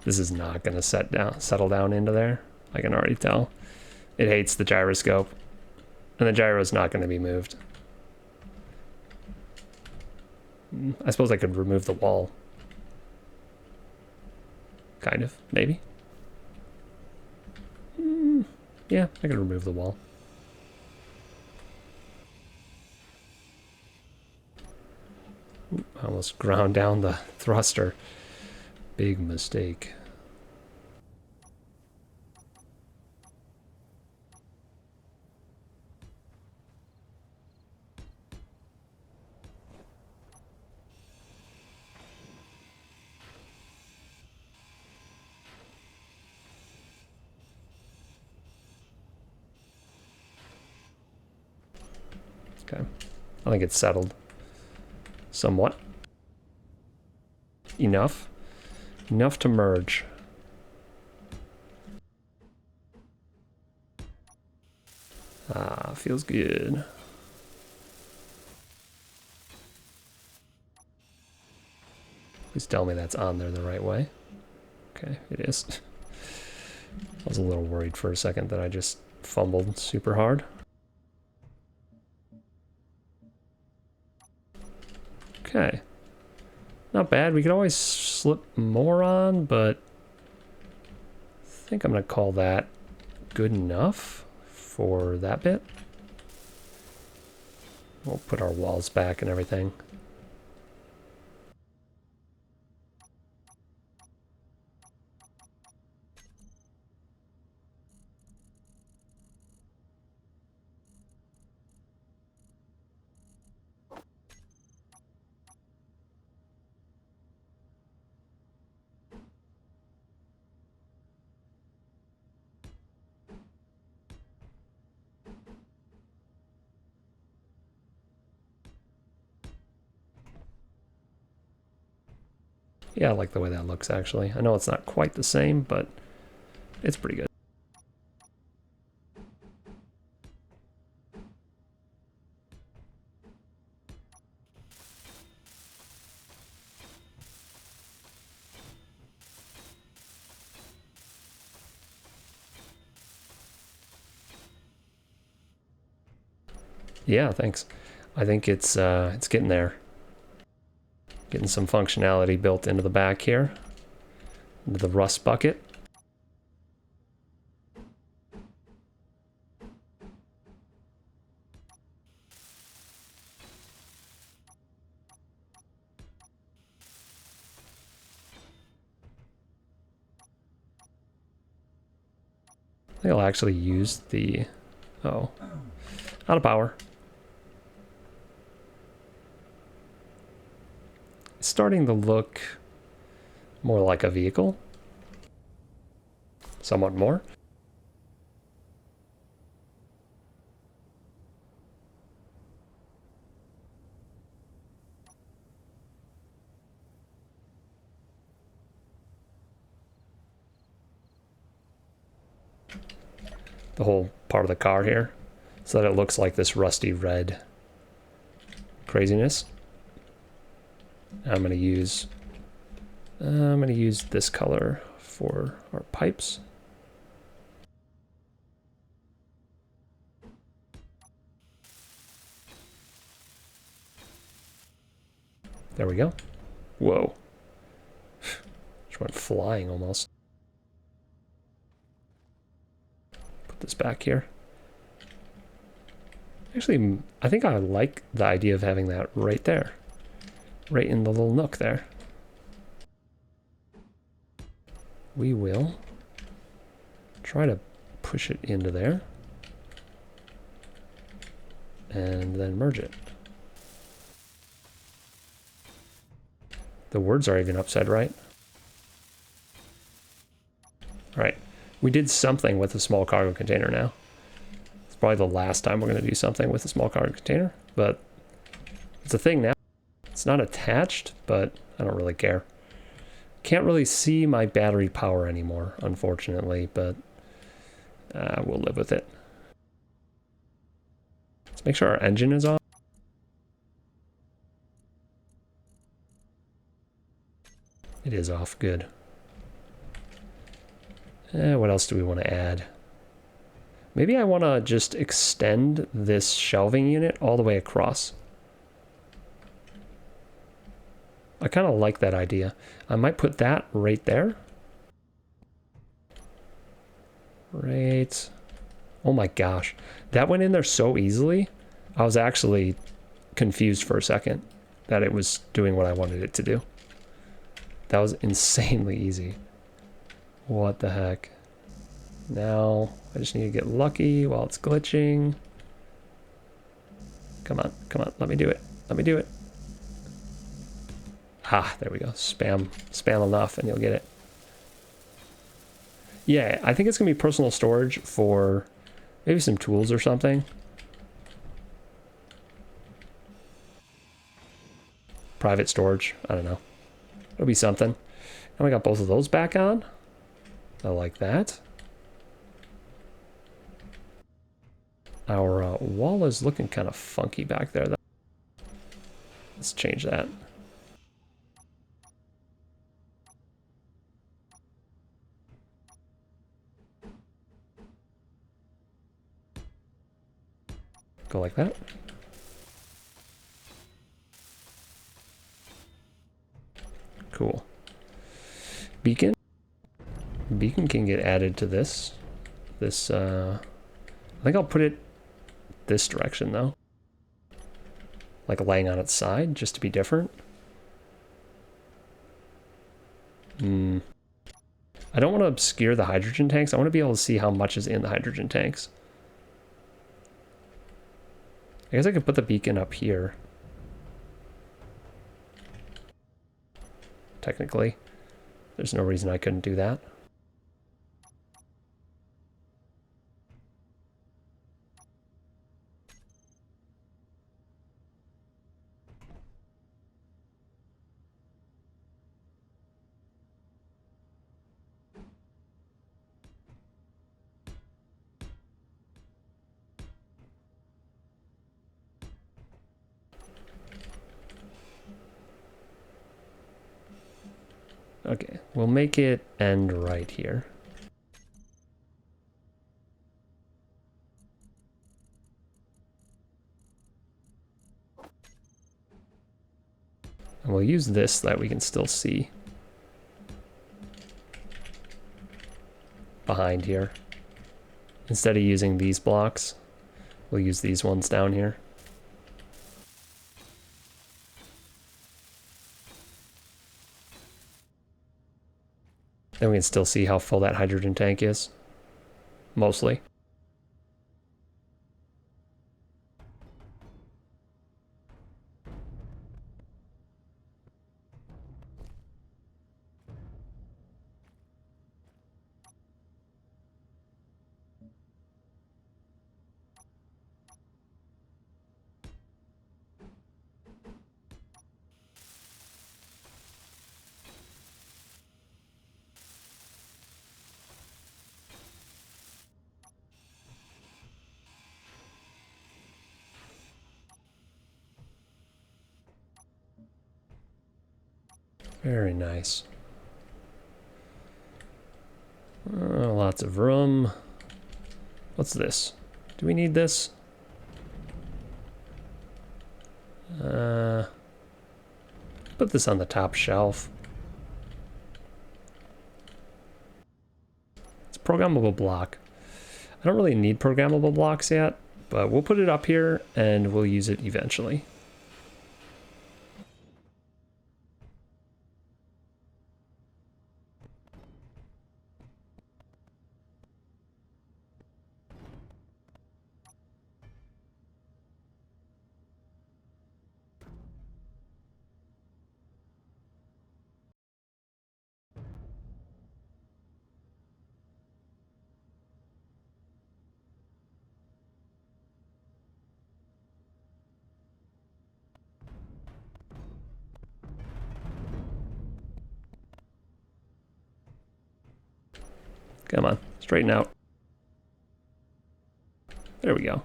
This is not going to settle down into there. I can already tell. It hates the gyroscope. And the gyro is not going to be moved. I suppose I could remove the wall. Kind of, maybe. Yeah, I could remove the wall. I almost ground down the thruster. Big mistake. Okay, I think it's settled somewhat. Enough to merge. Ah, feels good. Please tell me that's on there the right way. Okay, it is. I was a little worried for a second that I just fumbled super hard. Okay. Not bad. We could always slip more on, but I think I'm going to call that good enough for that bit. We'll put our walls back and everything. Yeah, I like the way that looks, actually. I know it's not quite the same, but it's pretty good. Yeah, thanks. I think it's getting there. Getting some functionality built into the back here. Into the rust bucket. I think I'll actually use the... Oh. Out of power. It's starting to look more like a vehicle. Somewhat more. The whole part of the car here, so that it looks like this rusty red craziness. I'm going to use this color for our pipes. There we go. Whoa. Just went flying almost. Put this back here. Actually, I think I like the idea of having that right there. Right in the little nook there. We will try to push it into there. And then merge it. The words are even upside right. Alright, we did something with a small cargo container now. It's probably the last time we're going to do something with a small cargo container, but it's a thing now. It's not attached, but I don't really care. Can't really see my battery power anymore, unfortunately, but we'll live with it. Let's make sure our engine is on. It is off, good. What else do we want to add? Maybe I want to just extend this shelving unit all the way across. I kind of like that idea. I might put that right there. Right. Oh my gosh. That went in there so easily. I was actually confused for a second that it was doing what I wanted it to do. That was insanely easy. What the heck? Now, I just need to get lucky while it's glitching. Come on, come on, let me do it. Let me do it. Ah, there we go. Spam enough and you'll get it. Yeah, I think it's gonna be personal storage for maybe some tools or something. Private storage, I don't know. It'll be something. And we got both of those back on. I like that. Our wall is looking kind of funky back there, though. Let's change that. Go like that. Cool. Beacon. Beacon can get added to this. I think I'll put it this direction, though. Like laying on its side, just to be different. I don't want to obscure the hydrogen tanks. I want to be able to see how much is in the hydrogen tanks. I guess I could put the beacon up here. Technically. There's no reason I couldn't do that. Okay, we'll make it end right here. And we'll use this so that we can still see behind here. Instead of using these blocks, we'll use these ones down here. Then we can still see how full that hydrogen tank is. Mostly. Very nice. Lots of room. What's this? Do we need this? Put this on the top shelf. It's a programmable block. I don't really need programmable blocks yet, but we'll put it up here and we'll use it eventually. Come on, straighten out. There we go.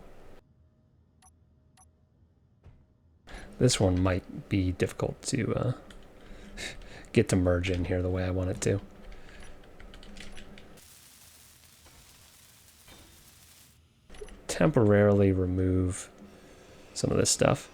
This one might be difficult to get to merge in here the way I want it to. temporarily remove some of this stuff.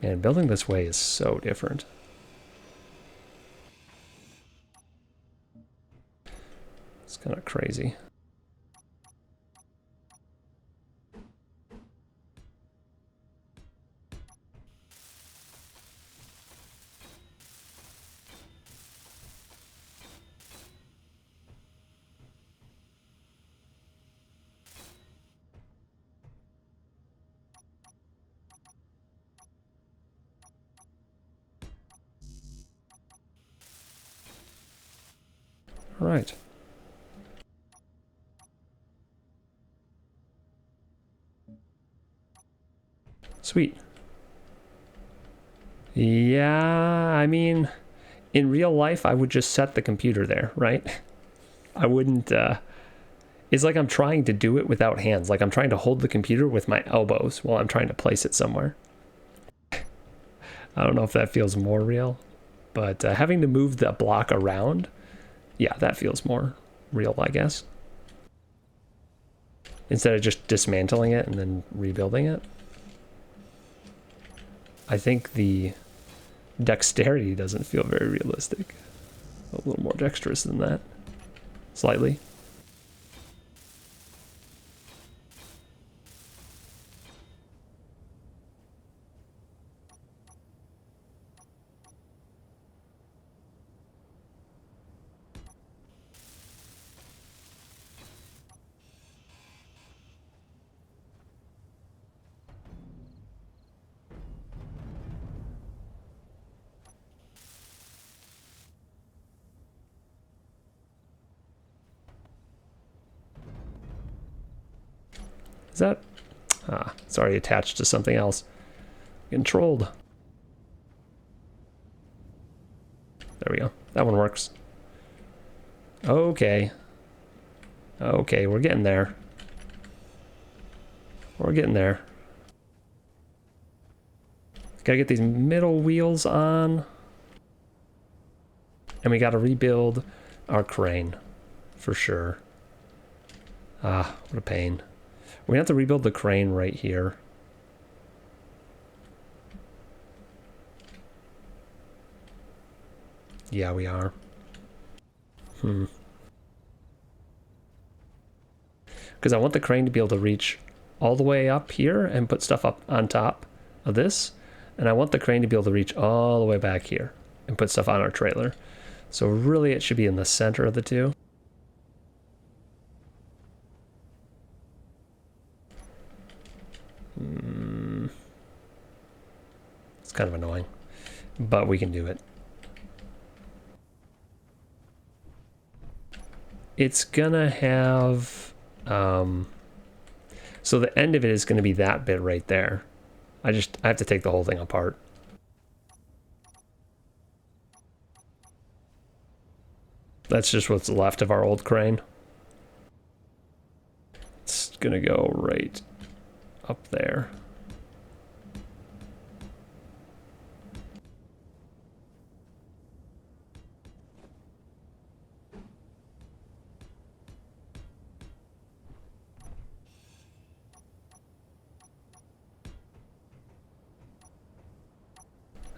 And building this way is so different. It's kind of crazy. All right. Sweet. Yeah, I mean, in real life, I would just set the computer there, right? I wouldn't, it's like I'm trying to do it without hands. Like I'm trying to hold the computer with my elbows while I'm trying to place it somewhere. I don't know if that feels more real, but having to move the block around, yeah, that feels more real, I guess. Instead of just dismantling it and then rebuilding it. I think the dexterity doesn't feel very realistic. A little more dexterous than that. Slightly. Is that... Ah, it's already attached to something else. Controlled. There we go. That one works. Okay. Okay, we're getting there. We're getting there. Gotta get these middle wheels on. And we gotta rebuild our crane. For sure. Ah, what a pain. We have to rebuild the crane right here. Yeah, we are. Because I want the crane to be able to reach all the way up here and put stuff up on top of this. And I want the crane to be able to reach all the way back here and put stuff on our trailer. So really it should be in the center of the two. It's kind of annoying, but we can do it. It's gonna have, so the end of it is gonna be that bit right there. I have to take the whole thing apart. That's just what's left of our old crane. It's gonna go right up there.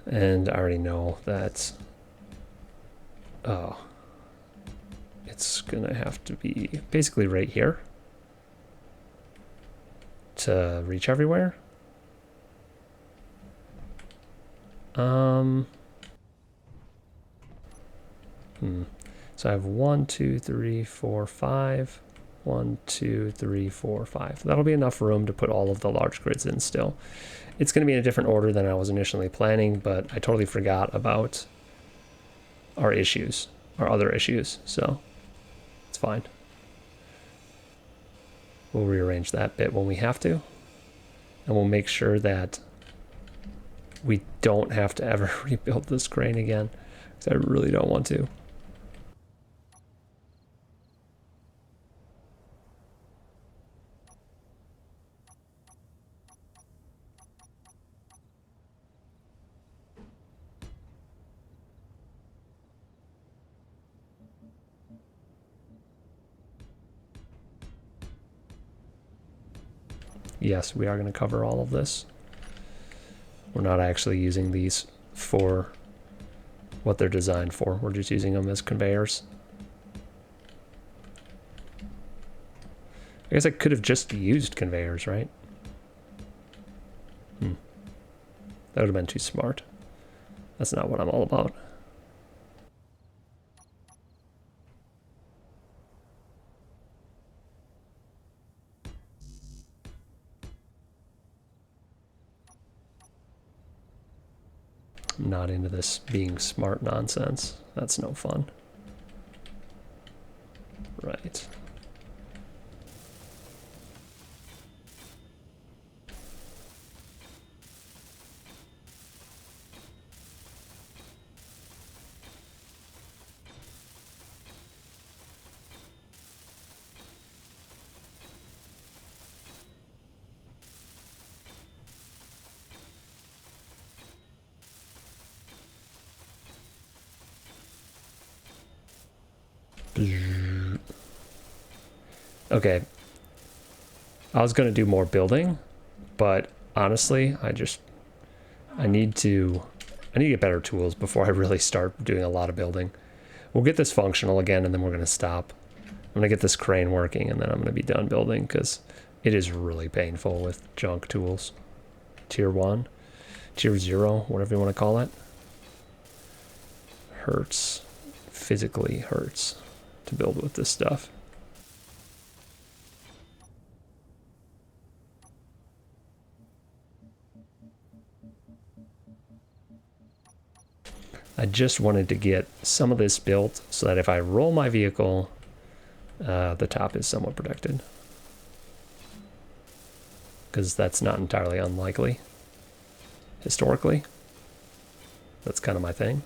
And I already know that, oh, it's gonna have to be basically right here to reach everywhere. So I have 1, 2, 3, 4, 5. 1, 2, 3, 4, 5. That'll be enough room to put all of the large grids in still. It's going to be in a different order than I was initially planning, but I totally forgot about our issues, our other issues, so it's fine. We'll rearrange that bit when we have to, and we'll make sure that we don't have to ever rebuild this crane again, because I really don't want to. yes, we are going to cover all of this. We're not actually using these for what they're designed for. We're just using them as conveyors. I guess I could have just used conveyors, right? That would have been too smart. That's not what I'm all about. I'm not into this being smart nonsense. That's no fun. Right. Okay. I was going to do more building, but honestly, I need to get better tools before I really start doing a lot of building. We'll get this functional again, and then we're going to stop. I'm going to get this crane working, and then I'm going to be done building, because it is really painful with junk tools. Tier 1, Tier 0, whatever you want to call it. Hurts. Physically hurts to build with this stuff. I just wanted to get some of this built so that if I roll my vehicle, the top is somewhat protected. Because that's not entirely unlikely. Historically. That's kind of my thing.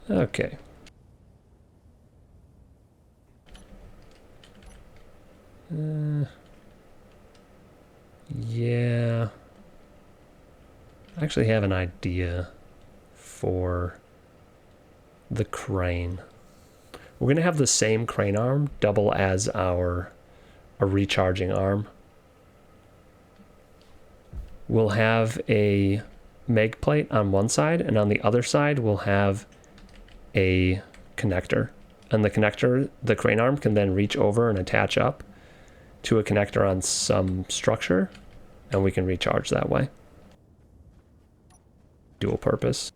Okay. Yeah. I actually have an idea for the crane. We're going to have the same crane arm double as a recharging arm. We'll have a meg plate on one side, and on the other side we'll have a connector. And the connector, the crane arm, can then reach over and attach up to a connector on some structure, and we can recharge that way. Dual purpose.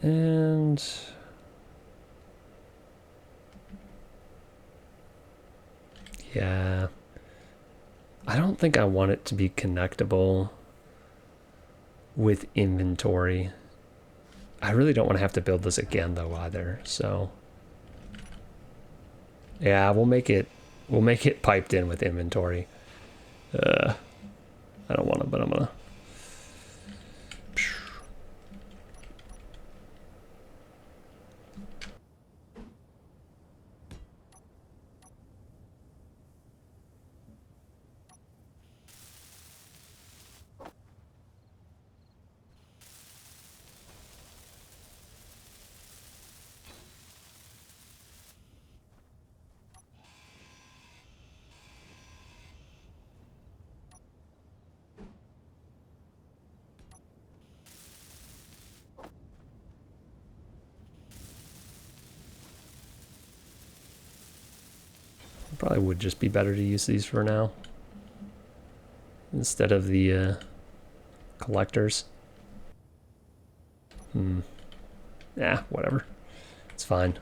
And yeah, I don't think I want it to be connectable with inventory. I really don't want to have to build this again though either, so yeah, we'll make it piped in with inventory. I don't want to, but I'm gonna. Probably would just be better to use these for now instead of the collectors. Yeah, whatever. It's fine.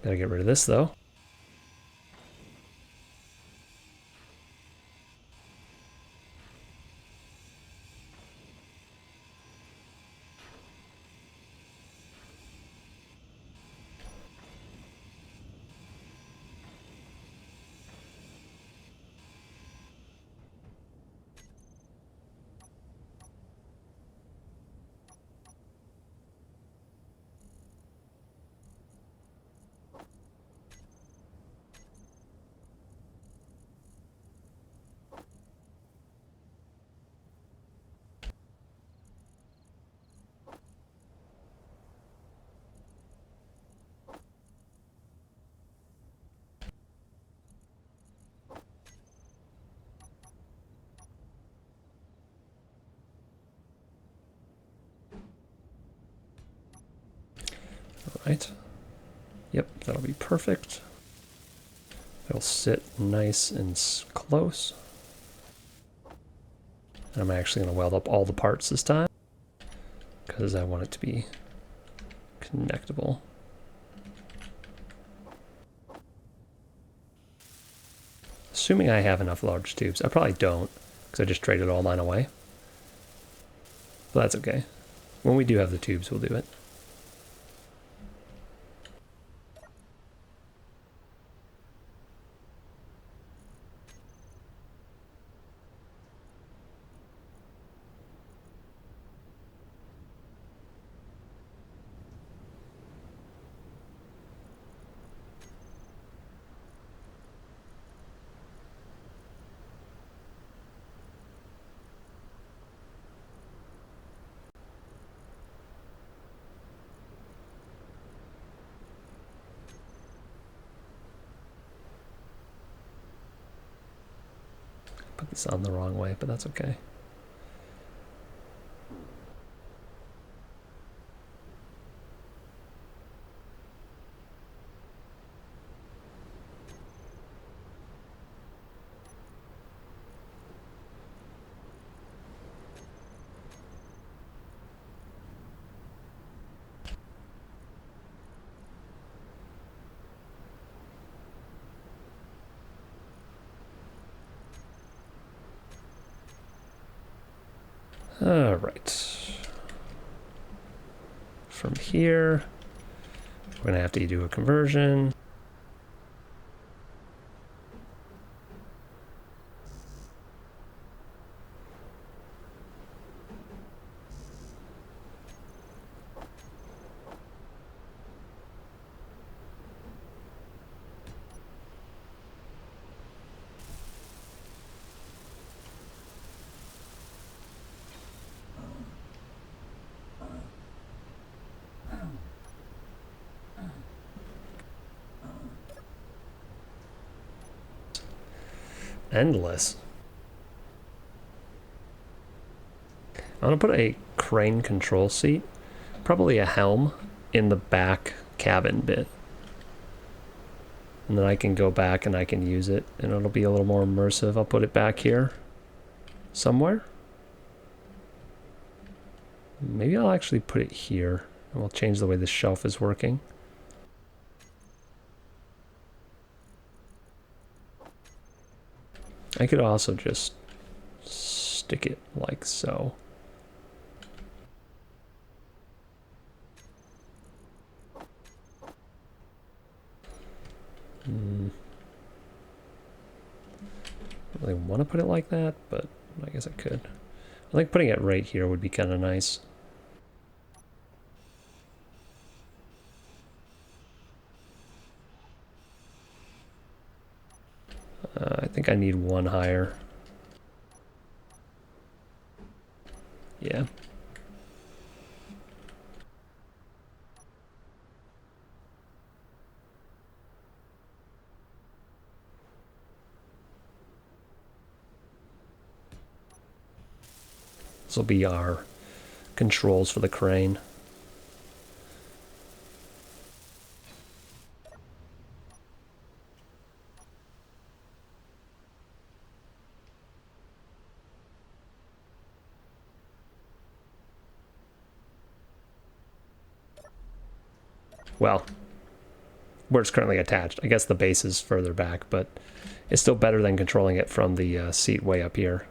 Gotta get rid of this though. Right. Yep, that'll be perfect. It'll sit nice and close. And I'm actually going to weld up all the parts this time because I want it to be connectable. Assuming I have enough large tubes. I probably don't because I just traded all mine away. But that's okay. When we do have the tubes, we'll do it. Put this on the wrong way, but that's okay. All right. From here, we're going to have to do a conversion. Endless. I'm going to put a crane control seat, probably a helm, in the back cabin bit. And then I can go back and I can use it, and it'll be a little more immersive. I'll put it back here somewhere. Maybe I'll actually put it here, and we'll change the way this shelf is working. I could also just stick it like so. Don't really want to put it like that, but I guess I could. I think putting it right here would be kind of nice. I think I need one higher. Yeah. This will be our controls for the crane. Well, where it's currently attached. I guess the base is further back, but it's still better than controlling it from the seat way up here.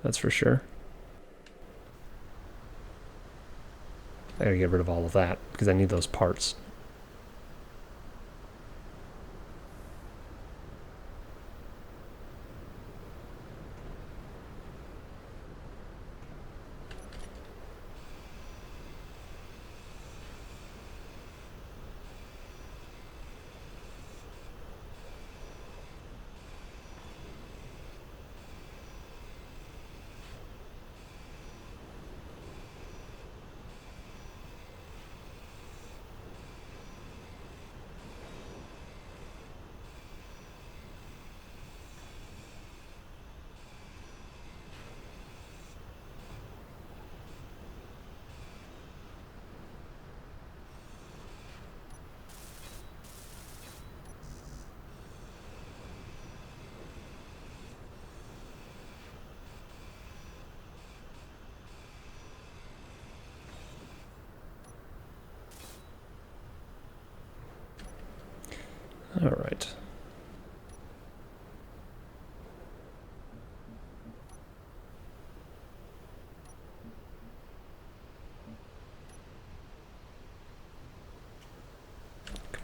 That's for sure. I gotta get rid of all of that because I need those parts.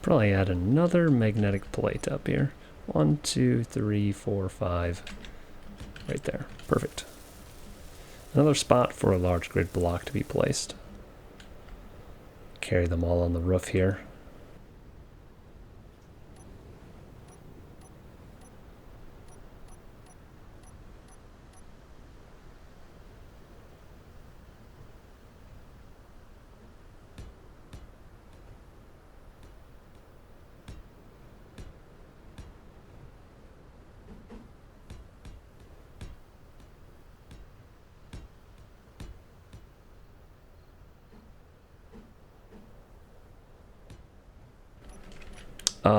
Probably add another magnetic plate up here. 1, 2, 3, 4, 5. Right there. Perfect. Another spot for a large grid block to be placed. Carry them all on the roof here.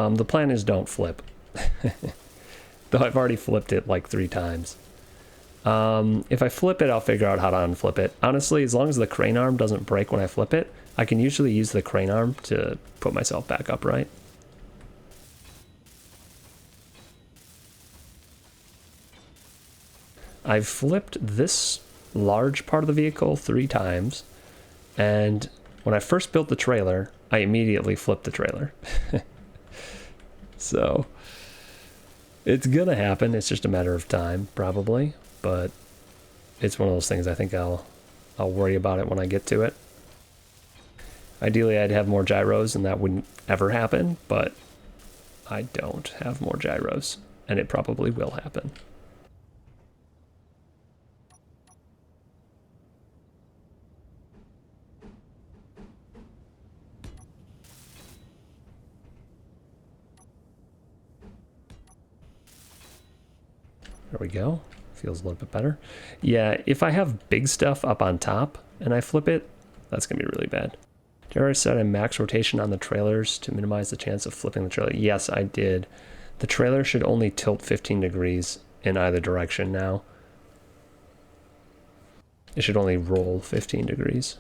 The plan is don't flip. Though I've already flipped it like 3 times. If I flip it, I'll figure out how to unflip it. Honestly, as long as the crane arm doesn't break when I flip it, I can usually use the crane arm to put myself back upright. I've flipped this large part of the vehicle 3 times, and when I first built the trailer, I immediately flipped the trailer. So it's gonna happen. It's just a matter of time, probably. But it's one of those things I think I'll worry about it when I get to it. Ideally, I'd have more gyros, and that wouldn't ever happen. But I don't have more gyros, and it probably will happen. There we go. Feels a little bit better. Yeah, if I have big stuff up on top and I flip it, that's going to be really bad. Did I already set a max rotation on the trailers to minimize the chance of flipping the trailer? Yes, I did. The trailer should only tilt 15 degrees in either direction now. It should only roll 15 degrees.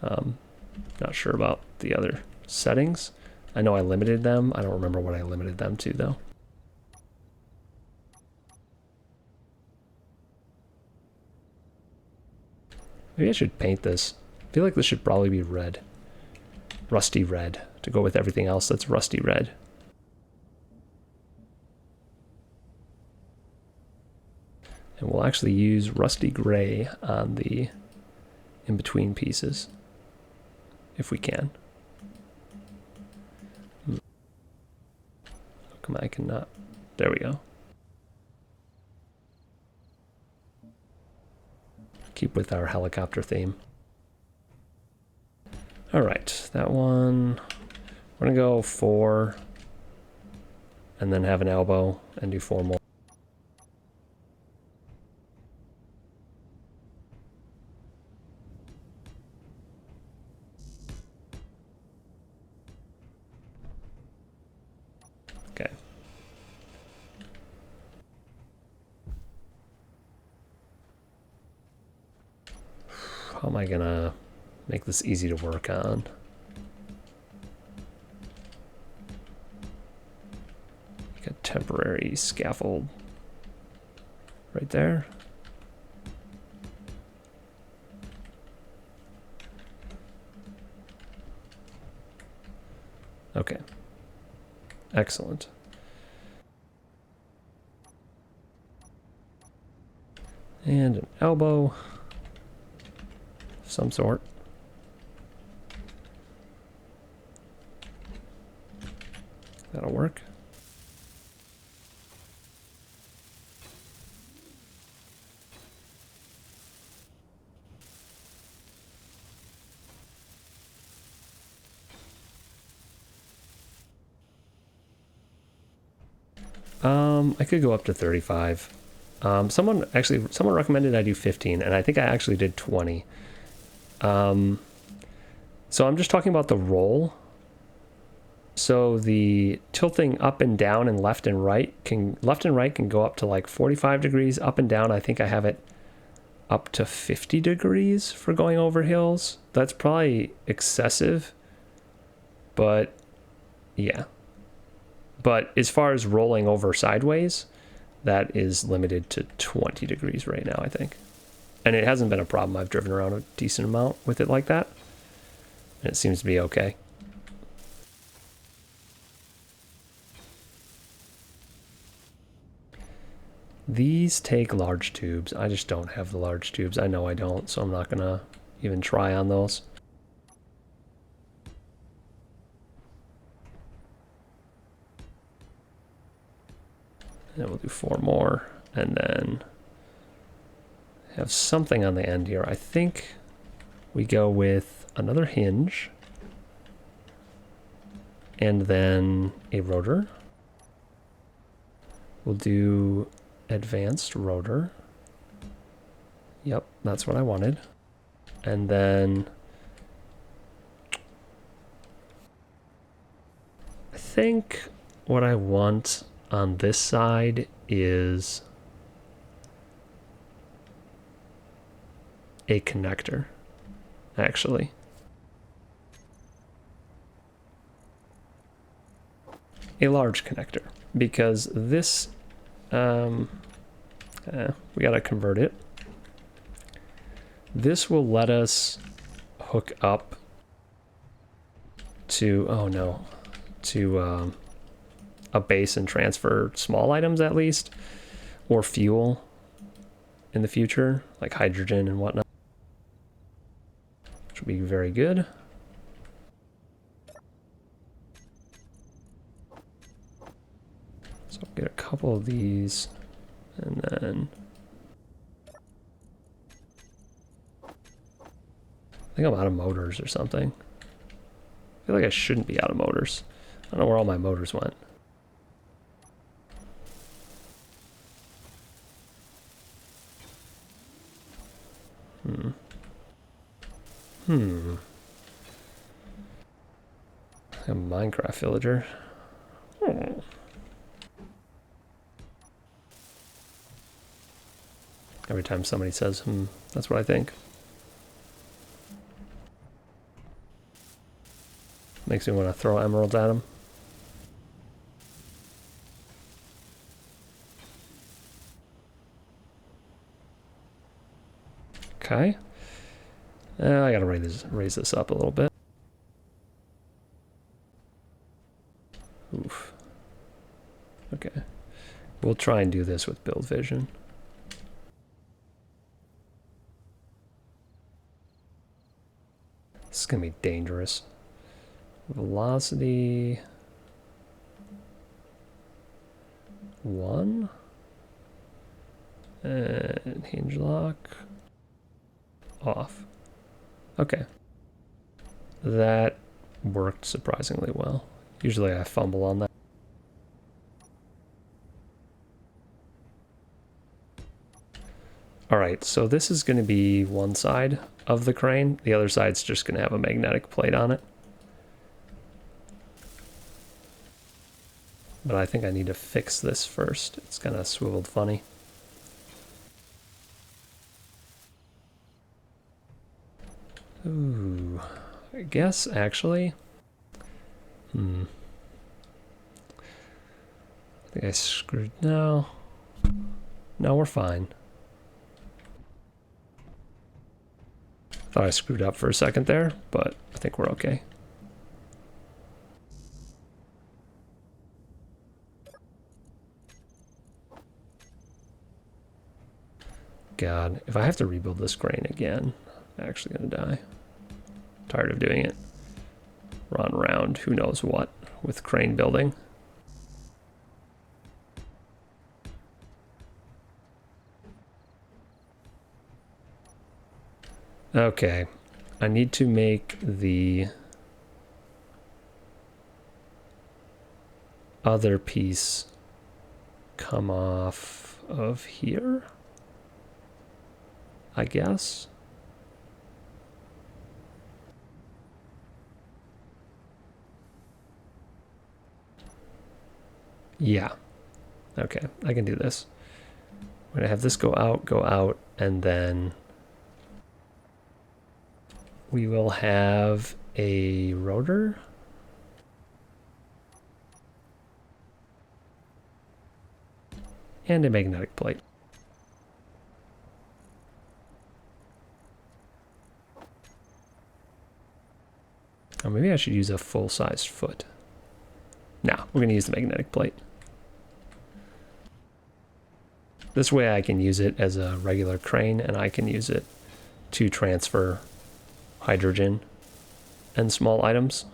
Not sure about the other settings. I know I limited them. I don't remember what I limited them to, though. Maybe I should paint this. I feel like this should probably be red. Rusty red, to go with everything else that's rusty red. And we'll actually use rusty gray on the in-between pieces, if we can. How come I cannot? There we go. Keep with our helicopter theme. All right, that one, we're gonna go 4 and then have an elbow and do 4 more. Okay. How am I gonna make this easy to work on? Like a temporary scaffold right there. Okay. Excellent. And an elbow of some sort. That'll work. I could go up to 35. Someone recommended I do 15, and I think I actually did 20. So I'm just talking about the roll. So the tilting up and down and left and right can go up to like 45 degrees. Up and down, I think I have it up to 50 degrees for going over hills. That's probably excessive, but yeah. But as far as rolling over sideways, that is limited to 20 degrees right now, I think. And it hasn't been a problem. I've driven around a decent amount with it like that, and it seems to be okay. These take large tubes. I just don't have the large tubes. I know I don't, so I'm not gonna even try on those. And we'll do 4 more, and then have something on the end here. I think we go with another hinge, and then a rotor. We'll do advanced rotor. Yep, that's what I wanted. And then I think what I want on this side is a connector, actually. A large connector, because this, we gotta convert it. This will let us hook up to, oh no, to a base and transfer small items at least, or fuel in the future, like hydrogen and whatnot, which will be very good. So I'll get a couple of these, and then I think I'm out of motors or something. I feel like I shouldn't be out of motors. I don't know where all my motors went. A Minecraft villager. Every time somebody says, that's what I think. Makes me want to throw emeralds at him. Okay. I gotta raise this up a little bit. Oof. Okay. We'll try and do this with build vision. This is gonna be dangerous. Velocity 1. And hinge lock off. Okay. That worked surprisingly well. Usually I fumble on that. Alright, so this is going to be one side of the crane. The other side's just going to have a magnetic plate on it. But I think I need to fix this first. It's kind of swiveled funny. Ooh, I guess actually. I think I screwed. No, we're fine. Thought I screwed up for a second there, but I think we're okay. God, if I have to rebuild this crane again, I'm actually gonna die. Tired of doing it. Run around who knows what with crane building. Okay, I need to make the other piece come off of here, I guess. Yeah. Okay, I can do this. I'm gonna have this go out, and then we will have a rotor. And a magnetic plate. Or maybe I should use a full-sized foot. No, we're going to use the magnetic plate. This way I can use it as a regular crane, and I can use it to transfer hydrogen and small items.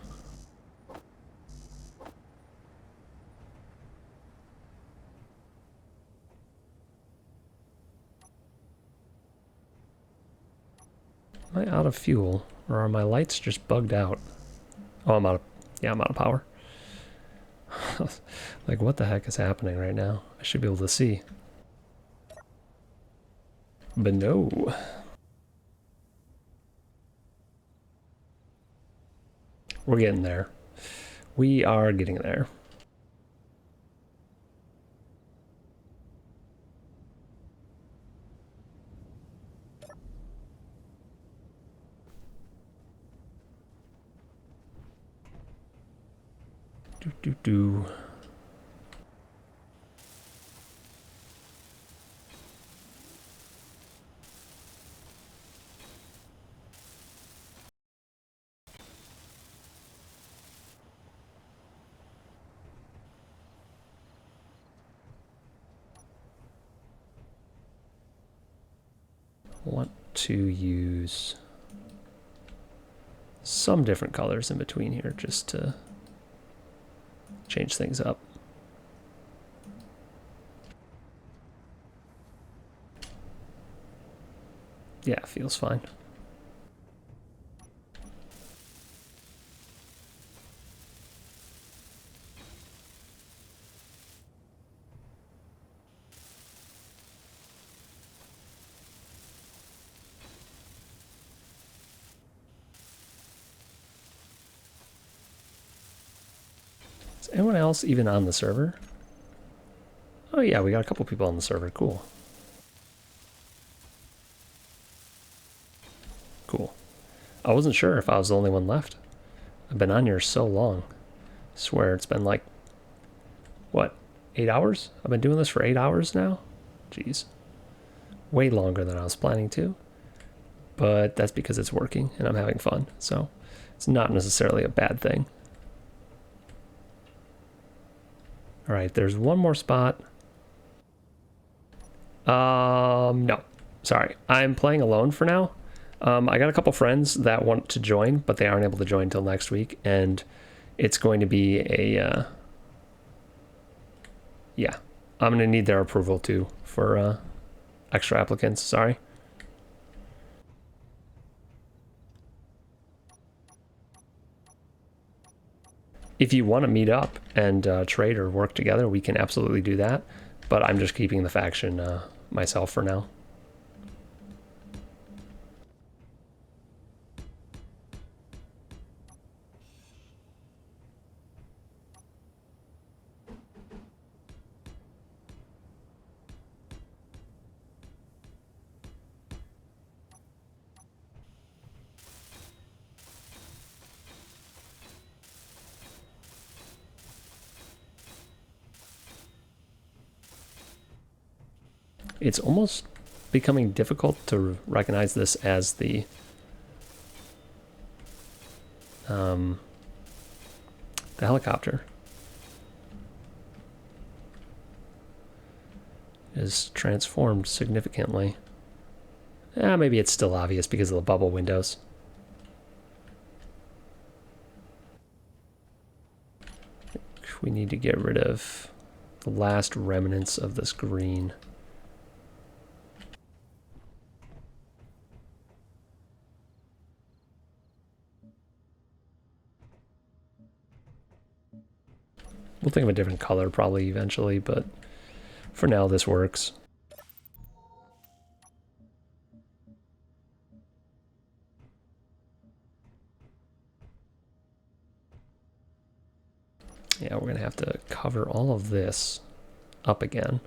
Am I out of fuel, or are my lights just bugged out? Oh, I'm out of, yeah, I'm out of power. Like, what the heck is happening right now? I should be able to see. But no. We're getting there. We are getting there. Do. Want to use some different colors in between here just to change things up. Yeah, feels fine. Is anyone else even on the server? Oh yeah, we got a couple people on the server. Cool. Cool. I wasn't sure if I was the only one left. I've been on here so long. I swear it's been like, what, 8 hours? I've been doing this for 8 hours now? Jeez. Way longer than I was planning to. But that's because it's working and I'm having fun. So it's not necessarily a bad thing. All right, there's one more spot. No, sorry. I'm playing alone for now. I got a couple friends that want to join, but they aren't able to join until next week. And it's going to be a, yeah, I'm going to need their approval too for extra applicants. Sorry. If you want to meet up and trade or work together, we can absolutely do that. But I'm just keeping the faction myself for now. It's almost becoming difficult to recognize this as the helicopter is transformed significantly. Maybe it's still obvious because of the bubble windows. We need to get rid of the last remnants of this green. We'll think of a different color probably eventually, but for now this works. Yeah, we're gonna have to cover all of this up again.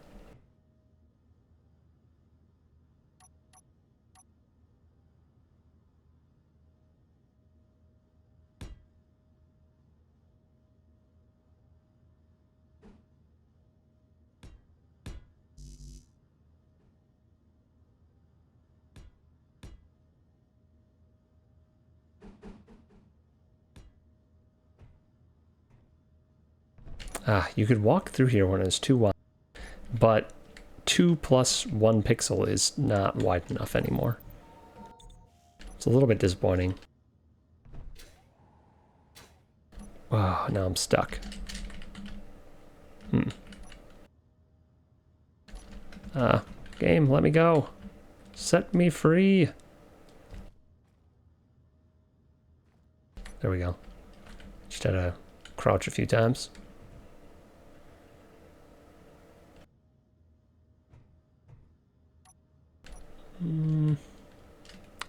You could walk through here when it's too wide, but 2 plus 1 pixel is not wide enough anymore. It's a little bit disappointing. Wow, now I'm stuck. Game, let me go. Set me free. There we go. Just had to crouch a few times.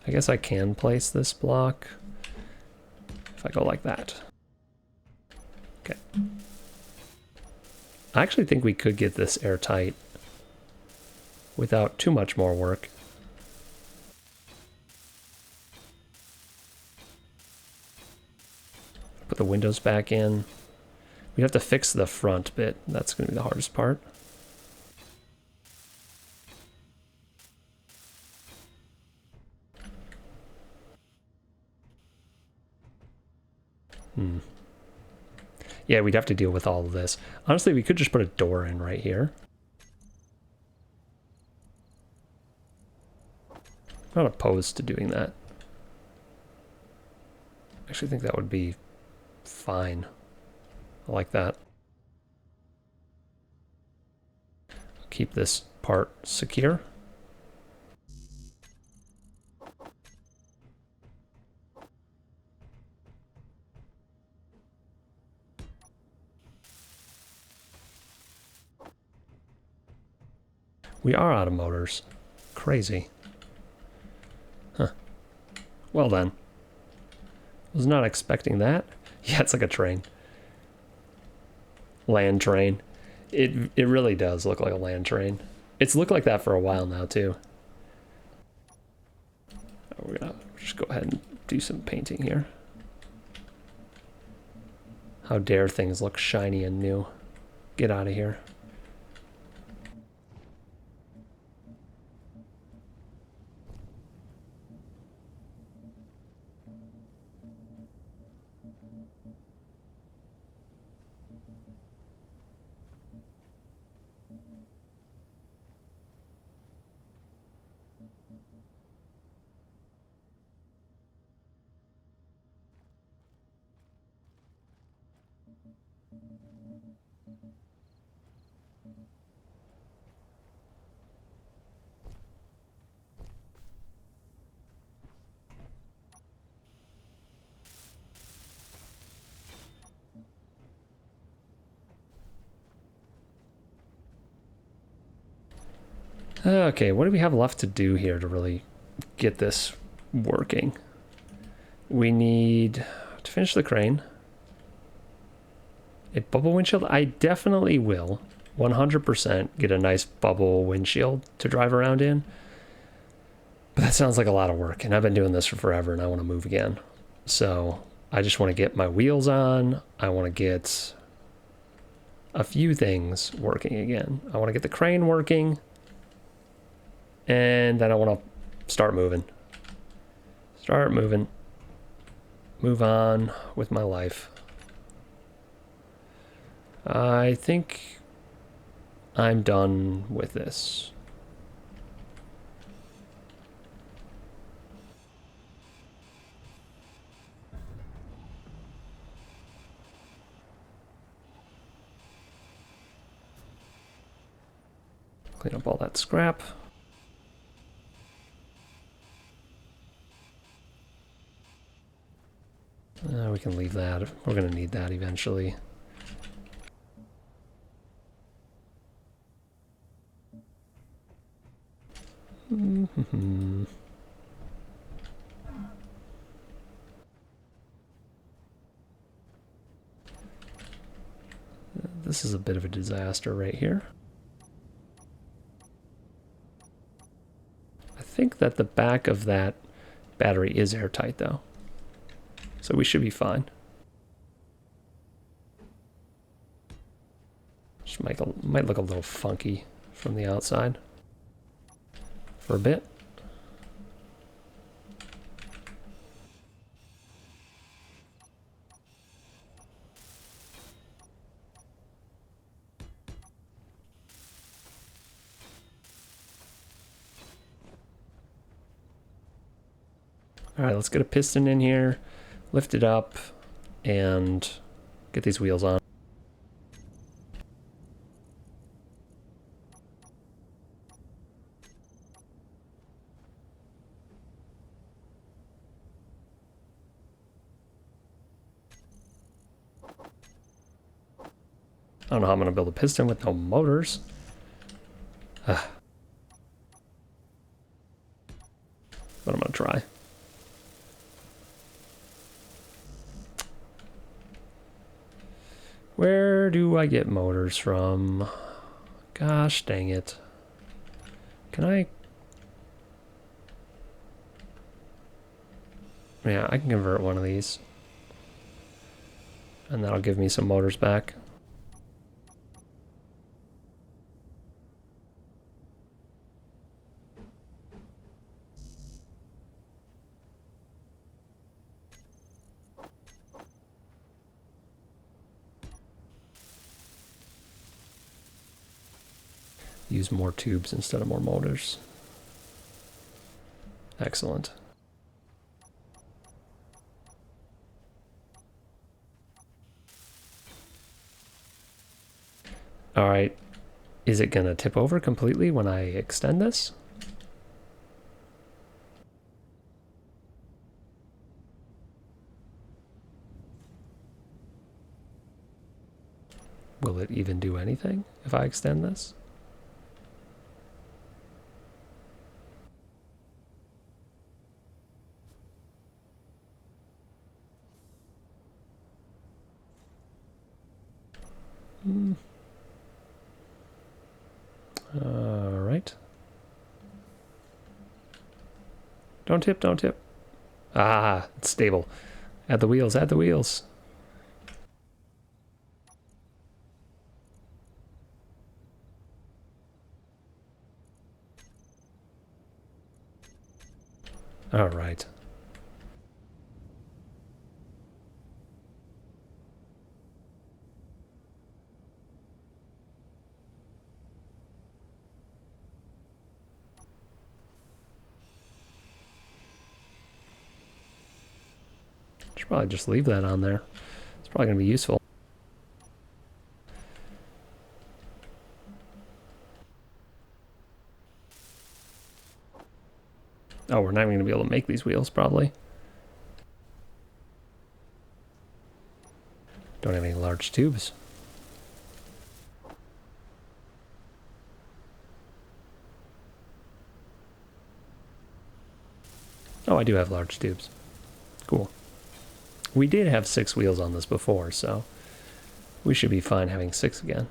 I guess I can place this block if I go like that. Okay. I actually think we could get this airtight without too much more work. Put the windows back in. We have to fix the front bit. That's going to be the hardest part. Yeah, we'd have to deal with all of this. Honestly, we could just put a door in right here. I'm not opposed to doing that. I actually think that would be fine. I like that. Keep this part secure. We are out of motors. Crazy. Huh. Well then. Was not expecting that. Yeah, it's like a train. Land train. It really does look like a land train. It's looked like that for a while now too. We're gonna just go ahead and do some painting here. How dare things look shiny and new. Get out of here. Okay, what do we have left to do here to really get this working? We need to finish the crane. A bubble windshield? I definitely will 100% get a nice bubble windshield to drive around in. But that sounds like a lot of work, and I've been doing this for forever and I want to move again. So I just want to get my wheels on. I want to get a few things working again. I want to get the crane working. And then I want to start moving. Start moving. Move on with my life. I think I'm done with this. Clean up all that scrap. We can leave that. We're going to need that eventually. This is a bit of a disaster right here. I think that the back of that battery is airtight though. So we should be fine. Just might look a little funky from the outside for a bit. All right, let's get a piston in here, lift it up, and get these wheels on. I don't know how I'm going to build a piston with no motors. But I'm going to try. Where do I get motors from? Gosh dang it. Can I? Yeah, I can convert one of these. And that'll give me some motors back. Use more tubes instead of more motors. Excellent. All right, is it gonna tip over completely when I extend this? Will it even do anything if I extend this? All right. Don't tip, don't tip. Ah, it's stable. Add the wheels, add the wheels. All right. Should probably just leave that on there. It's probably going to be useful. Oh, we're not even going to be able to make these wheels, probably. Don't have any large tubes. Oh, I do have large tubes. Cool. We did have 6 wheels on this before, so we should be fine having 6 again.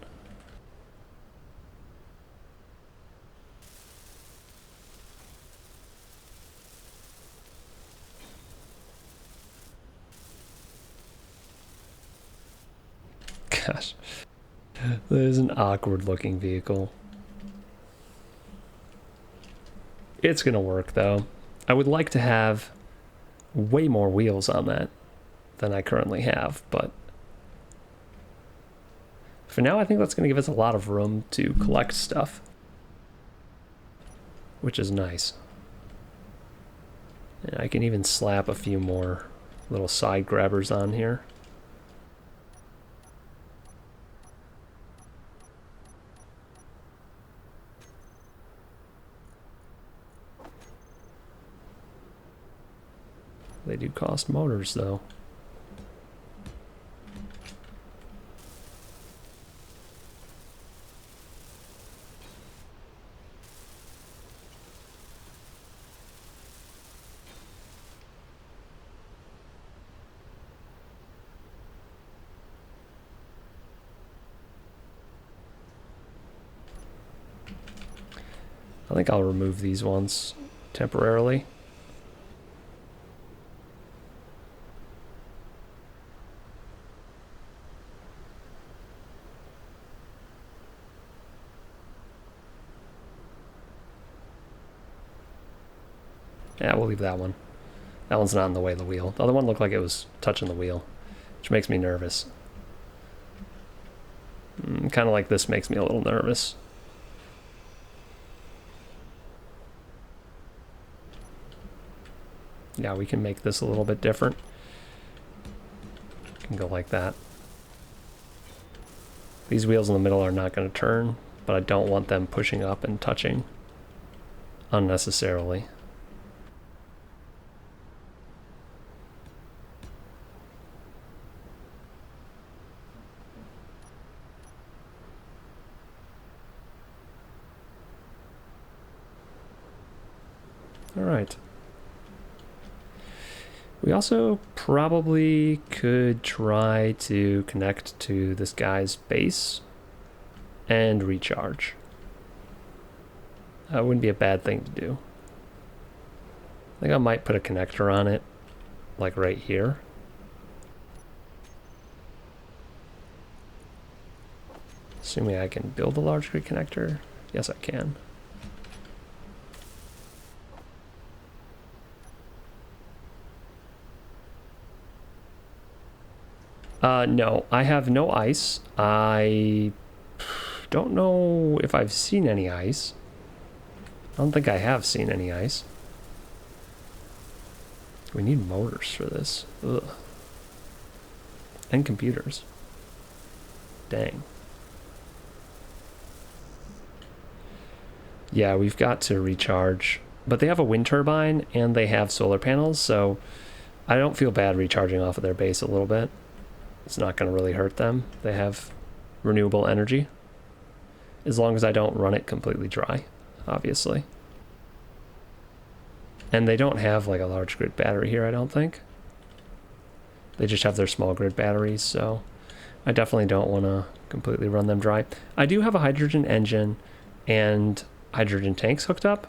Gosh, that is an awkward looking vehicle. It's gonna work though. I would like to have way more wheels on that than I currently have, but for now I think that's gonna give us a lot of room to collect stuff, which is nice. And I can even slap a few more little side grabbers on here. They do cost motors, though. I think I'll remove these ones temporarily. Yeah, we'll leave that one. That one's not in the way of the wheel. The other one looked like it was touching the wheel, which makes me nervous. Kind of like this makes me a little nervous. Yeah, we can make this a little bit different. Can go like that. These wheels in the middle are not going to turn, but I don't want them pushing up and touching unnecessarily. All right. We also probably could try to connect to this guy's base and recharge. That wouldn't be a bad thing to do. I think I might put a connector on it, like right here. Assuming I can build a large grid connector. Yes, I can. No, I have no ice. I don't know if I've seen any ice. I don't think I have seen any ice. We need motors for this. Ugh. And computers. Dang. Yeah, we've got to recharge. But they have a wind turbine and they have solar panels, so I don't feel bad recharging off of their base a little bit. It's not going to really hurt them. They have renewable energy. As long as I don't run it completely dry, obviously. And they don't have like a large grid battery here, I don't think. They just have their small grid batteries, so I definitely don't want to completely run them dry. I do have a hydrogen engine and hydrogen tanks hooked up,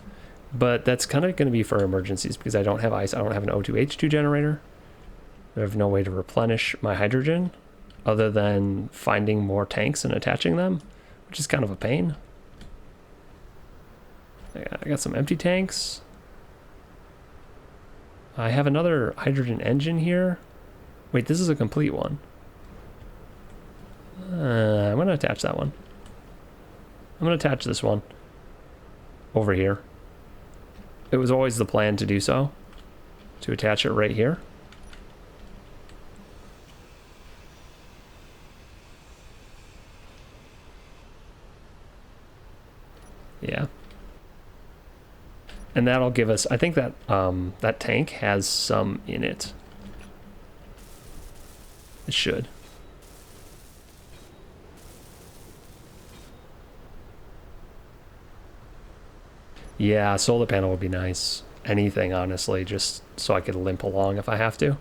but that's kind of going to be for emergencies because I don't have ice. I don't have an O2H2 generator. I have no way to replenish my hydrogen other than finding more tanks and attaching them, which is kind of a pain. I got some empty tanks. I have another hydrogen engine here. Wait, this is a complete one. I'm going to attach that one. I'm going to attach this one over here. It was always the plan to do so, to attach it right here. Yeah. And that'll give us, I think that that tank has some in it. It should. Yeah, solar panel would be nice. Anything, honestly, just so I could limp along if I have to.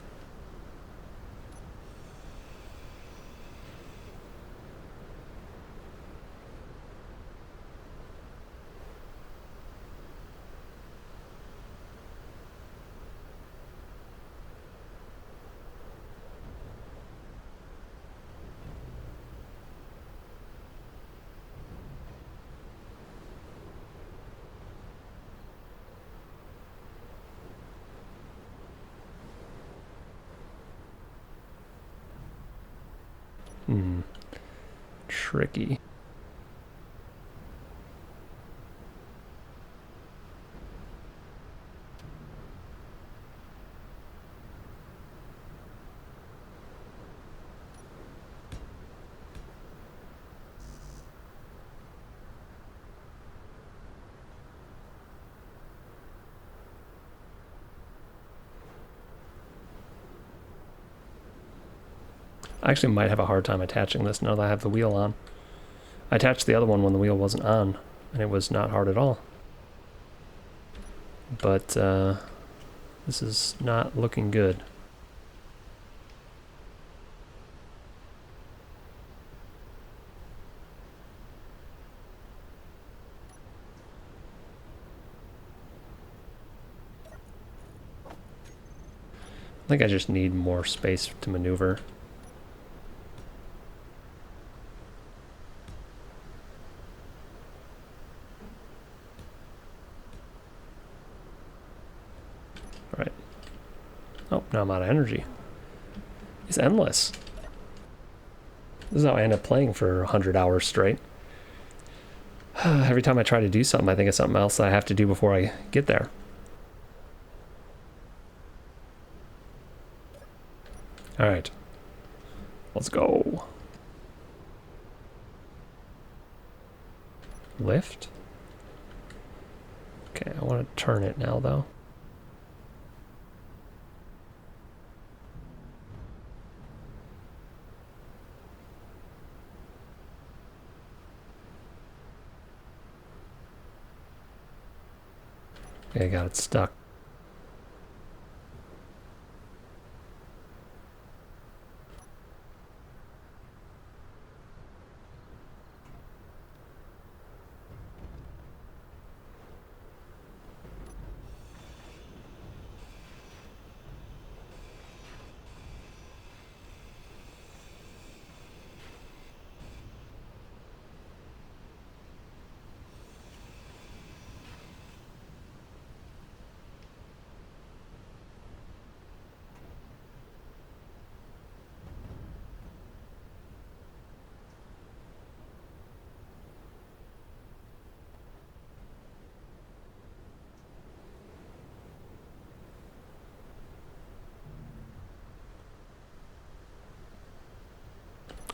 Tricky. I actually might have a hard time attaching this now that I have the wheel on. I attached the other one when the wheel wasn't on, and it was not hard at all. But this is not looking good. I think I just need more space to maneuver. Right. Oh, now I'm out of energy. It's endless. This is how I end up playing for 100 hours straight. Every time I try to do something, I think of something else that I have to do before I get there. All right. Let's go. Lift? Okay, I want to turn it now, though. Okay, I got it stuck.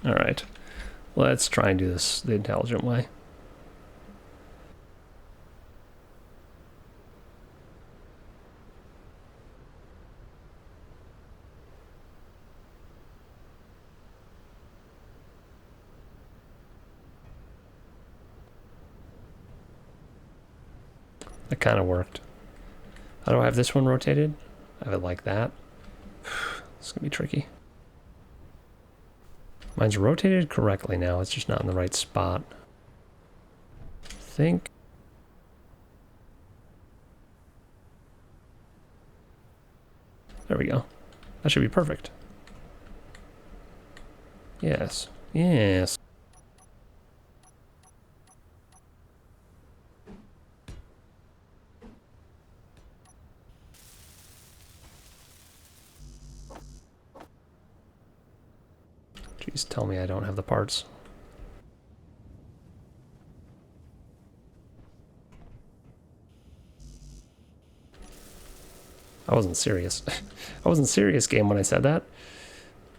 All right, let's try and do this the intelligent way. That kind of worked. How do I have this one rotated? I have it like that. It's gonna be tricky. Mine's rotated correctly now, it's just not in the right spot. I think. There we go. That should be perfect. Yes. Yes. Jeez, tell me I don't have the parts. I wasn't serious. I wasn't serious, game, when I said that.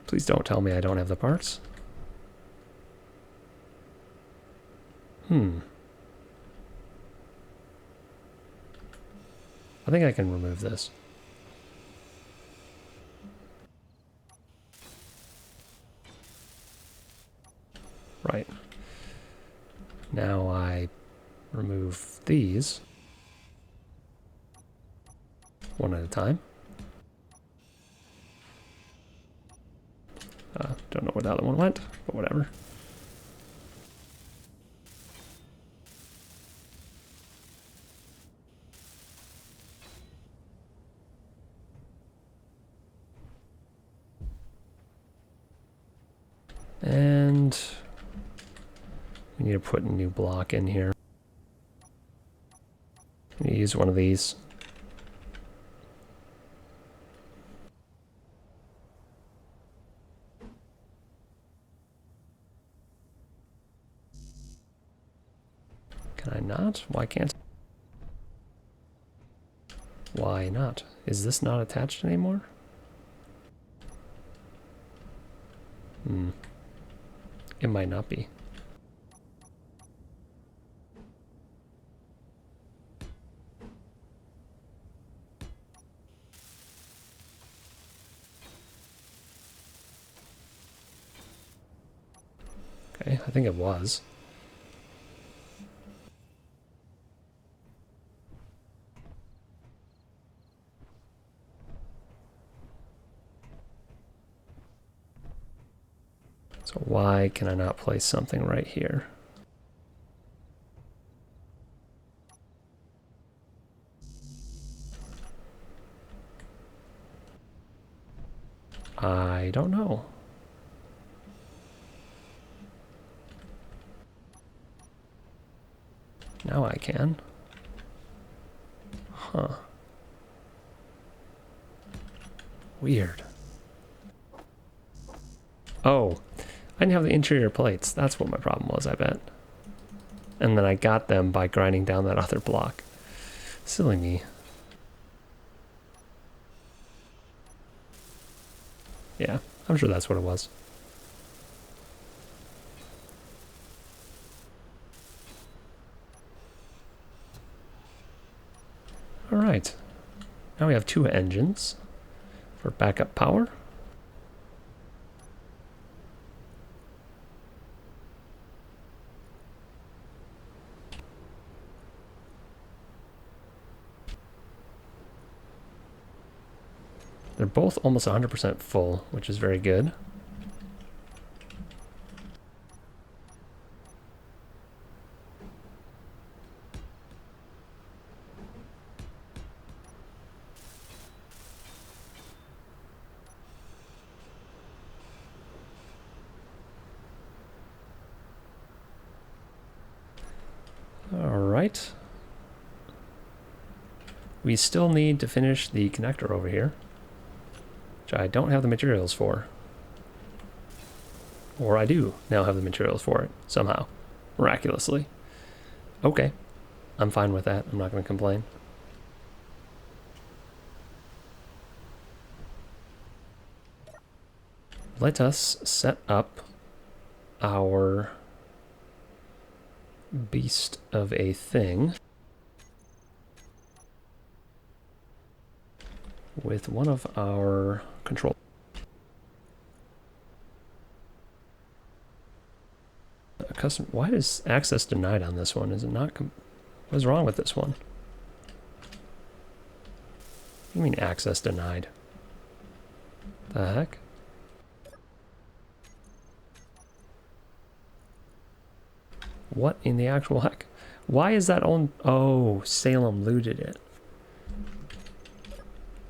Please don't tell me I don't have the parts. I think I can remove this. Right. Now I remove these one at a time. Don't know where the other one went, but whatever. And we need to put a new block in here. I'm gonna use one of these. Can I not? Why can't? Why not? Is this not attached anymore? It might not be. Okay, I think it was. So why can I not place something right here? I don't know. Now I can. Huh. Weird. Oh, I didn't have the interior plates. That's what my problem was, I bet. And then I got them by grinding down that other block. Silly me. Yeah, I'm sure that's what it was. All right. Now we have 2 engines for backup power. They're both almost 100% full, which is very good. All right. We still need to finish the connector over here, which I don't have the materials for. Or I do now have the materials for it, somehow. Miraculously. Okay. I'm fine with that. I'm not going to complain. Let us set up our beast of a thing with one of our control. Custom. Why is access denied on this one? Is it not? What is wrong with this one? What do you mean access denied? The heck? What in the actual heck? Why is that on? Oh, Salem looted it.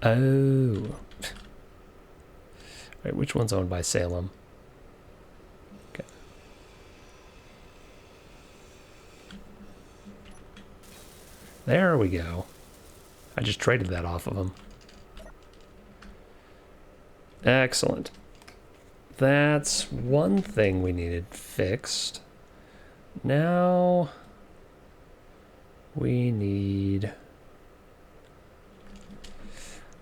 Oh. Right, which one's owned by Salem? Okay. There we go. I just traded that off of him. Excellent. That's one thing we needed fixed. Now we need...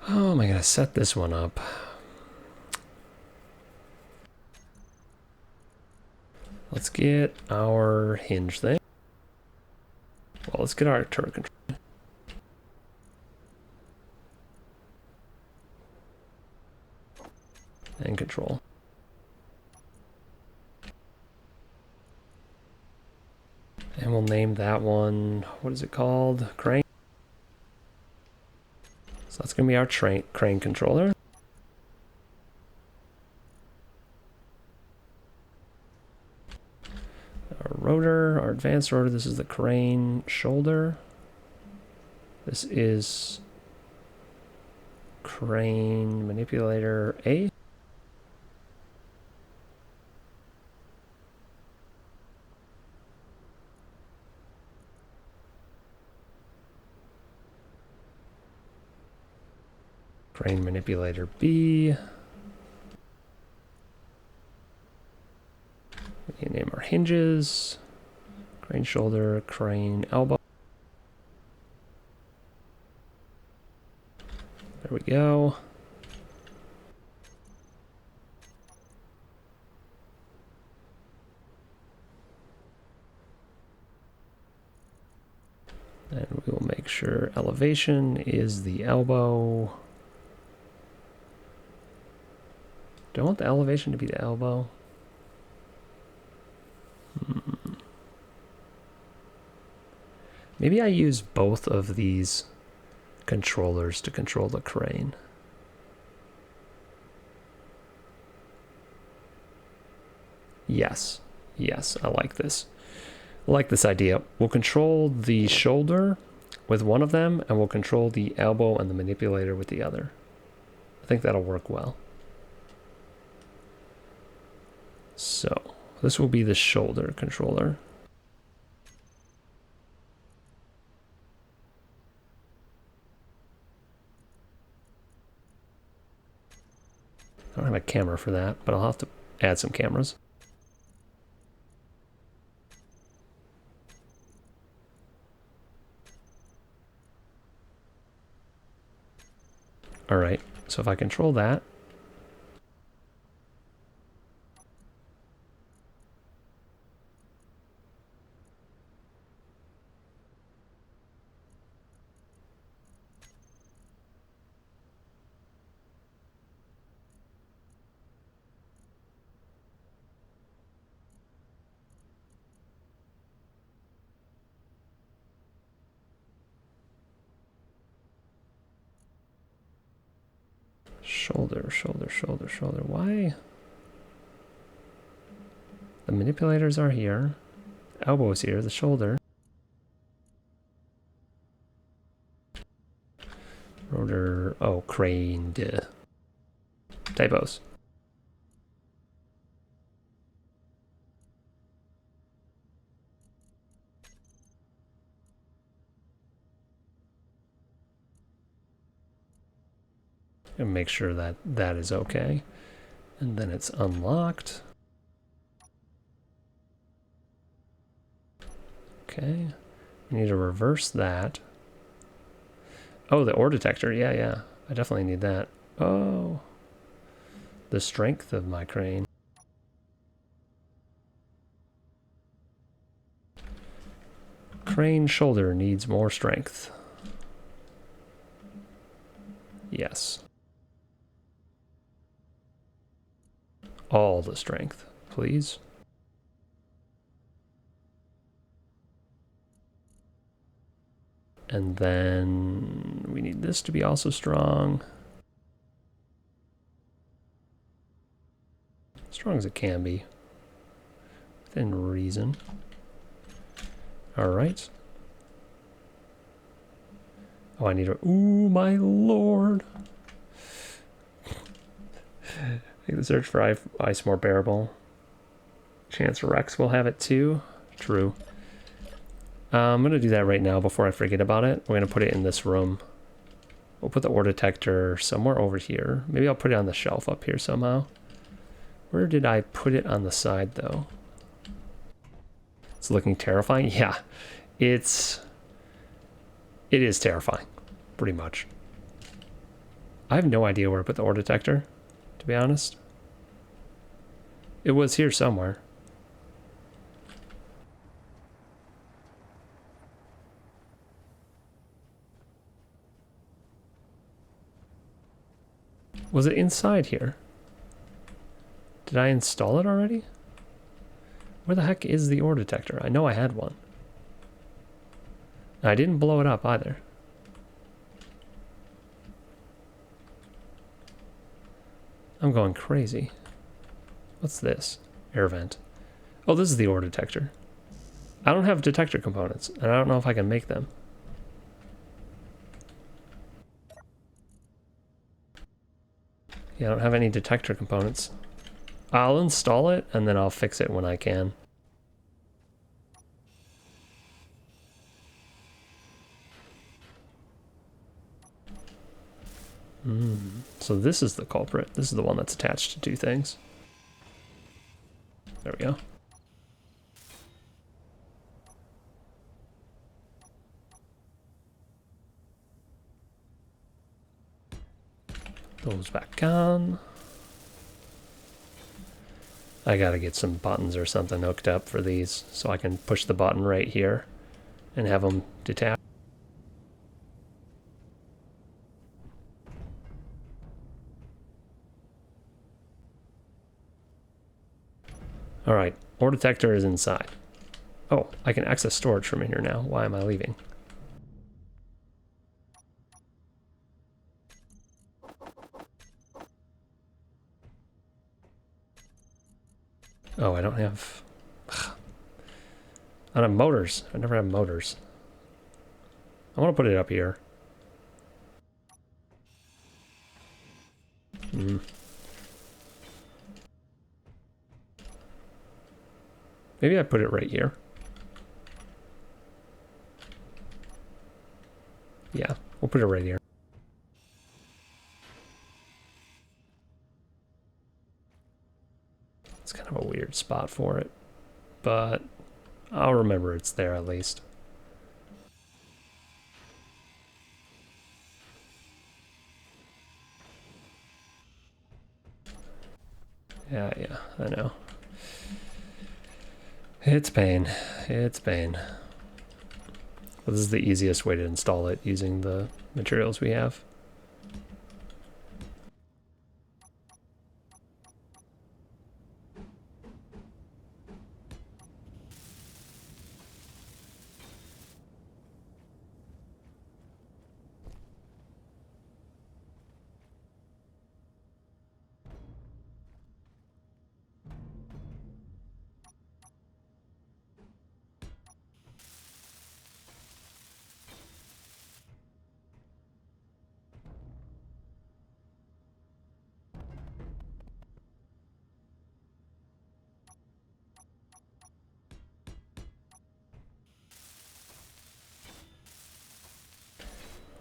Oh, am I going to set this one up? Let's get our hinge thing. Well, let's get our turret control. And control. And we'll name that one, what is it called? Crane. So that's going to be our crane controller. Our rotor, our advanced rotor, this is the crane shoulder. This is crane manipulator A. Crane manipulator B. We can name our hinges. Crane shoulder, crane elbow. There we go. And we will make sure elevation is the elbow. Do I want the elevation to be the elbow? Maybe I use both of these controllers to control the crane. Yes. Yes, I like this. I like this idea. We'll control the shoulder with one of them, and we'll control the elbow and the manipulator with the other. I think that'll work well. So, this will be the shoulder controller. I don't have a camera for that, but I'll have to add some cameras. All right, so if I control that, Shoulder, shoulder, shoulder, shoulder. Why? The manipulators are here. Elbow's here, the shoulder. Rotor, oh, crane, duh. Typos. And make sure that that is okay. And then it's unlocked. Okay. We need to reverse that. Oh, the ore detector. Yeah, yeah. I definitely need that. Oh. The strength of my crane. Crane shoulder needs more strength. Yes. All the strength, please. And then we need this to be also strong. Strong as it can be. Within reason. Alright. Oh, I need a... Ooh, my lord! Make the search for ice more bearable. Chance Rex will have it too. True. I'm going to do that right now before I forget about it. We're going to put it in this room. We'll put the ore detector somewhere over here. Maybe I'll put it on the shelf up here somehow. Where did I put it on the side though? It's looking terrifying. Yeah, it is terrifying, pretty much. I have no idea where to put the ore detector, to be honest. It was here somewhere. Was it inside here? Did I install it already? Where the heck is the ore detector? I know I had one. I didn't blow it up either. I'm going crazy. What's this? Air vent. Oh, this is the ore detector. I don't have detector components, and I don't know if I can make them. Yeah, I don't have any detector components. I'll install it, and then I'll fix it when I can. So this is the culprit. This is the one that's attached to two things. There we go. Those back on. I gotta get some buttons or something hooked up for these so I can push the button right here and have them detach. Alright, ore detector is inside. Oh, I can access storage from in here now. Why am I leaving? Oh, I don't have... I don't have motors. I never have motors. I want to put it up here. Maybe I put it right here. Yeah, we'll put it right here. It's kind of a weird spot for it, but I'll remember it's there at least. Yeah, I know. It's pain. It's pain. But this is the easiest way to install it using the materials we have.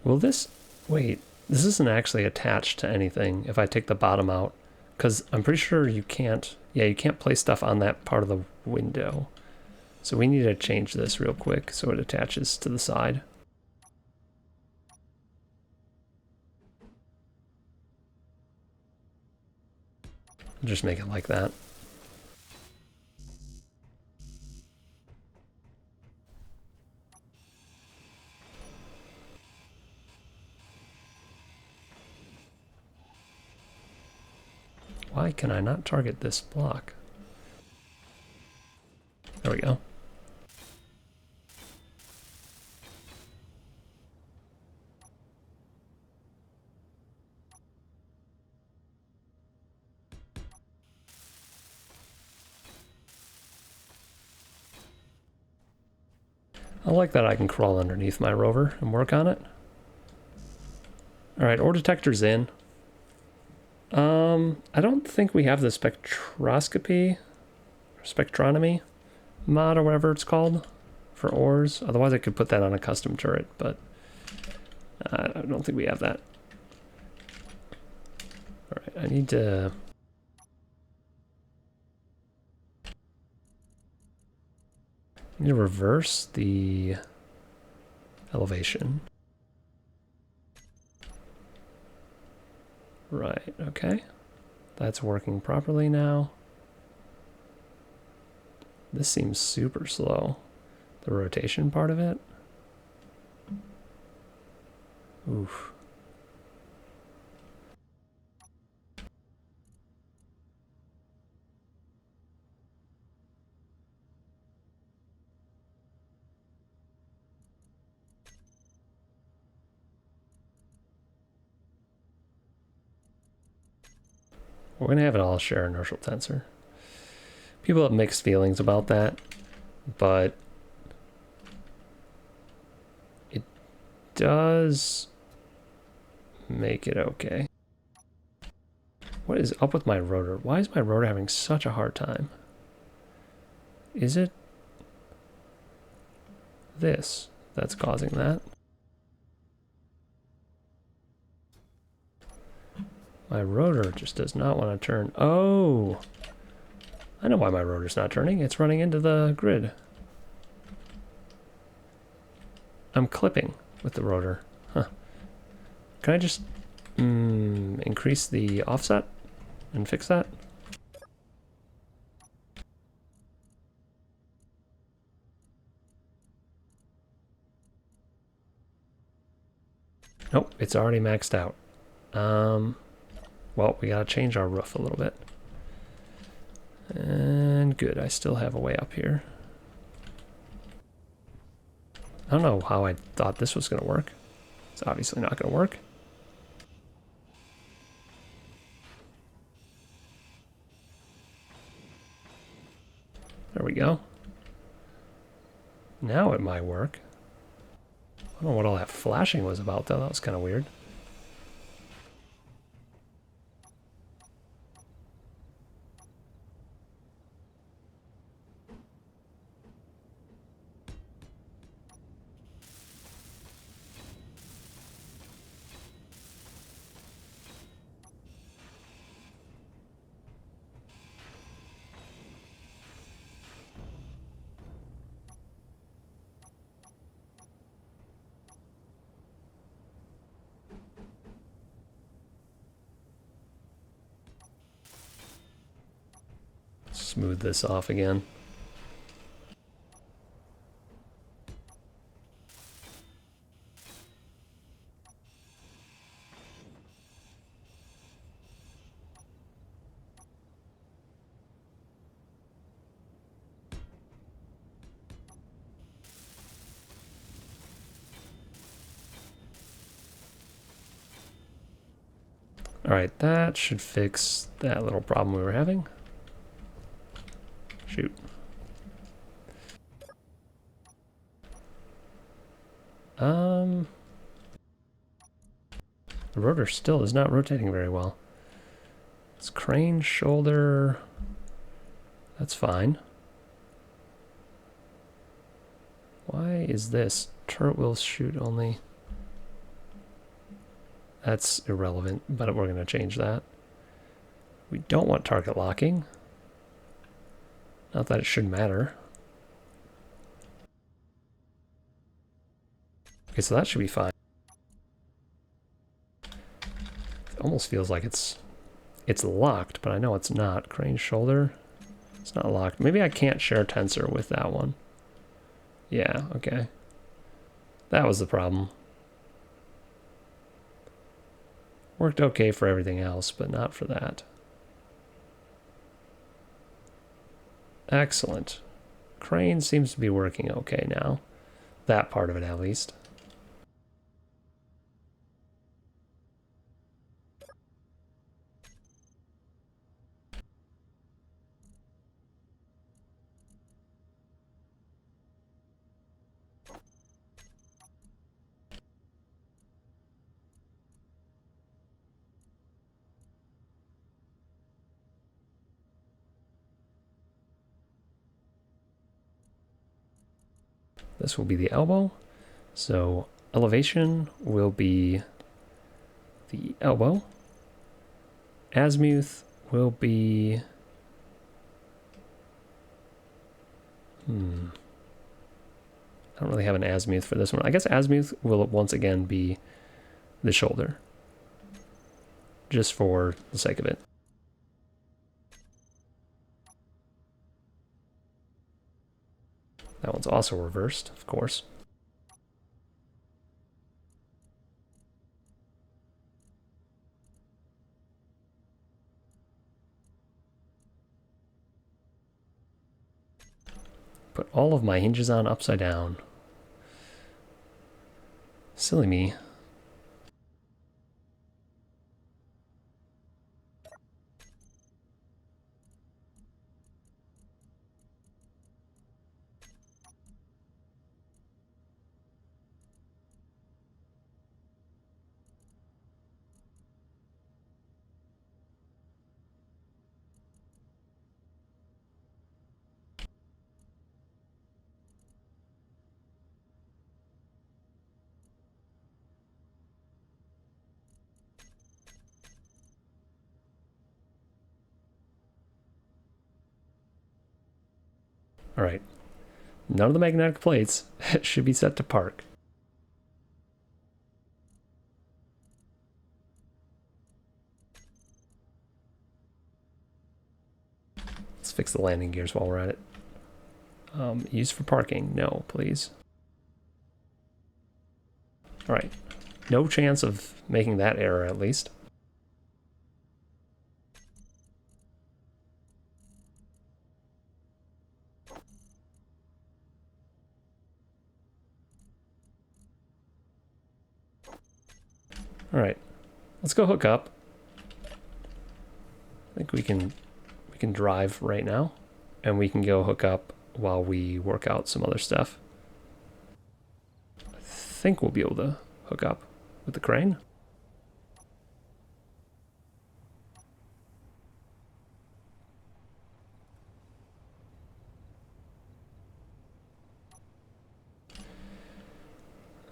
Will this... Wait, this isn't actually attached to anything if I take the bottom out. Because I'm pretty sure you can't... Yeah, you can't place stuff on that part of the window. So we need to change this real quick so it attaches to the side. Just make it like that. Why can I not target this block? There we go. I like that I can crawl underneath my rover and work on it. Alright, ore detector's in. I don't think we have the spectronomy mod or whatever it's called for ores. Otherwise I could put that on a custom turret, but I don't think we have that. Alright, I need to... reverse the elevation. Right, okay. That's working properly now. This seems super slow. The rotation part of it. Oof. We're going to have it all share inertial tensor. People have mixed feelings about that, but it does make it okay. What is up with my rotor? Why is my rotor having such a hard time? Is it this that's causing that? My rotor just does not want to turn. Oh! I know why my rotor's not turning. It's running into the grid. I'm clipping with the rotor. Huh. Can I just increase the offset and fix that? Nope, it's already maxed out. Well, we gotta change our roof a little bit. And good, I still have a way up here. I don't know how I thought this was gonna work. It's obviously not gonna work. There we go. Now it might work. I don't know what all that flashing was about though, that was kind of weird. Smooth this off again. All right, that should fix that little problem we were having. Shoot. The rotor still is not rotating very well. It's crane, shoulder. That's fine. Why is this? Turret wheels shoot only. That's irrelevant, but we're going to change that. We don't want target locking. Not that it should matter. Okay, so that should be fine. It almost feels like it's locked, but I know it's not. Crane shoulder. It's not locked. Maybe I can't share tensor with that one. Yeah, okay. That was the problem. Worked okay for everything else, but not for that. Excellent. Crane seems to be working okay now. That part of it, at least. This will be the elbow. So elevation will be the elbow. Azimuth will be... I don't really have an azimuth for this one. I guess azimuth will once again be the shoulder. Just for the sake of it. That one's also reversed, of course. Put all of my hinges on upside down. Silly me. All right. None of the magnetic plates should be set to park. Let's fix the landing gears while we're at it. Use for parking. No, please. All right. No chance of making that error, at least. All right. Let's go hook up. I think we can drive right now, and we can go hook up while we work out some other stuff. I think we'll be able to hook up with the crane.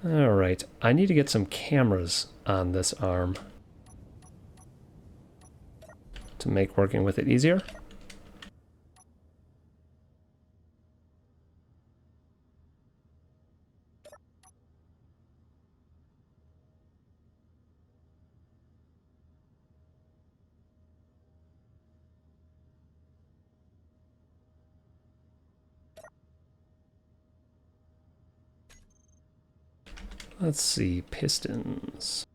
All right, I need to get some cameras on this arm to make working with it easier. Let's see, pistons.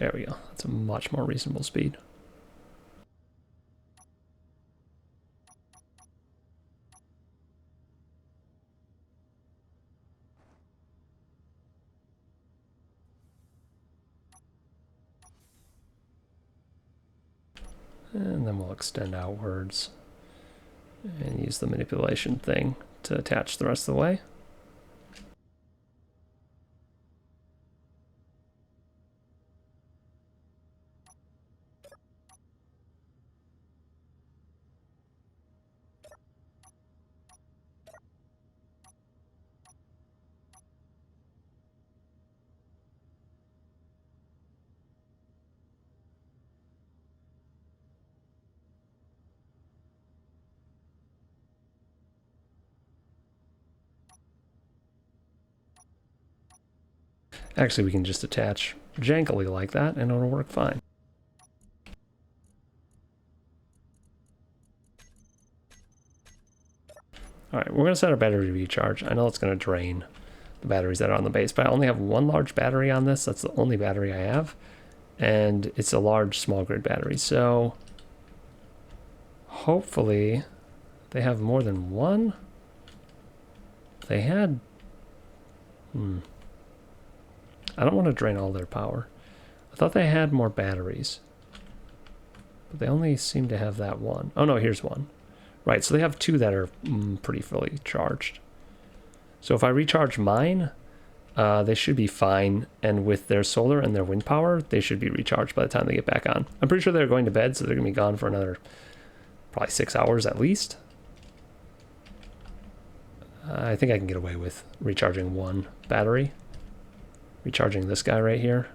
There we go. That's a much more reasonable speed. And then we'll extend outwards and use the manipulation thing to attach the rest of the way. Actually, we can just attach jankily like that and it'll work fine. Alright, we're going to set our battery to recharge. I know it's going to drain the batteries that are on the base, but I only have one large battery on this. That's the only battery I have. And it's a large small grid battery. So hopefully they have more than one. They had... I don't want to drain all their power. I thought they had more batteries. But they only seem to have that one. Oh no, here's one. Right, so they have two that are pretty fully charged. So if I recharge mine, they should be fine. And with their solar and their wind power, they should be recharged by the time they get back on. I'm pretty sure they're going to bed, so they're going to be gone for another probably 6 hours at least. I think I can get away with recharging one battery. Recharging this guy right here.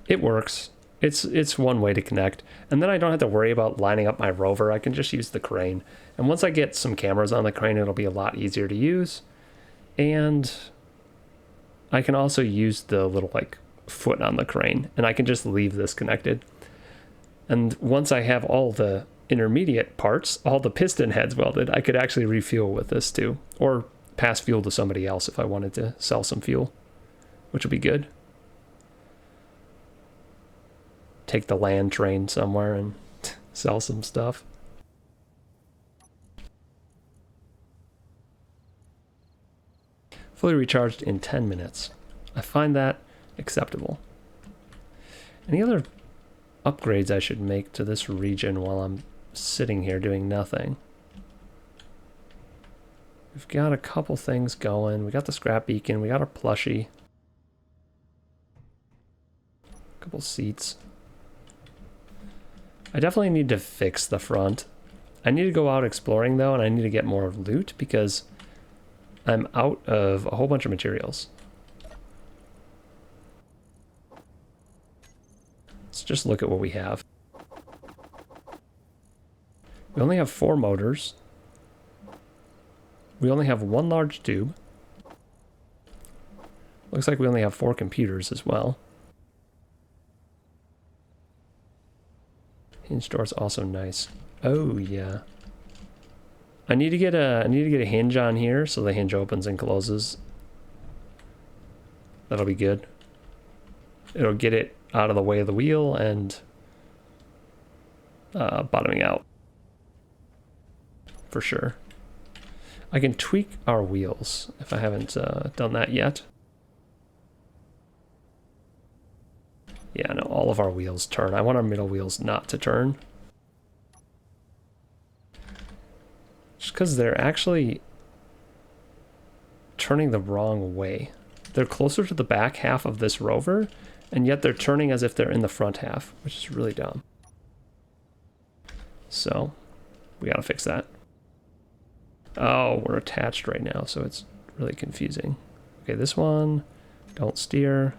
It works. It's one way to connect. And then I don't have to worry about lining up my rover. I can just use the crane. And once I get some cameras on the crane, it'll be a lot easier to use. And I can also use the little like foot on the crane, and I can just leave this connected. And once I have all the intermediate parts, all the piston heads welded, I could actually refuel with this too. Or pass fuel to somebody else if I wanted to sell some fuel, which would be good. Take the land train somewhere and sell some stuff. Fully recharged in 10 minutes. I find that acceptable. Any other upgrades I should make to this region while I'm sitting here doing nothing? We've got a couple things going. We got the scrap beacon. We got our plushie. A couple seats. I definitely need to fix the front. I need to go out exploring though, and I need to get more loot because I'm out of a whole bunch of materials. Let's just look at what we have. We only have 4 motors. We only have 1 large tube. Looks like we only have 4 computers as well. Hinge door is also nice. Oh yeah. I need to get a hinge on here so the hinge opens and closes. That'll be good. It'll get it out of the way of the wheel and bottoming out. For sure. I can tweak our wheels if I haven't done that yet. Yeah, no, all of our wheels turn. I want our middle wheels not to turn. Just because they're actually turning the wrong way. They're closer to the back half of this rover, and yet they're turning as if they're in the front half, which is really dumb. So, we gotta fix that. Oh, we're attached right now, so it's really confusing. Okay, this one, don't steer.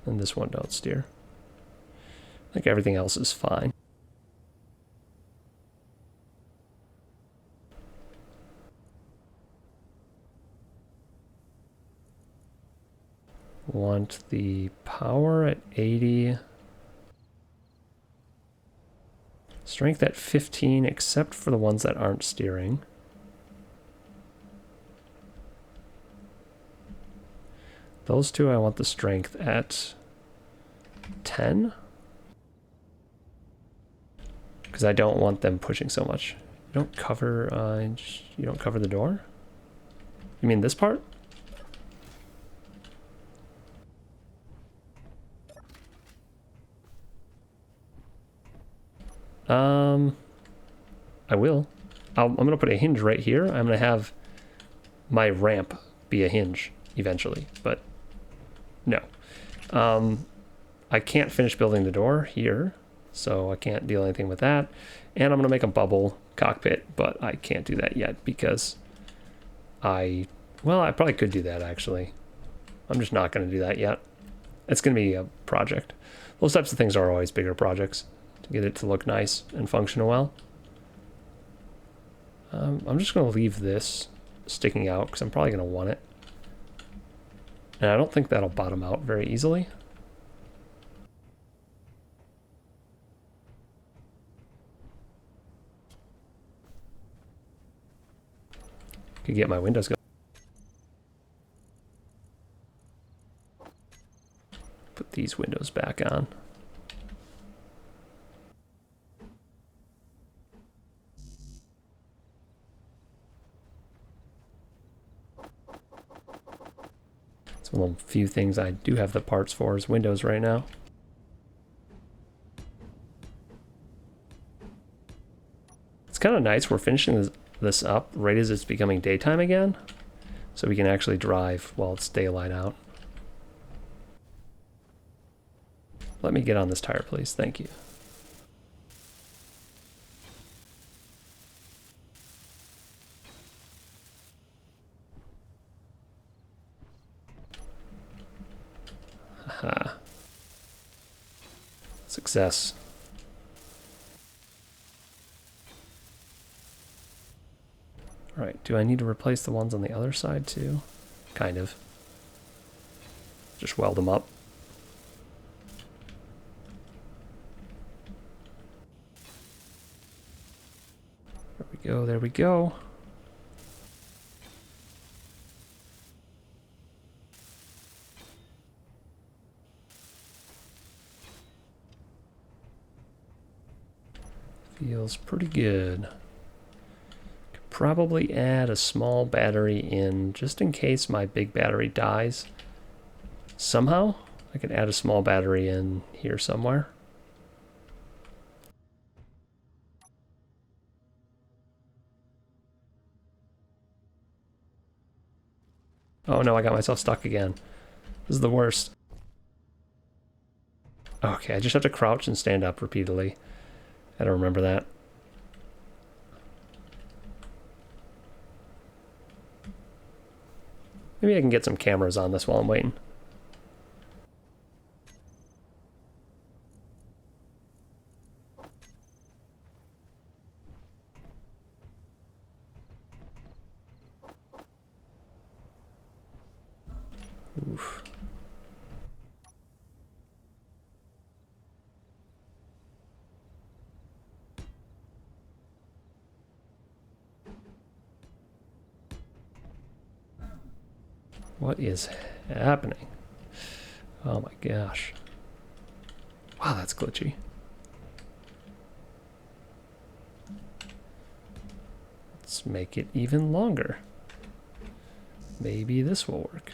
And this one don't steer. I think everything else is fine. Want the power at 80. Strength at 15, except for the ones that aren't steering. Those two, I want the strength at 10. Because I don't want them pushing so much. You don't cover the door? You mean this part? I will. I'm going to put a hinge right here. I'm going to have my ramp be a hinge eventually, but no. I can't finish building the door here, so I can't deal anything with that. And I'm going to make a bubble cockpit, but I can't do that yet because I probably could do that actually. I'm just not going to do that yet. It's going to be a project. Those types of things are always bigger projects to get it to look nice and function well. I'm just going to leave this sticking out because I'm probably going to want it. And I don't think that'll bottom out very easily. Could get my windows going. Put these windows back on. It's one of the few things I do have the parts for is windows right now. It's kind of nice we're finishing this up right as it's becoming daytime again, so we can actually drive while it's daylight out. Let me get on this tire, please. Thank you. Aha. Success. All right, do I need to replace the ones on the other side too? Kind of. Just weld them up. There we go, there we go. Feels pretty good. Could probably add a small battery in just in case my big battery dies. Somehow, I could add a small battery in here somewhere. Oh no, I got myself stuck again. This is the worst. Okay, I just have to crouch and stand up repeatedly. I don't remember that. Maybe I can get some cameras on this while I'm waiting. Oof. What is happening? Oh my gosh. Wow, that's glitchy. Let's make it even longer. Maybe this will work.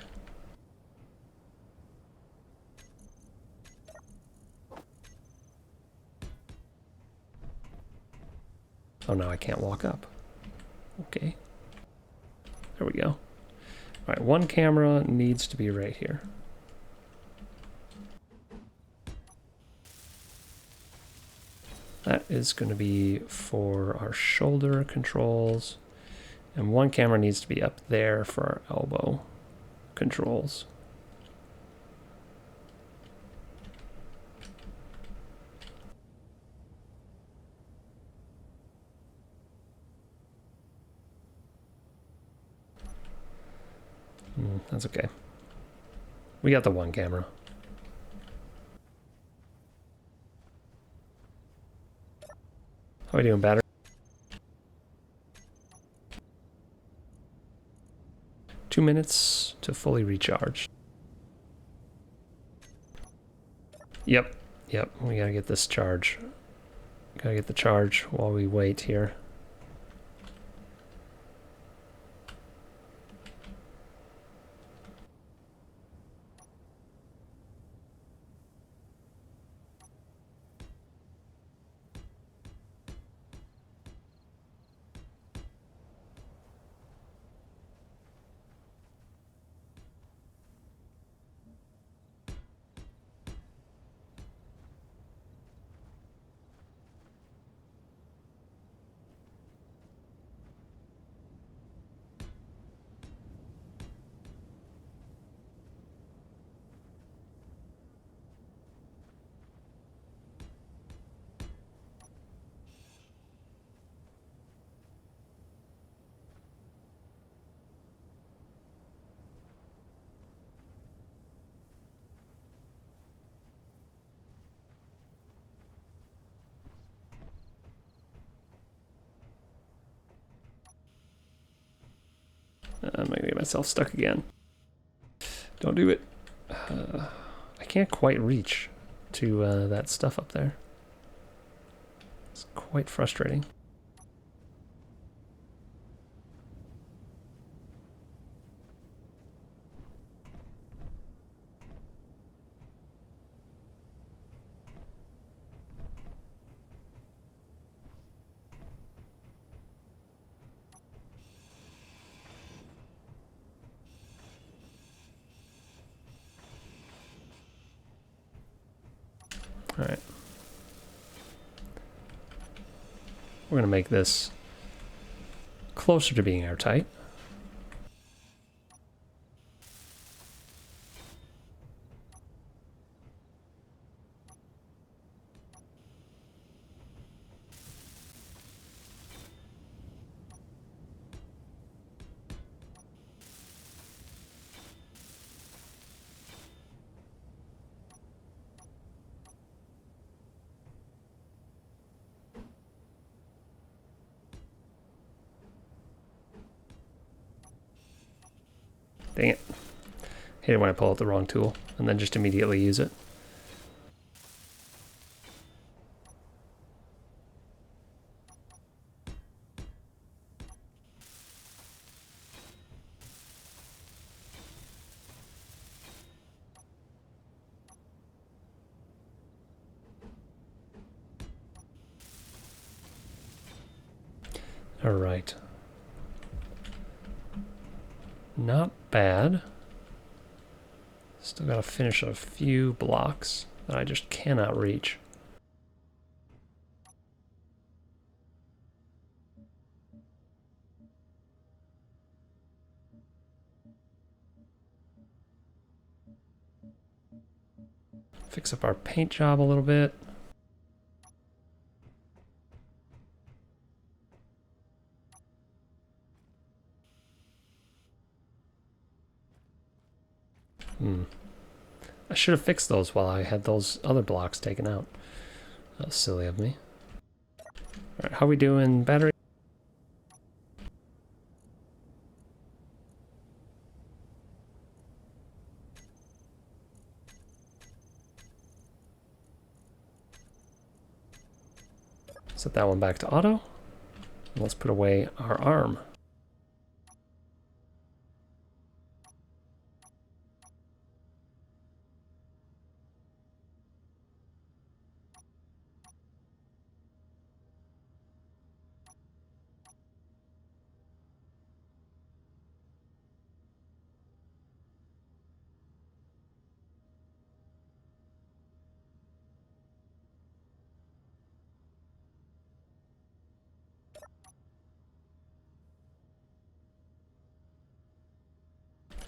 Oh no, I can't walk up. Okay. There we go. All right, one camera needs to be right here. That is going to be for our shoulder controls. And one camera needs to be up there for our elbow controls. That's okay. We got the one camera. How are we doing, battery? Two minutes to fully recharge. Yep, we gotta get this charge. Gotta get the charge while we wait here. I'm gonna get myself stuck again. Don't do it. I can't quite reach to that stuff up there. It's quite frustrating. All right. We're going to make this closer to being airtight. Dang it. Hate it when I pull out the wrong tool and then just immediately use it. All right. Not bad. Still gotta finish a few blocks that I just cannot reach. Fix up our paint job a little bit. I should have fixed those while I had those other blocks taken out. That was silly of me. Alright, how we doing, battery? Set that one back to auto. And let's put away our arm.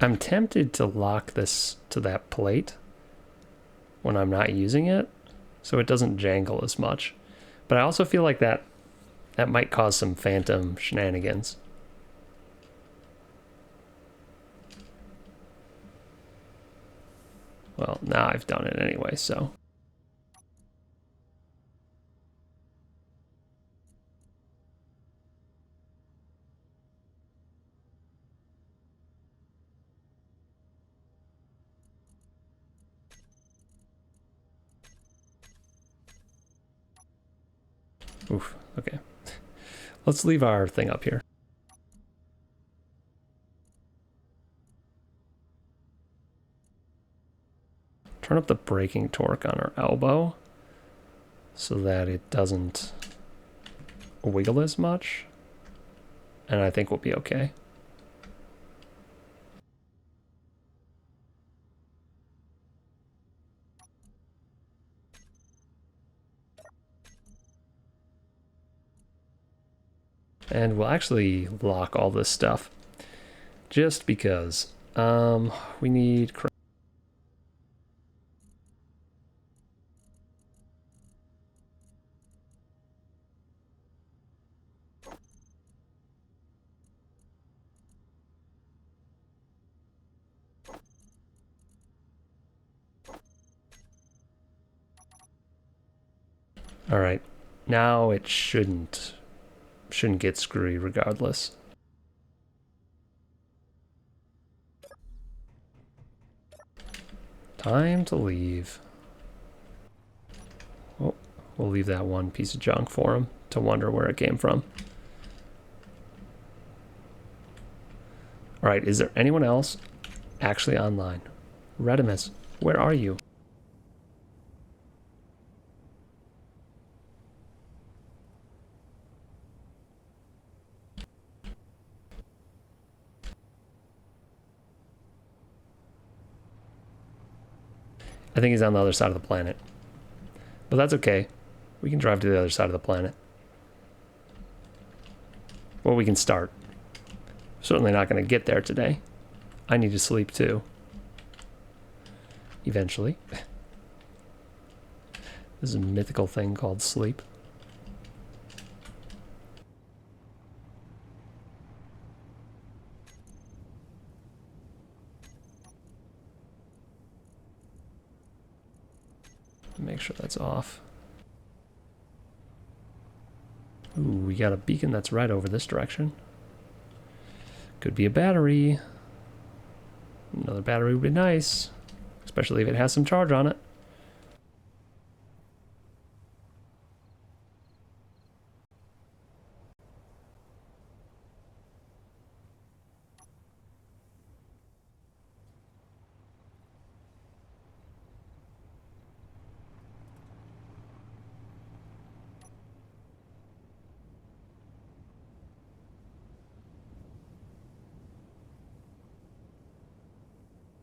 I'm tempted to lock this to that plate when I'm not using it, so it doesn't jangle as much. But I also feel like that might cause some phantom shenanigans. Well, now I've done it anyway, so. Oof, okay. Let's leave our thing up here. Turn up the braking torque on our elbow so that it doesn't wiggle as much. And I think we'll be okay. And we'll actually lock all this stuff just because we need. All right, now it shouldn't get screwy regardless. Time to leave. Oh, we'll leave that one piece of junk for him to wonder where it came from. All right, is there anyone else actually online? Redimus, where are you? I think he's on the other side of the planet. But that's okay. We can drive to the other side of the planet. Well, we can start. Certainly not going to get there today. I need to sleep too. Eventually. This is a mythical thing called sleep. Make sure that's off. Ooh, we got a beacon that's right over this direction. Could be a battery. Another battery would be nice, especially if it has some charge on it.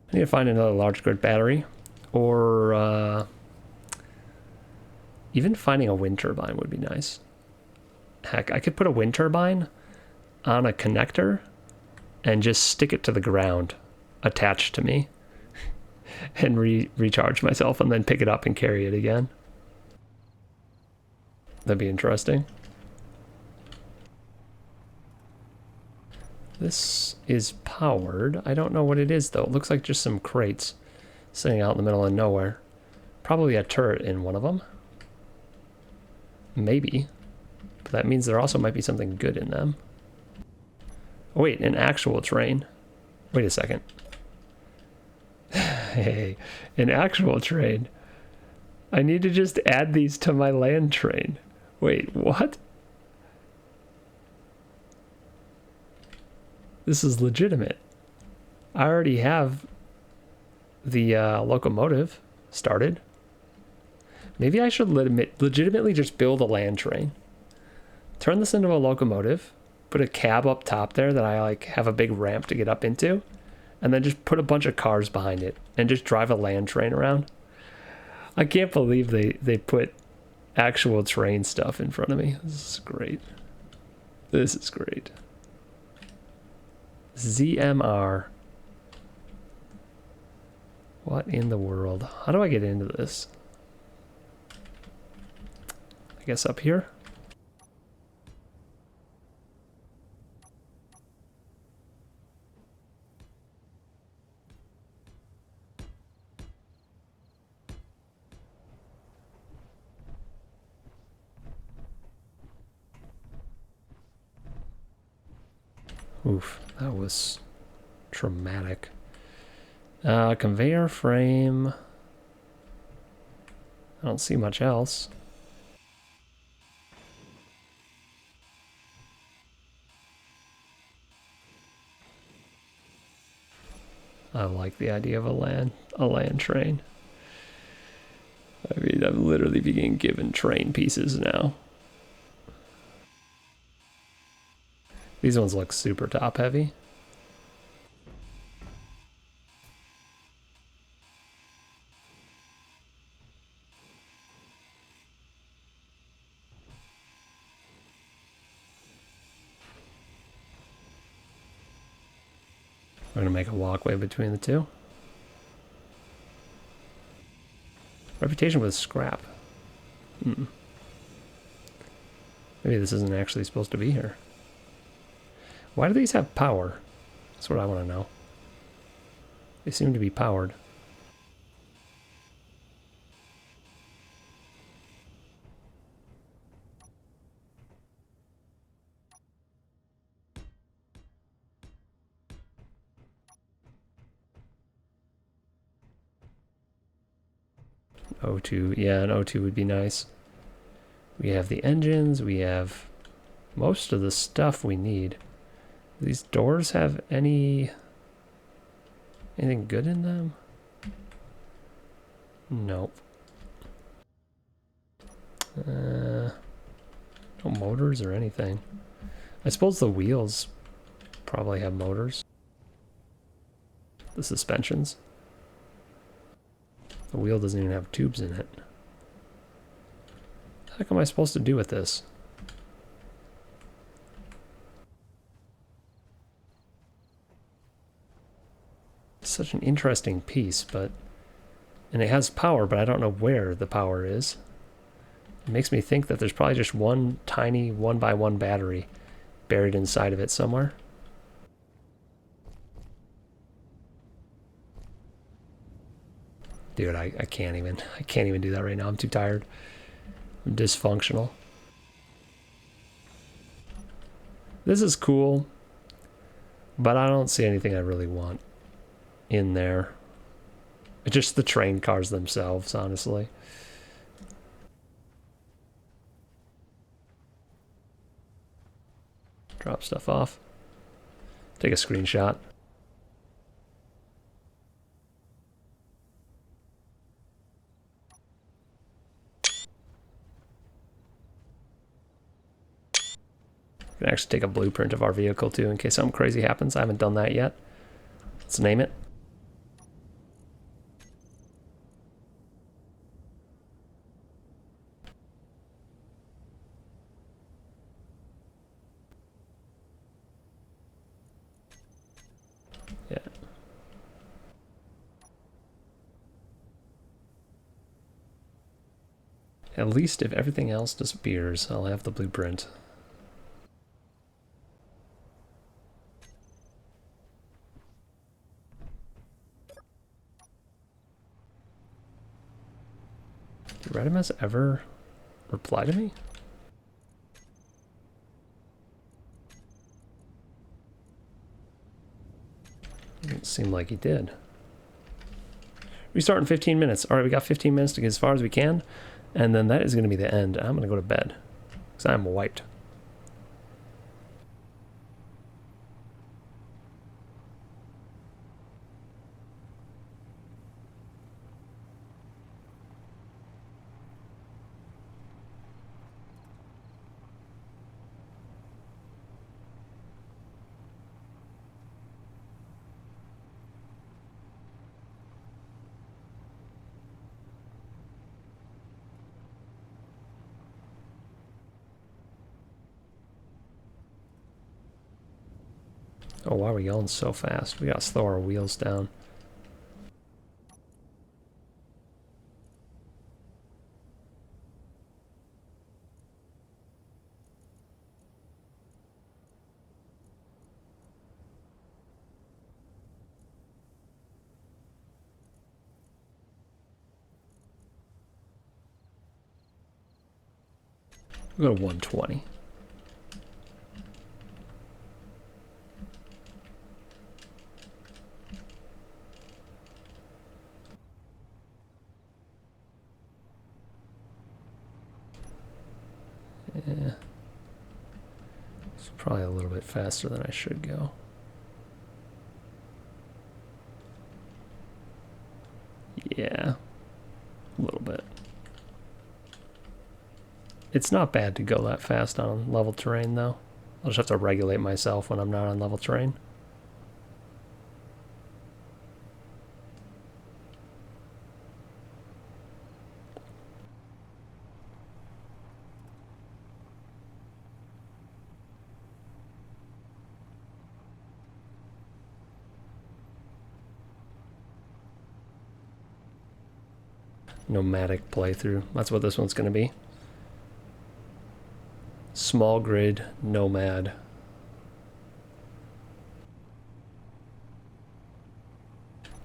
I need to find another large grid battery, or even finding a wind turbine would be nice. Heck, I could put a wind turbine on a connector and just stick it to the ground attached to me and recharge myself and then pick it up and carry it again. That'd be interesting. This is powered. I don't know what it is, though. It looks like just some crates sitting out in the middle of nowhere. Probably a turret in one of them. Maybe. But that means there also might be something good in them. Oh, wait, an actual train. Wait a second. Hey, an actual train. I need to just add these to my land train. Wait, what? This is legitimate. I already have the locomotive started. Maybe I should legitimately just build a land train. Turn this into a locomotive. Put a cab up top there that I like have a big ramp to get up into. And then just put a bunch of cars behind it. And just drive a land train around. I can't believe they put actual train stuff in front of me. This is great. This is great. ZMR. What in the world? How do I get into this? I guess up here? Oof, that was traumatic. Conveyor frame. I don't see much else. I like the idea of a land train. I mean, I'm literally being given train pieces now. These ones look super top heavy. We're gonna make a walkway between the two. Reputation with scrap. Maybe this isn't actually supposed to be here. Why do these have power? That's what I want to know. They seem to be powered. O2, yeah, an O2 would be nice. We have the engines, we have most of the stuff we need. Do these doors have anything good in them? Nope. No motors or anything. I suppose the wheels probably have motors. The suspensions. The wheel doesn't even have tubes in it. What the heck am I supposed to do with this? It's such an interesting piece, but... And it has power, but I don't know where the power is. It makes me think that there's probably just one tiny 1x1 battery buried inside of it somewhere. Dude, I can't even do that right now. I'm too tired. I'm dysfunctional. This is cool, but I don't see anything I really want in there. It's just the train cars themselves, honestly. Drop stuff off. Take a screenshot. I can actually take a blueprint of our vehicle too in case something crazy happens. I haven't done that yet. Let's name it. Yeah. At least if everything else disappears, I'll have the blueprint. Did Redimus ever reply to me? Didn't seem like he did. Restart in 15 minutes. All right, we got 15 minutes to get as far as we can, and then that is going to be the end. I'm going to go to bed because I'm wiped. Oh, why are we going so fast? We gotta slow our wheels down. We'll go to 120. Yeah. It's probably a little bit faster than I should go. Yeah. A little bit. It's not bad to go that fast on level terrain, though. I'll just have to regulate myself when I'm not on level terrain. Nomadic playthrough. That's what this one's going to be. Small grid nomad.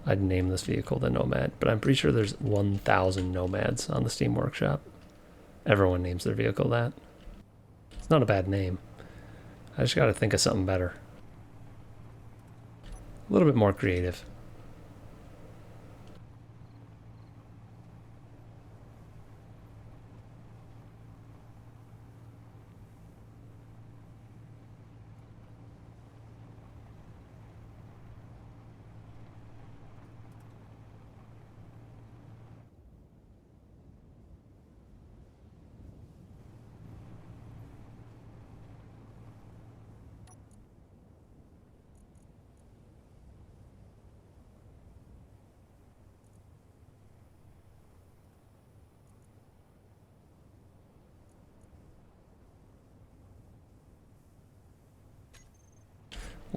I'd name this vehicle the Nomad, but I'm pretty sure there's 1,000 Nomads on the Steam Workshop. Everyone names their vehicle that. It's not a bad name. I just gotta think of something better. A little bit more creative.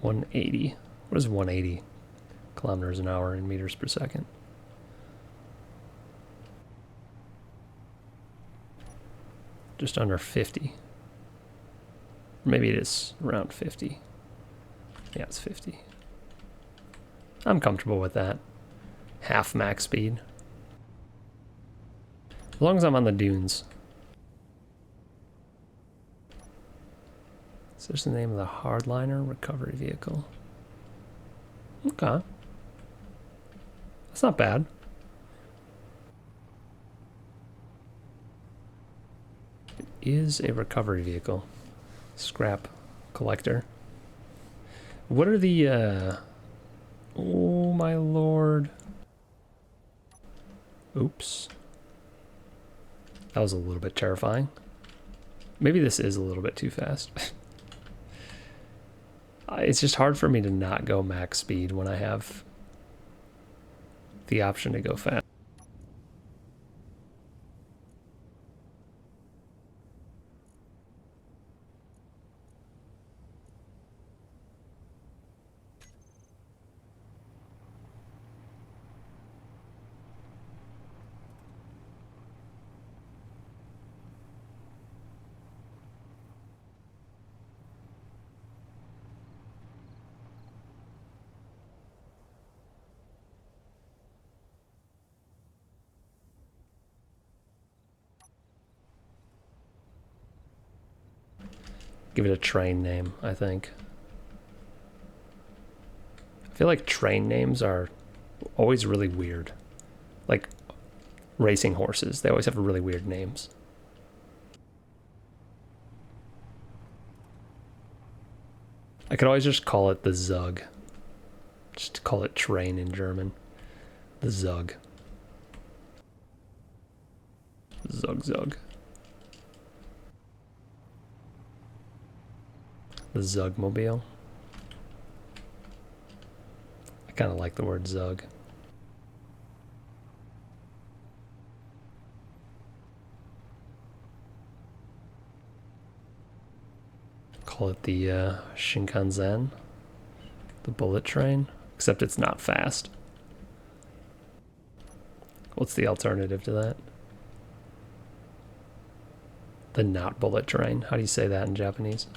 $180. What is 180 kilometers an hour in meters per second? Just under 50. Maybe it is around 50. Yeah, it's 50. I'm comfortable with that. Half max speed. As long as I'm on the dunes. Is this the name of the hardliner recovery vehicle? Okay. That's not bad. It is a recovery vehicle. Scrap collector. What are the, oh my lord. Oops. That was a little bit terrifying. Maybe this is a little bit too fast. It's just hard for me to not go max speed when I have the option to go fast. Give it a train name, I think. I feel like train names are always really weird. Like racing horses, they always have really weird names. I could always just call it the Zug. Just call it train in German. The Zug. Zug Zug. The Zugmobile. I kind of like the word Zug. Call it the Shinkansen, the bullet train, except it's not fast. What's the alternative to that? The not bullet train. How do you say that in Japanese?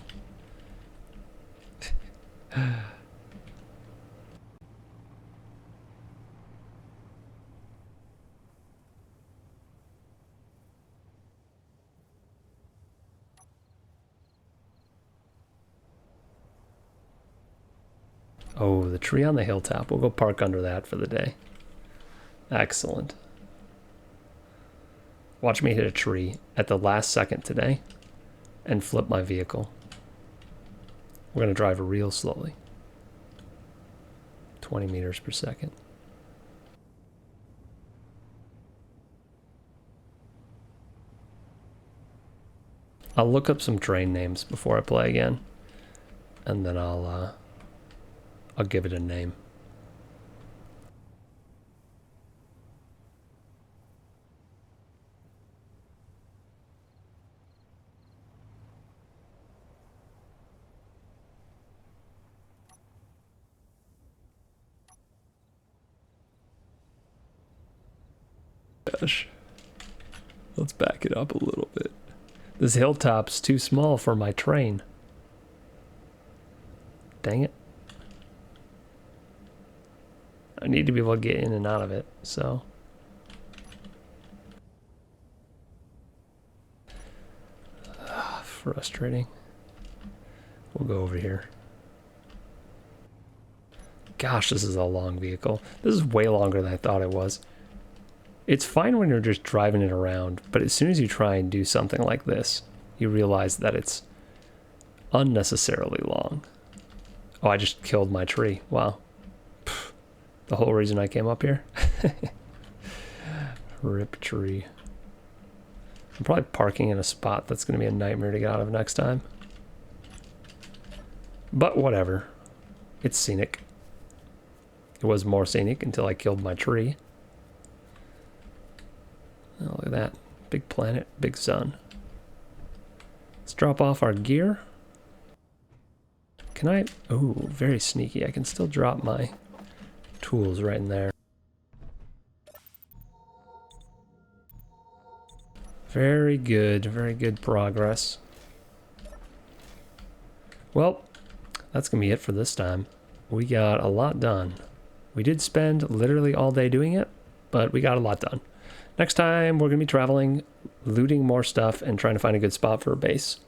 Oh, the tree on the hilltop. We'll go park under that for the day. Excellent. Watch me hit a tree at the last second today. and flip my vehicle. We're going to drive real slowly. 20 meters per second. I'll look up some train names before I play again, and then I'll give it a name. Gosh, let's back it up a little bit. This hilltop's too small for my train. Dang it. I need to be able to get in and out of it, so. Frustrating. We'll go over here. Gosh, this is a long vehicle. This is way longer than I thought it was. It's fine when you're just driving it around, but as soon as you try and do something like this, you realize that it's unnecessarily long. Oh, I just killed my tree. Wow. Pfft, the whole reason I came up here. Rip tree. I'm probably parking in a spot that's going to be a nightmare to get out of next time. But whatever. It's scenic. It was more scenic until I killed my tree. Oh, look at that. Big planet, big sun. Let's drop off our gear. Can I? Oh, very sneaky. I can still drop my tools right in there. Very good progress. Well, that's going to be it for this time. We got a lot done. We did spend literally all day doing it, but we got a lot done. Next time, we're going to be traveling, looting more stuff, and trying to find a good spot for a base.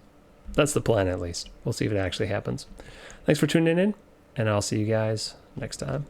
That's the plan, at least. We'll see if it actually happens. Thanks for tuning in, and I'll see you guys next time.